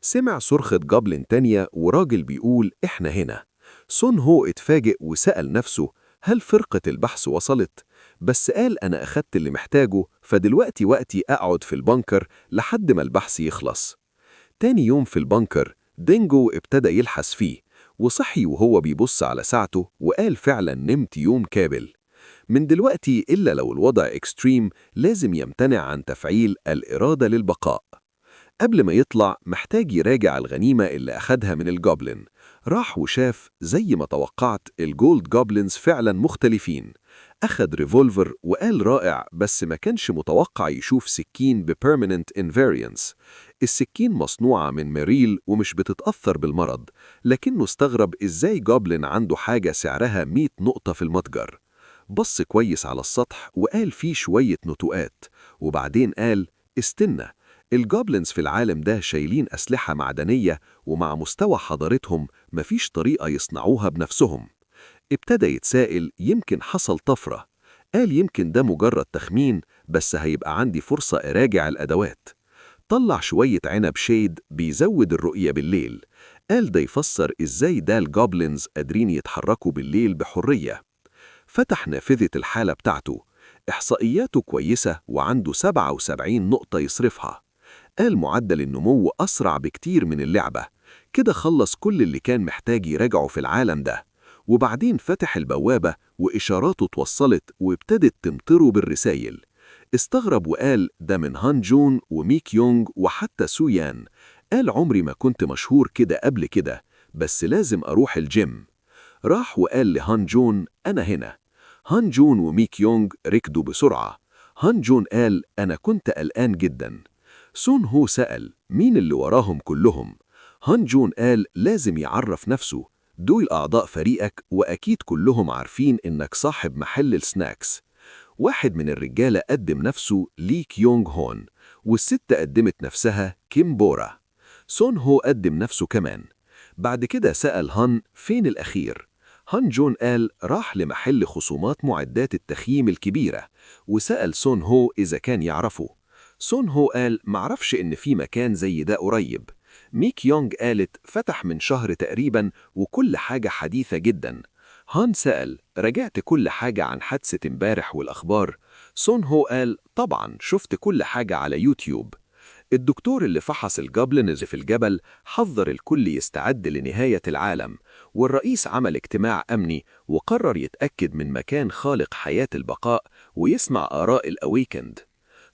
سمع صرخة جابلين تانية وراجل بيقول إحنا هنا. سون هو اتفاجئ وسأل نفسه هل فرقة البحث وصلت؟ بس قال أنا أخدت اللي محتاجه، فدلوقتي وقتي أقعد في البنكر لحد ما البحث يخلص. تاني يوم في البنكر دينجو ابتدى يلحس فيه، وصحي وهو بيبص على ساعته وقال فعلا نمت يوم كامل. من دلوقتي إلا لو الوضع إكستريم لازم يمتنع عن تفعيل الإرادة للبقاء. قبل ما يطلع محتاج يراجع الغنيمة اللي أخدها من الجوبلين. راح وشاف زي ما توقعت الجولد جوبلينز فعلا مختلفين. أخد ريفولفر وقال رائع، بس ما كانش متوقع يشوف سكين ببيرمننت انفاريانس. السكين مصنوعة من ميريل ومش بتتأثر بالمرض، لكنه استغرب إزاي جوبلين عنده حاجة سعرها 100 نقطة في المتجر. بص كويس على السطح وقال فيه شوية نتوءات، وبعدين قال استنى، الجوبلينز في العالم ده شايلين أسلحة معدنية، ومع مستوى حضارتهم مفيش طريقة يصنعوها بنفسهم. ابتدى يتسائل يمكن حصل طفرة. قال يمكن ده مجرد تخمين، بس هيبقى عندي فرصة أراجع الأدوات. طلع شوية عنب شيد بيزود الرؤية بالليل. قال ده يفسر إزاي ده الجوبلينز قادرين يتحركوا بالليل بحرية. فتح نافذة الحالة بتاعته. إحصائياته كويسة وعنده 77 نقطة يصرفها. قال معدل النمو أسرع بكتير من اللعبة. كده خلص كل اللي كان محتاج يراجعه في العالم ده. وبعدين فتح البوابة وإشاراته اتوصلت وابتدت تمطره بالرسايل. استغرب وقال ده من هان جون وميك يونغ وحتى سويان. قال عمري ما كنت مشهور كده قبل كده، بس لازم أروح الجيم. راح وقال لهان جون أنا هنا. هان جون وميك يونغ ركضوا بسرعة. هان جون قال أنا كنت قلقان جدا. سون هو سأل مين اللي وراهم كلهم؟ هان جون قال لازم يعرف نفسه، دول أعضاء فريقك وأكيد كلهم عارفين إنك صاحب محل السناكس. واحد من الرجالة قدم نفسه لي كيونغ هون، والست قدمت نفسها كيم بورا. سون هو قدم نفسه كمان. بعد كده سأل هان فين الأخير؟ هان جون قال راح لمحل خصومات معدات التخييم الكبيرة، وسأل سون هو إذا كان يعرفه. سون هو قال معرفش إن في مكان زي ده قريب. ميك يونغ قالت فتح من شهر تقريبا وكل حاجة حديثة جدا. هان سأل رجعت كل حاجة عن حادثة امبارح والأخبار؟ سون هو قال طبعا شفت كل حاجة على يوتيوب. الدكتور اللي فحص الجوبلينز في الجبل حذر الكل يستعد لنهاية العالم، والرئيس عمل اجتماع أمني وقرر يتأكد من مكان خالق حياة البقاء ويسمع آراء الأويكند.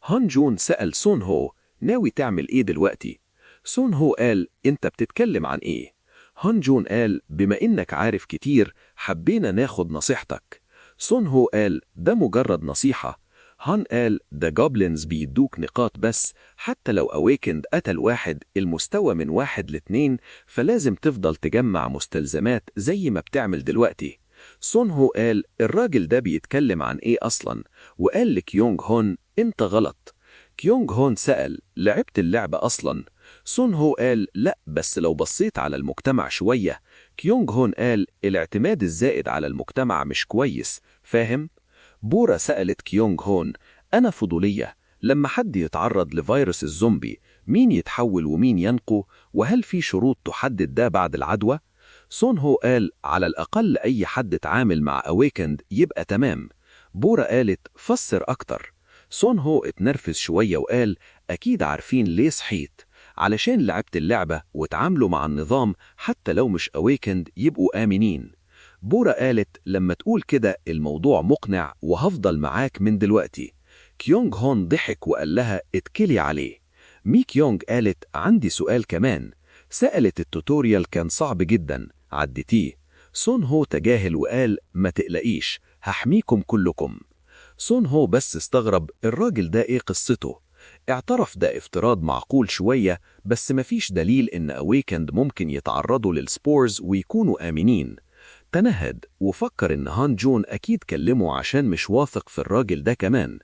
هان جون سأل سون هو ناوي تعمل إيه دلوقتي؟ سون هو قال أنت بتتكلم عن إيه؟ هان جون قال بما إنك عارف كتير حبينا ناخد نصيحتك. سون هو قال ده مجرد نصيحة. هان قال ده جوبلينز بيدوك نقاط بس، حتى لو أويكند قتل واحد المستوى من 1 ل2 فلازم تفضل تجمع مستلزمات زي ما بتعمل دلوقتي. سون هو قال الراجل ده بيتكلم عن إيه أصلا؟ وقال لكيونغ هون أنت غلط. كيونغ هون سأل لعبت اللعبة أصلا؟ سون هو قال لا، بس لو بصيت على المجتمع شوية. كيونغ هون قال الاعتماد الزائد على المجتمع مش كويس، فاهم؟ بورا سألت كيونغ هون أنا فضولية، لما حد يتعرض لفيروس الزومبي مين يتحول ومين ينقو، وهل في شروط تحدد ده بعد العدوى؟ سون هو قال على الأقل أي حد اتعامل مع أويكند يبقى تمام. بورا قالت فسر أكتر. سون هو اتنرفز شوية وقال أكيد عارفين ليه صحيت، علشان لعبت اللعبة وتعاملوا مع النظام حتى لو مش أويكند يبقوا آمنين. بورا قالت لما تقول كده الموضوع مقنع وهفضل معاك من دلوقتي. كيونغ هون ضحك وقال لها اتكلي عليه. ميك يونغ قالت عندي سؤال كمان. سألت التوتوريال كان صعب جدا عدتيه. سون هو تجاهل وقال ما تقلقيش هحميكم كلكم. سون هو بس استغرب الراجل ده ايه قصته. اعترف ده افتراض معقول شوية، بس مفيش دليل ان أويكند ممكن يتعرضوا للسبورز ويكونوا آمنين. تنهد وفكر إن هان جون أكيد كلمه عشان مش واثق في الراجل ده كمان.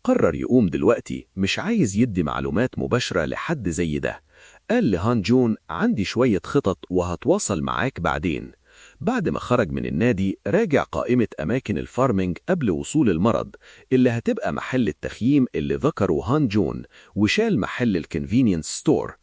قرر يقوم دلوقتي، مش عايز يدي معلومات مباشرة لحد زي ده. قال لهان جون عندي شوية خطط وهتواصل معاك بعدين. بعد ما خرج من النادي راجع قائمة أماكن الفارمينج قبل وصول المرض اللي هتبقى محل التخييم اللي ذكره هان جون، وشال محل الكونفينينس ستور.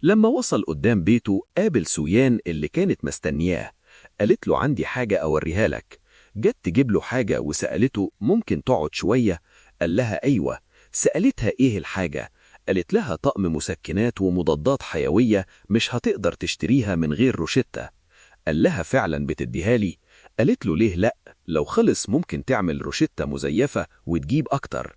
لما وصل قدام بيته قابل سويان اللي كانت مستنياه. قالت له عندي حاجة أوريها لك. جت تجيب له حاجة وسألته ممكن تقعد شوية؟ قال لها أيوة. سألتها إيه الحاجة؟ قالت لها طقم مسكنات ومضادات حيوية مش هتقدر تشتريها من غير روشتة. قال لها فعلا بتديها لي؟ قالت له ليه لأ، لو خلص ممكن تعمل روشتة مزيفة وتجيب أكتر.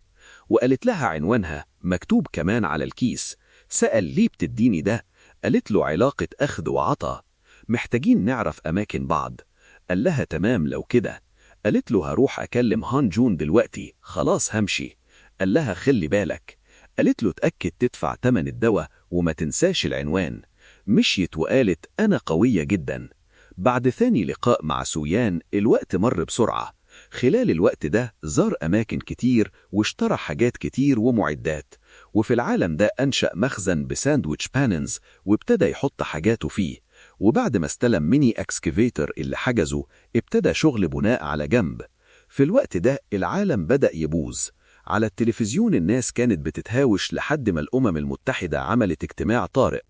وقالت لها عنوانها مكتوب كمان على الكيس. سأل ليه بتديني ده؟ قالت له علاقة أخذ وعطا، محتاجين نعرف أماكن بعض. قال لها تمام لو كده. قالت له هروح أكلم هان جون دلوقتي، خلاص همشي. قال لها خلي بالك. قالت له تأكد تدفع تمن الدواء وما تنساش العنوان. مشيت وقالت أنا قوية جدا. بعد ثاني لقاء مع سويان الوقت مر بسرعة. خلال الوقت ده زار أماكن كتير واشترى حاجات كتير ومعدات، وفي العالم ده أنشأ مخزن بساندويتش باننز وابتدى يحط حاجاته فيه. وبعد ما استلم ميني اكسكافيتر اللي حجزه ابتدى شغل بناء على جنب. في الوقت ده العالم بدأ يبوظ. على التلفزيون الناس كانت بتتهاوش لحد ما الأمم المتحدة عملت اجتماع طارئ.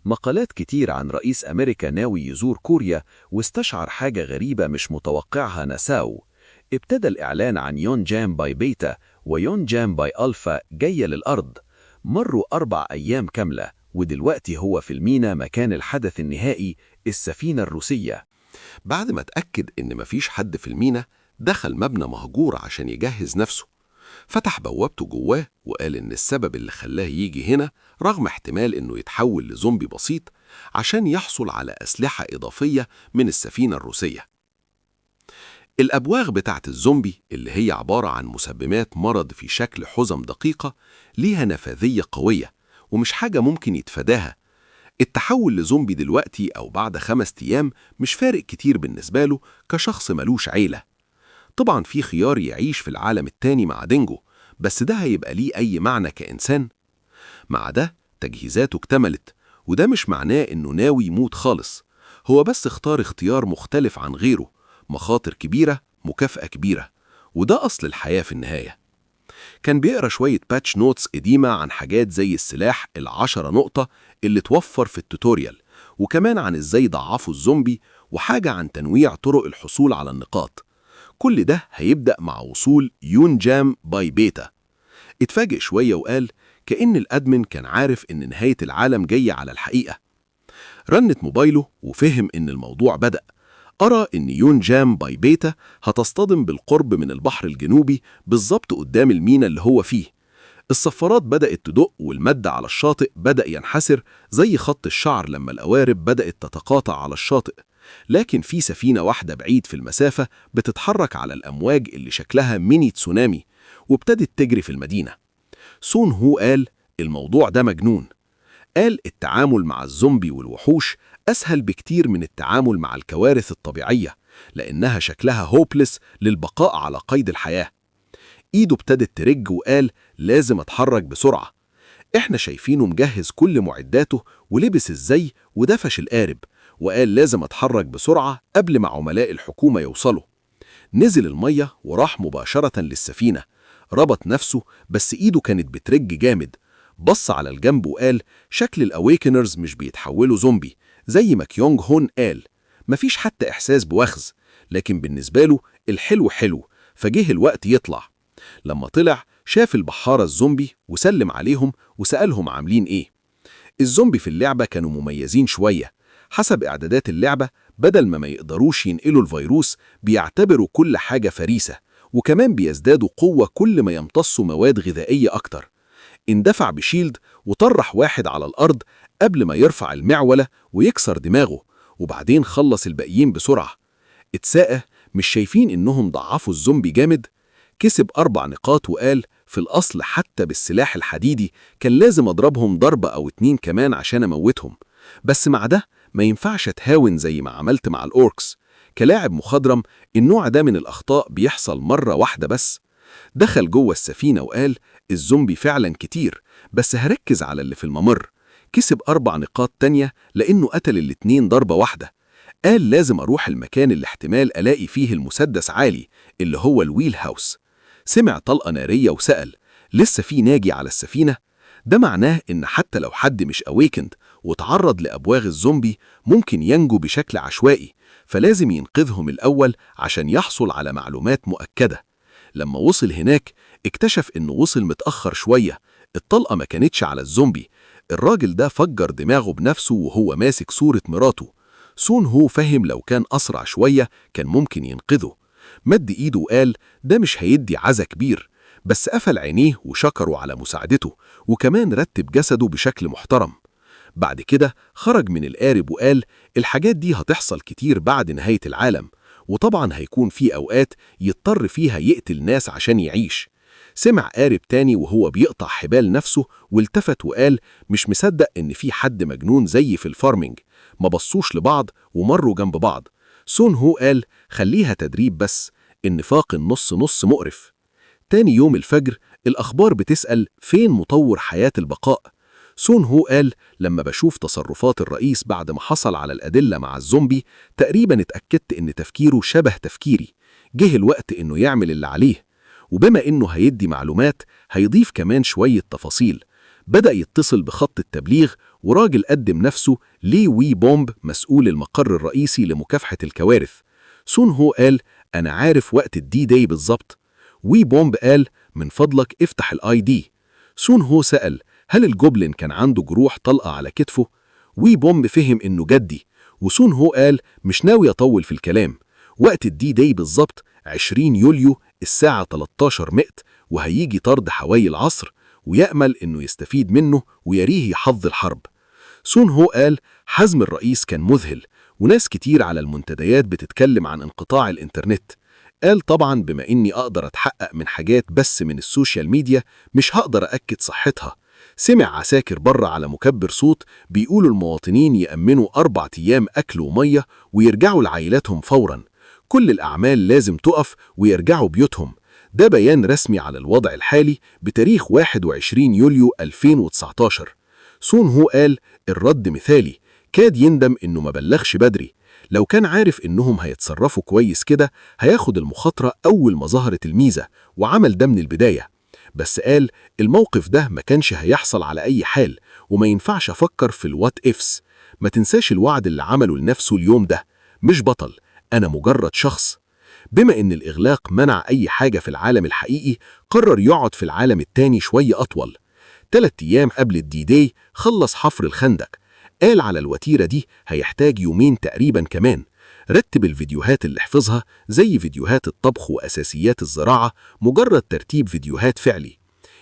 مقالات كتير عن رئيس أمريكا ناوي يزور كوريا، واستشعر حاجة غريبة مش متوقعها ناساو. ابتدى الإعلان عن يون جام باي بيتا ويون جام باي ألفا جاية للأرض. مروا 4 أيام كاملة، ودلوقتي هو في المينا مكان الحدث النهائي، السفينة الروسية. بعد ما اتأكد إن مفيش حد في المينا دخل مبنى مهجور عشان يجهز نفسه. فتح بوابته جواه وقال إن السبب اللي خلاه يجي هنا رغم احتمال إنه يتحول لزومبي بسيط عشان يحصل على أسلحة إضافية من السفينة الروسية. الأبواغ بتاعت الزومبي اللي هي عبارة عن مسببات مرض في شكل حزم دقيقة ليها نفاذية قوية ومش حاجة ممكن يتفاداها. التحول لزومبي دلوقتي أو بعد 5 أيام مش فارق كتير بالنسبة له كشخص ملوش عيلة. طبعا في خيار يعيش في العالم التاني مع دينجو، بس ده هيبقى ليه أي معنى كإنسان؟ مع ده تجهيزاته اكتملت، وده مش معناه إنه ناوي يموت خالص. هو بس اختار اختيار مختلف عن غيره، مخاطر كبيرة مكافأة كبيرة، وده أصل الحياة في النهاية. كان بيقرأ شوية باتش نوتس قديمة عن حاجات زي السلاح 10 نقطة اللي توفر في التوتوريال، وكمان عن إزاي ضعفوا الزومبي، وحاجة عن تنويع طرق الحصول على النقاط. كل ده هيبدأ مع وصول يون جام باي بيتا. اتفاجئ شوية وقال كأن الأدمن كان عارف إن نهاية العالم جاية على الحقيقة. رنت موبايله وفهم إن الموضوع بدأ. أرى إن يون جام باي بيتا هتصطدم بالقرب من البحر الجنوبي بالظبط قدام المينا اللي هو فيه. الصفارات بدأت تدق والمد على الشاطئ بدأ ينحسر زي خط الشعر لما القوارب بدأت تتقاطع على الشاطئ. لكن في سفينة واحدة بعيد في المسافة بتتحرك على الأمواج اللي شكلها ميني تسونامي، وابتدت تجري في المدينة. سون هو قال الموضوع ده مجنون. قال التعامل مع الزومبي والوحوش أسهل بكتير من التعامل مع الكوارث الطبيعية، لأنها شكلها هوبلس للبقاء على قيد الحياة. إيده ابتدت ترج وقال لازم أتحرك بسرعة. إحنا شايفينه مجهز كل معداته ولبس الزي ودفش القارب، وقال لازم أتحرك بسرعة قبل ما عملاء الحكومة يوصلوا. نزل المية وراح مباشرة للسفينة. ربط نفسه بس إيده كانت بترج جامد. بص على الجنب وقال شكل الأويكنرز مش بيتحولوا زومبي زي ما كيونغ هون قال. مفيش حتى إحساس بوخز، لكن بالنسبة له الحلو حلو، فجه الوقت يطلع. لما طلع شاف البحارة الزومبي وسلم عليهم وسألهم عاملين إيه. الزومبي في اللعبة كانوا مميزين شوية. حسب إعدادات اللعبة بدل ما يقدروش ينقلوا الفيروس بيعتبروا كل حاجة فريسة، وكمان بيزدادوا قوة كل ما يمتصوا مواد غذائية أكتر. اندفع بشيلد وطرح واحد على الأرض قبل ما يرفع المعولة ويكسر دماغه، وبعدين خلص الباقيين بسرعة. اتساءه مش شايفين إنهم ضعفوا الزومبي جامد؟ كسب 4 نقاط وقال في الأصل حتى بالسلاح الحديدي كان لازم أضربهم ضربة أو 2 كمان عشان أموتهم، بس مع ده ما ينفعش أتهاون زي ما عملت مع الأوركس. كلاعب مخضرم النوع ده من الأخطاء بيحصل مرة واحدة بس. دخل جوه السفينة وقال الزومبي فعلا كتير، بس هركز على اللي في الممر. كسب 4 نقاط تانية لأنه قتل ال2 ضربة واحدة. قال لازم أروح المكان اللي احتمال ألاقي فيه المسدس عالي اللي هو الويل هاوس. سمع طلقة نارية وسأل لسه في ناجي على السفينة؟ ده معناه إن حتى لو حد مش أويكند وتعرض لأبواغ الزومبي ممكن ينجو بشكل عشوائي، فلازم ينقذهم الأول عشان يحصل على معلومات مؤكدة. لما وصل هناك اكتشف إنه وصل متأخر شوية، الطلقة ما كانتش على الزومبي، الراجل ده فجر دماغه بنفسه وهو ماسك صورة مراته. سون هو فهم لو كان أسرع شوية كان ممكن ينقذه. مد إيده وقال ده مش هيدي عزا كبير، بس قفل عينيه وشكره على مساعدته، وكمان رتب جسده بشكل محترم. بعد كده خرج من القارب وقال الحاجات دي هتحصل كتير بعد نهاية العالم، وطبعا هيكون في أوقات يضطر فيها يقتل ناس عشان يعيش. سمع قارب تاني وهو بيقطع حبال نفسه والتفت وقال مش مصدق إن في حد مجنون زي في الفارمينج. ما بصوش لبعض ومروا جنب بعض. سون هو قال خليها تدريب بس، النفاق النص نص مقرف. تاني يوم الفجر الأخبار بتسأل فين مطور حياة البقاء. سون هو قال لما بشوف تصرفات الرئيس بعد ما حصل على الأدلة مع الزومبي تقريبا اتأكدت إن تفكيره شبه تفكيري. جه الوقت إنه يعمل اللي عليه، وبما إنه هيدي معلومات هيضيف كمان شوية تفاصيل. بدأ يتصل بخط التبليغ، وراجل قدم نفسه لي وي بومب مسؤول المقر الرئيسي لمكافحة الكوارث. سون هو قال أنا عارف وقت الدي داي بالظبط. وي بومب قال من فضلك افتح الاي دي. سون هو سأل هل الجوبلين كان عنده جروح طلقة على كتفه؟ وي بومب فهم إنه جدي، وسون هو قال مش ناوي أطول في الكلام. وقت الدي داي بالظبط 20 يوليو الساعة 13 مئت، وهيجي طرد حوالي العصر، ويأمل إنه يستفيد منه ويريه يحظ الحرب. سون هو قال حزم الرئيس كان مذهل، وناس كتير على المنتديات بتتكلم عن انقطاع الإنترنت. قال طبعا بما إني أقدر أتحقق من حاجات بس من السوشيال ميديا مش هقدر أكد صحتها. سمع عساكر بره على مكبر صوت بيقولوا المواطنين يأمنوا 4 أيام أكل ومية ويرجعوا لعائلاتهم فورا. كل الأعمال لازم تقف ويرجعوا بيوتهم. ده بيان رسمي على الوضع الحالي بتاريخ 21 يوليو 2019. سون هو قال الرد مثالي، كاد يندم إنه ما بلغش بدري. لو كان عارف إنهم هيتصرفوا كويس كده هياخد المخاطرة أول ما ظهرت الميزة، وعمل ده من البداية. بس قال الموقف ده ما كانش هيحصل على أي حال، وما ينفعش أفكر في الوات إفس. ما تنساش الوعد اللي عمله لنفسه اليوم ده، مش بطل، أنا مجرد شخص. بما إن الإغلاق منع أي حاجة في العالم الحقيقي، قرر يقعد في العالم التاني شوية أطول. 3 أيام قبل الدي داي خلص حفر الخندق. قال على الوتيرة دي هيحتاج 2 يوم تقريبا كمان. رتب الفيديوهات اللي حفظها زي فيديوهات الطبخ وأساسيات الزراعة، مجرد ترتيب فيديوهات فعلي.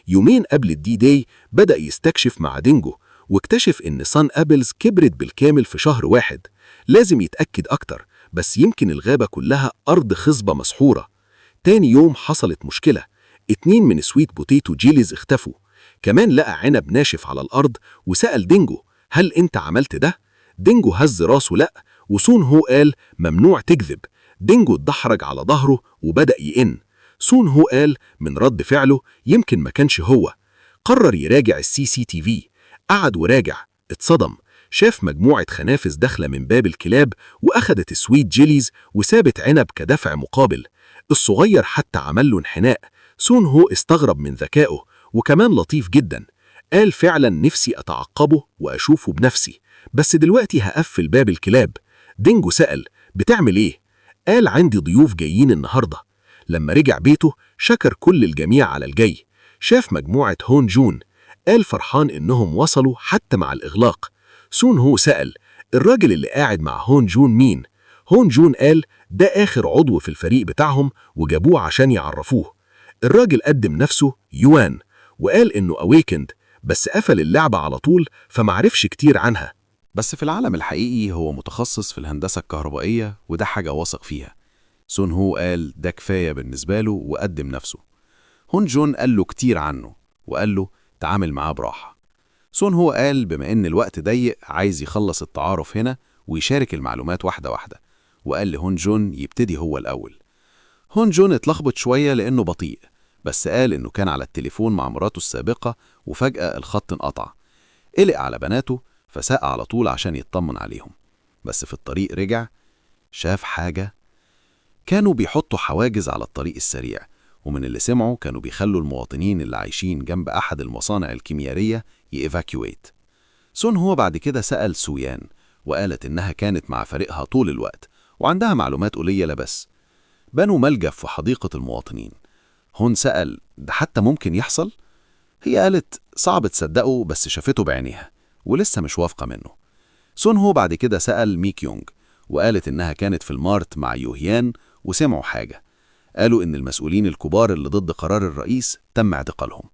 2 يوم قبل الدي داي بدأ يستكشف مع دينجو، واكتشف إن صن أبلز كبرت بالكامل في شهر واحد. لازم يتأكد أكتر، بس يمكن الغابة كلها أرض خصبة مسحورة. تاني يوم حصلت مشكلة، 2 من سويت بوتيتو جيليز اختفوا. كمان لقى عنب ناشف على الأرض وسأل دينجو هل أنت عملت ده؟ دينجو هز راسه لأ، وسون هو قال ممنوع تكذب. دينجو اتدحرج على ظهره وبدأ يئن. سون هو قال من رد فعله يمكن ما كانش هو. قرر يراجع CCTV. قعد وراجع، اتصدم، شاف مجموعة خنافس داخلة من باب الكلاب وأخدت سويت جيليز وسابت عنب كدفع مقابل. الصغير حتى عمل له انحناء. سون هو استغرب من ذكائه، وكمان لطيف جدا. قال فعلا نفسي أتعقبه وأشوفه بنفسي، بس دلوقتي هقفل باب الكلاب. دينجو سأل بتعمل إيه؟ قال عندي ضيوف جايين النهاردة. لما رجع بيته شكر كل الجميع على الجاي. شاف مجموعة هون جون، قال فرحان إنهم وصلوا حتى مع الإغلاق. سون هو سأل الراجل اللي قاعد مع هون جون مين؟ هون جون قال ده آخر عضو في الفريق بتاعهم وجابوه عشان يعرفوه. الراجل قدم نفسه يوان وقال إنه أويكند، بس قفل اللعبة على طول فمعرفش كتير عنها. بس في العالم الحقيقي هو متخصص في الهندسة الكهربائية، وده حاجة واثق فيها. سون هو قال ده كفاية بالنسبة له وقدم نفسه. هون جون قال له كتير عنه وقال له تعامل معاه براحة. سون هو قال بما إن الوقت ضيق عايز يخلص التعارف هنا ويشارك المعلومات واحدة واحدة، وقال لهون جون يبتدي هو الأول. هون جون اتلخبط شوية لأنه بطيء، بس قال إنه كان على التليفون مع مراته السابقة وفجأة الخط انقطع. قلق على بناته فساق على طول عشان يطمن عليهم، بس في الطريق رجع شاف حاجة. كانوا بيحطوا حواجز على الطريق السريع، ومن اللي سمعوا كانوا بيخلوا المواطنين اللي عايشين جنب أحد المصانع الكيميائية يإيفاكيويت. سون هو بعد كده سأل سويان، وقالت إنها كانت مع فريقها طول الوقت وعندها معلومات قليلة بس. بنوا ملجأ في حديقة المواطنين. هون سأل، ده حتى ممكن يحصل؟ هي قالت صعب تصدقه بس شافته بعينيها ولسه مش واثقة منه. سون هو بعد كده سأل ميك يونغ، وقالت إنها كانت في المارت مع يوهيان وسمعوا حاجة. قالوا إن المسؤولين الكبار اللي ضد قرار الرئيس تم اعتقالهم.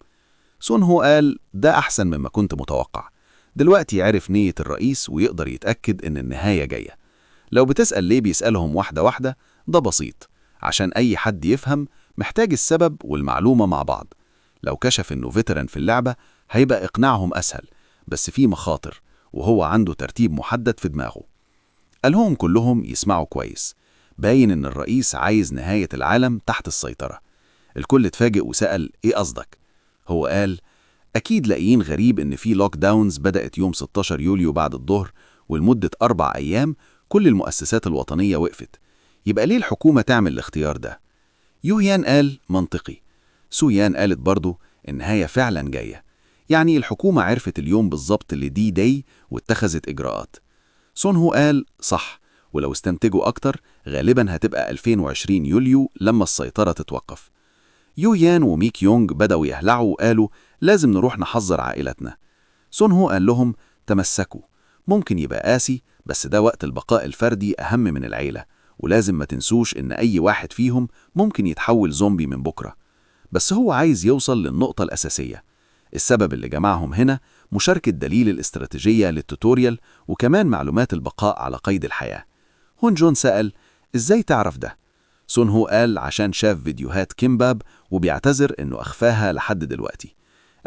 سون هو قال ده أحسن مما كنت متوقع، دلوقتي عرف نية الرئيس ويقدر يتأكد إن النهاية جاية. لو بتسأل ليه بيسألهم واحدة واحدة، ده بسيط، عشان أي حد يفهم محتاج السبب والمعلومة مع بعض. لو كشف إنه فيتران في اللعبة هيبقى إقناعهم أسهل، بس في مخاطر وهو عنده ترتيب محدد في دماغه. قالهم كلهم يسمعوا كويس، باين إن الرئيس عايز نهاية العالم تحت السيطرة. الكل اتفاجئ وسأل إيه قصدك؟ هو قال أكيد لاقيين غريب إن في لوك داونز بدأت يوم 16 يوليو بعد الظهر، ولمدة 4 أيام كل المؤسسات الوطنية وقفت. يبقى ليه الحكومة تعمل الاختيار ده؟ يوهيان قال منطقي. سويان قالت برضو النهاية فعلا جاية، يعني الحكومة عرفت اليوم بالظبط اللي دي داي واتخذت إجراءات. سون هو قال صح، ولو استنتجوا أكتر غالبا هتبقى 2020 يوليو لما السيطرة تتوقف. يوهيان وميك يونغ بدأوا يهلعوا وقالوا لازم نروح نحذر عائلتنا. سون هو قال لهم تمسكوا، ممكن يبقى قاسي بس ده وقت البقاء الفردي أهم من العيلة، ولازم ما تنسوش إن أي واحد فيهم ممكن يتحول زومبي من بكرة. بس هو عايز يوصل للنقطة الأساسية. السبب اللي جمعهم هنا مشاركة دليل الاستراتيجية للتوتوريال وكمان معلومات البقاء على قيد الحياة. هون جون سأل إزاي تعرف ده؟ سون هو قال عشان شاف فيديوهات كيمباب وبيعتذر إنه أخفاها لحد دلوقتي.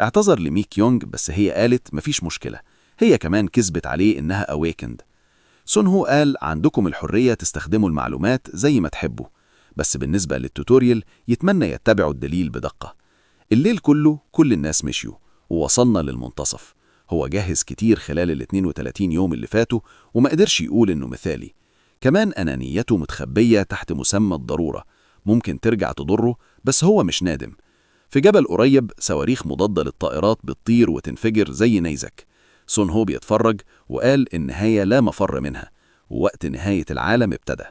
اعتذر لميك يونغ بس هي قالت مفيش مشكلة، هي كمان كذبت عليه إنها أويكند. سون هو قال عندكم الحرية تستخدموا المعلومات زي ما تحبوا، بس بالنسبة للتوتوريال يتمنى يتبعوا الدليل بدقة. الليل كله كل الناس مشيوا ووصلنا للمنتصف. هو جهز كتير خلال ال 32 يوم اللي فاتوا وما قدرش يقول إنه مثالي. كمان أنانيته متخبية تحت مسمى الضرورة، ممكن ترجع تضره بس هو مش نادم. في جبل قريب صواريخ مضادة للطائرات بتطير وتنفجر زي نيزك. سون هو بيتفرج وقال النهاية لا مفر منها، ووقت نهاية العالم ابتدى.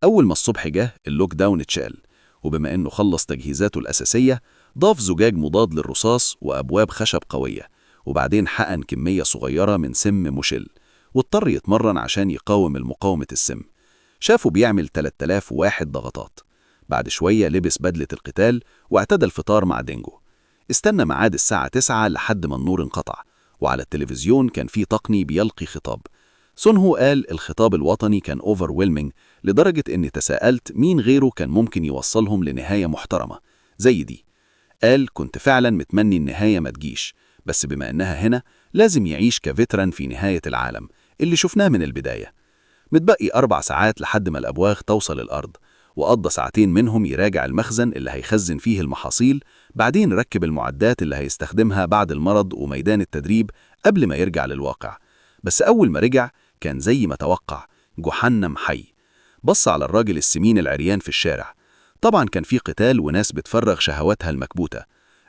أول ما الصبح جه اللوك داون اتشال، وبما إنه خلص تجهيزاته الأساسية ضاف زجاج مضاد للرصاص وأبواب خشب قوية، وبعدين حقن كمية صغيرة من سم مشل، واضطر يتمرن عشان يقاوم المقاومة السم. شافه بيعمل 3001 ضغطات. بعد شوية لبس بدلة القتال واعتدى الفطار مع دينجو. استنى ميعاد الساعة 9 لحد ما النور انقطع، وعلى التلفزيون كان في تقني بيلقي خطاب. سون هو قال الخطاب الوطني كان overwhelming لدرجة إني تساءلت مين غيره كان ممكن يوصلهم لنهاية محترمة زي دي. قال كنت فعلا متمني النهاية ما تجيش، بس بما إنها هنا لازم يعيش كفتران في نهاية العالم اللي شفناه من البداية. متبقي 4 ساعات لحد ما الأبواغ توصل الأرض، وقضى 2 ساعات منهم يراجع المخزن اللي هيخزن فيه المحاصيل، بعدين ركب المعدات اللي هيستخدمها بعد المرض وميدان التدريب قبل ما يرجع للواقع. بس أول ما رجع كان زي ما توقع، جحنم حي. بص على الراجل السمين العريان في الشارع. طبعا كان في قتال وناس بتفرغ شهواتها المكبوتة.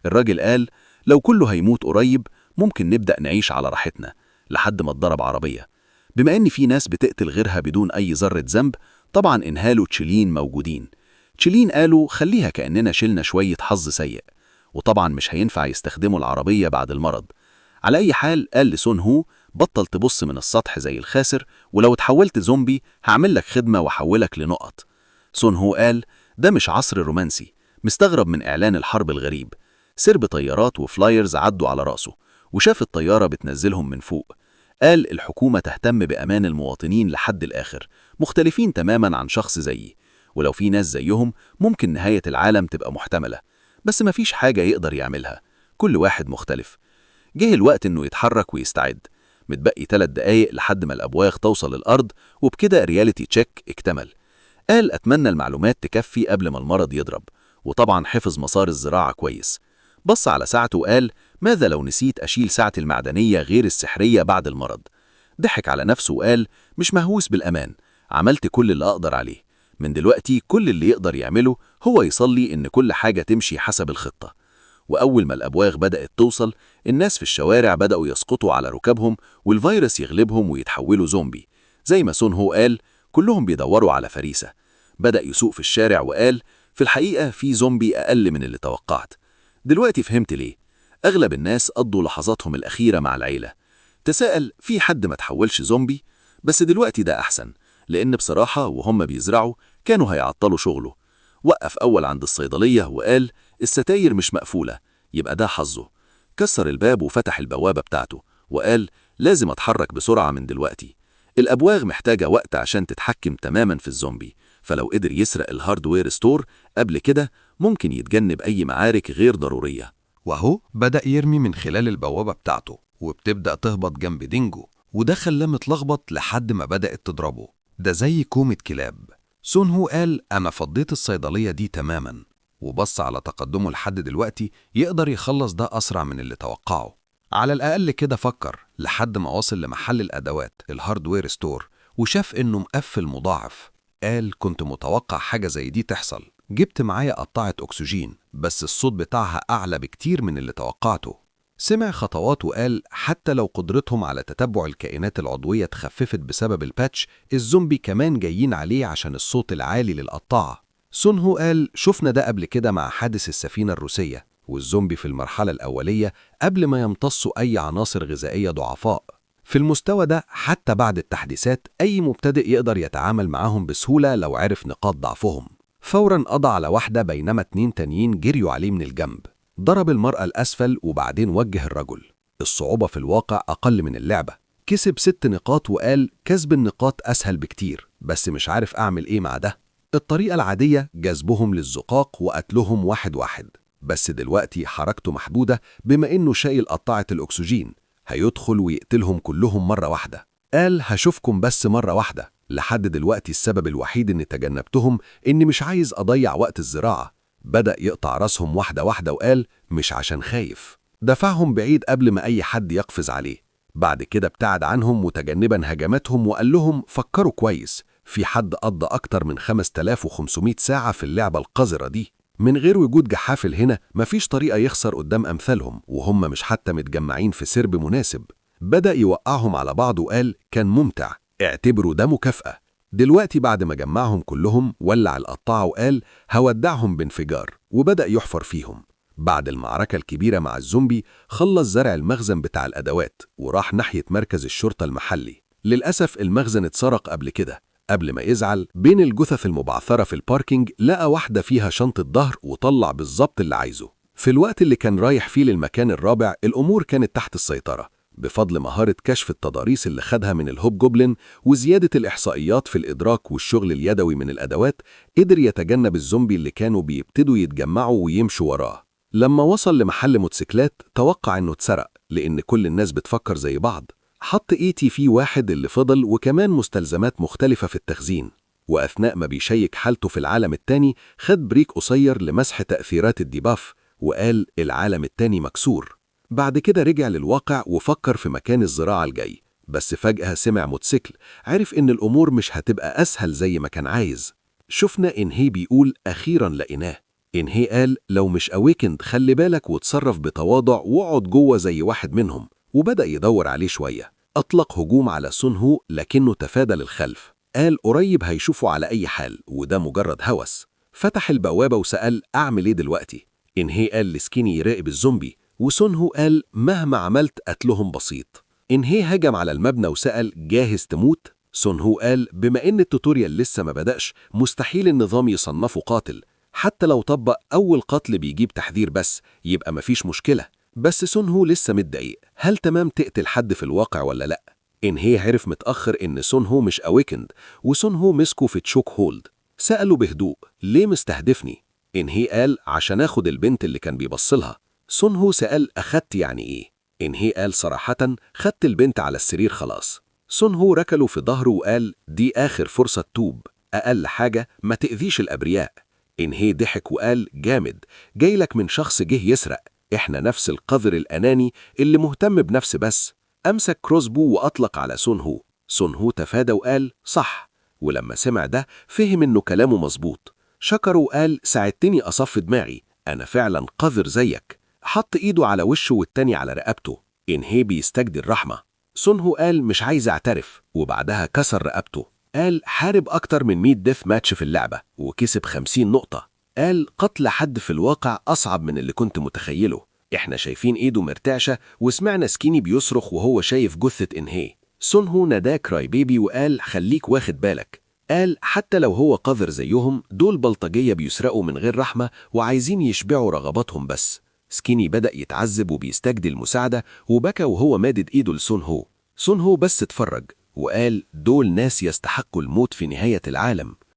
الراجل قال لو كله هيموت قريب ممكن نبدأ نعيش على راحتنا لحد ما تضرب عربية. بما إن في ناس بتقتل غيرها بدون أي ذرة ذنب، طبعا انهالوا تشيلين موجودين. تشيلين قالوا خليها كأننا شلنا شوية حظ سيء، وطبعا مش هينفع يستخدموا العربية بعد المرض. على أي حال قال لسون هو بطل تبص من السطح زي الخاسر، ولو اتحولت زومبي هعمل لك خدمة وحولك لنقط. سون هو قال ده مش عصر رومانسي، مستغرب من إعلان الحرب الغريب. سرب طيارات وفلايرز عدوا على رأسه وشاف الطيارة بتنزلهم من فوق. قال الحكومة تهتم بأمان المواطنين لحد الآخر، مختلفين تماما عن شخص زيي، ولو في ناس زيهم ممكن نهاية العالم تبقى محتملة، بس مفيش حاجة يقدر يعملها، كل واحد مختلف. جه الوقت إنه يتحرك ويستعد. متبقي 3 دقايق لحد ما الأبواغ توصل الأرض، وبكده رياليتي تشيك اكتمل. قال أتمنى المعلومات تكفي قبل ما المرض يضرب، وطبعا حفظ مسار الزراعة كويس. بص على ساعته وقال ماذا لو نسيت أشيل ساعتي المعدنية غير السحرية بعد المرض؟ ضحك على نفسه وقال مش مهووس بالأمان، عملت كل اللي أقدر عليه. من دلوقتي كل اللي يقدر يعمله هو يصلي إن كل حاجة تمشي حسب الخطة. وأول ما الأبواغ بدأت توصل، الناس في الشوارع بدأوا يسقطوا على ركابهم والفيروس يغلبهم ويتحولوا زومبي. زي ما سون هو قال، كلهم بيدوروا على فريسة. بدأ يسوق في الشارع وقال، في الحقيقة في زومبي أقل من اللي توقعت. دلوقتي فهمت ليه. أغلب الناس قضوا لحظاتهم الأخيرة مع العيلة. تساءل في حد ما تحولش زومبي؟ بس دلوقتي ده أحسن، لأن بصراحة وهم بيزرعوا كانوا هيعطلوا شغله. وقف أول عند الصيدلية وقال الستاير مش مقفولة، يبقى ده حظه. كسر الباب وفتح البوابة بتاعته وقال لازم أتحرك بسرعة من دلوقتي. الأبواغ محتاجة وقت عشان تتحكم تماما في الزومبي، فلو قدر يسرق الهاردوير ستور قبل كده ممكن يتجنب أي معارك غير ضرورية. وهو بدأ يرمي من خلال البوابة بتاعته، وبتبدأ تهبط جنب دينجو، وده خلاه متلخبط لحد ما بدأت تضربه. ده زي كومة كلاب. سون هو قال أنا فضيت الصيدلية دي تماما، وبص على تقدمه لحد دلوقتي يقدر يخلص ده أسرع من اللي توقعه. على الأقل كده فكر لحد ما وصل لمحل الأدوات الهاردوير ستور وشاف إنه مقفل مضاعف. قال كنت متوقع حاجة زي دي تحصل. جبت معايا قطعة أكسجين، بس الصوت بتاعها أعلى بكتير من اللي توقعته. سمع خطوات وقال حتى لو قدرتهم على تتبع الكائنات العضوية اتخففت بسبب الباتش، الزومبي كمان جايين عليه عشان الصوت العالي للقطاعة. سون هو قال شفنا ده قبل كده مع حادث السفينة الروسية، والزومبي في المرحلة الأولية قبل ما يمتصوا أي عناصر غذائية ضعفاء. في المستوى ده حتى بعد التحديثات أي مبتدئ يقدر يتعامل معاهم بسهولة لو عرف نقاط ضعفهم. فوراً قضى على واحدة بينما 2 تانيين جريوا عليه من الجنب. ضرب المرأة الأسفل وبعدين وجه الرجل. الصعوبة في الواقع أقل من اللعبة. كسب 6 نقاط وقال كسب النقاط أسهل بكتير، بس مش عارف أعمل إيه مع ده. الطريقة العادية جذبهم للزقاق وقتلهم واحد واحد، بس دلوقتي حركته محدودة بما إنه شايل قطعة الأكسجين، هيدخل ويقتلهم كلهم مرة واحدة. قال هشوفكم بس مرة واحدة. لحد دلوقتي السبب الوحيد إني تجنبتهم إني مش عايز أضيع وقت الزراعة. بدأ يقطع راسهم واحدة واحدة وقال مش عشان خايف. دفعهم بعيد قبل ما أي حد يقفز عليه. بعد كده ابتعد عنهم متجنبا هجماتهم وقال لهم فكروا كويس، في حد قضى أكتر من 5500 ساعة في اللعبة القذرة دي. من غير وجود جحافل هنا مفيش طريقة يخسر قدام أمثالهم، وهم مش حتى متجمعين في سرب مناسب. بدأ يوقعهم على بعض وقال كان ممتع، اعتبروا ده مكافأة. دلوقتي بعد ما جمعهم كلهم ولع القطاعة وقال هودعهم بانفجار، وبدأ يحفر فيهم. بعد المعركة الكبيرة مع الزومبي خلص زرع المخزن بتاع الأدوات وراح ناحية مركز الشرطة المحلي. للأسف المخزن اتسرق قبل كده. قبل ما يزعل بين الجثث المبعثرة في الباركينج لقى واحدة فيها شنطة ظهر وطلع بالظبط اللي عايزه. في الوقت اللي كان رايح فيه للمكان الرابع الأمور كانت تحت السيطرة بفضل مهارة كشف التضاريس اللي خدها من الهوب جوبلين وزيادة الإحصائيات في الإدراك والشغل اليدوي من الأدوات. قدر يتجنب الزومبي اللي كانوا بيبتدوا يتجمعوا ويمشوا وراه. لما وصل لمحل موتوسيكلات توقع إنه اتسرق لأن كل الناس بتفكر زي بعض. حط ايتي في واحد اللي فضل وكمان مستلزمات مختلفة في التخزين، وأثناء ما بيشيك حالته في العالم التاني خد بريك قصير لمسح تأثيرات الديباف وقال العالم التاني مكسور. بعد كده رجع للواقع وفكر في مكان الزراعة الجاي، بس فجأة سمع موتوسيكل. عرف إن الأمور مش هتبقى أسهل زي ما كان عايز. شفنا إنهي بيقول أخيراً لقيناه. إنهي قال لو مش أويكند خلي بالك وتصرف بتواضع واقعد جوه زي واحد منهم، وبدأ يدور عليه شوية. أطلق هجوم على سون هو لكنه تفادى للخلف. قال قريب هيشوفوا على أي حال وده مجرد هوس. فتح البوابة وسأل أعمل إيه دلوقتي؟ إنهي قال لسكيني يراقب الزومبي، وسون هو قال مهما عملت قتلهم بسيط. إنهي هجم على المبنى وسأل جاهز تموت؟ سون هو قال بما إن التوتوريال لسه ما بدأش مستحيل النظام يصنفه قاتل، حتى لو طبق أول قتل بيجيب تحذير بس يبقى مفيش مشكلة. بس سون هو لسه متضايق، هل تمام تقتل حد في الواقع ولا لأ؟ إنهي عرف متأخر إن سون هو مش أويكند، وسون هو مسكه في تشوك هولد. سأله بهدوء ليه مستهدفني؟ إنهي قال عشان آخد البنت اللي كان بيبصلها. سون هو سأل أخدت يعني إيه؟ إنهي قال صراحة خدت البنت على السرير خلاص. سون هو ركله في ظهره وقال دي آخر فرصة توب، أقل حاجة ما تأذيش الأبرياء. إنهي ضحك وقال جامد، جايلك من شخص جه يسرق، إحنا نفس القذر الأناني اللي مهتم بنفس بس. أمسك كروسبو وأطلق على سون هو. سون هو تفادى وقال صح، ولما سمع ده فهم إنه كلامه مظبوط. شكره وقال ساعدتني أصف دماغي، أنا فعلا قذر زيك. حط إيده على وشه والتاني على رقبته. إنهي بيستجدي الرحمة. سون هو قال مش عايز أعترف، وبعدها كسر رقبته. قال حارب أكتر من 100 ديث ماتش في اللعبة وكسب 50 نقطة. قال قتل حد في الواقع أصعب من اللي كنت متخيله. إحنا شايفين إيده مرتعشة وسمعنا سكيني بيصرخ وهو شايف جثة إنهي. سون هو ناداه كراي بيبي وقال خليك واخد بالك. قال حتى لو هو قذر زيهم، دول بلطجية بيسرقوا من غير رحمة وعايزين يشبعوا رغباتهم بس. سكيني بدأ يتعذب وبيستجدي المساعدة وبكى وهو مادد إيده لسون هو. سون هو بس اتفرج وقال دول ناس يستحقوا الموت في نهاية العالم.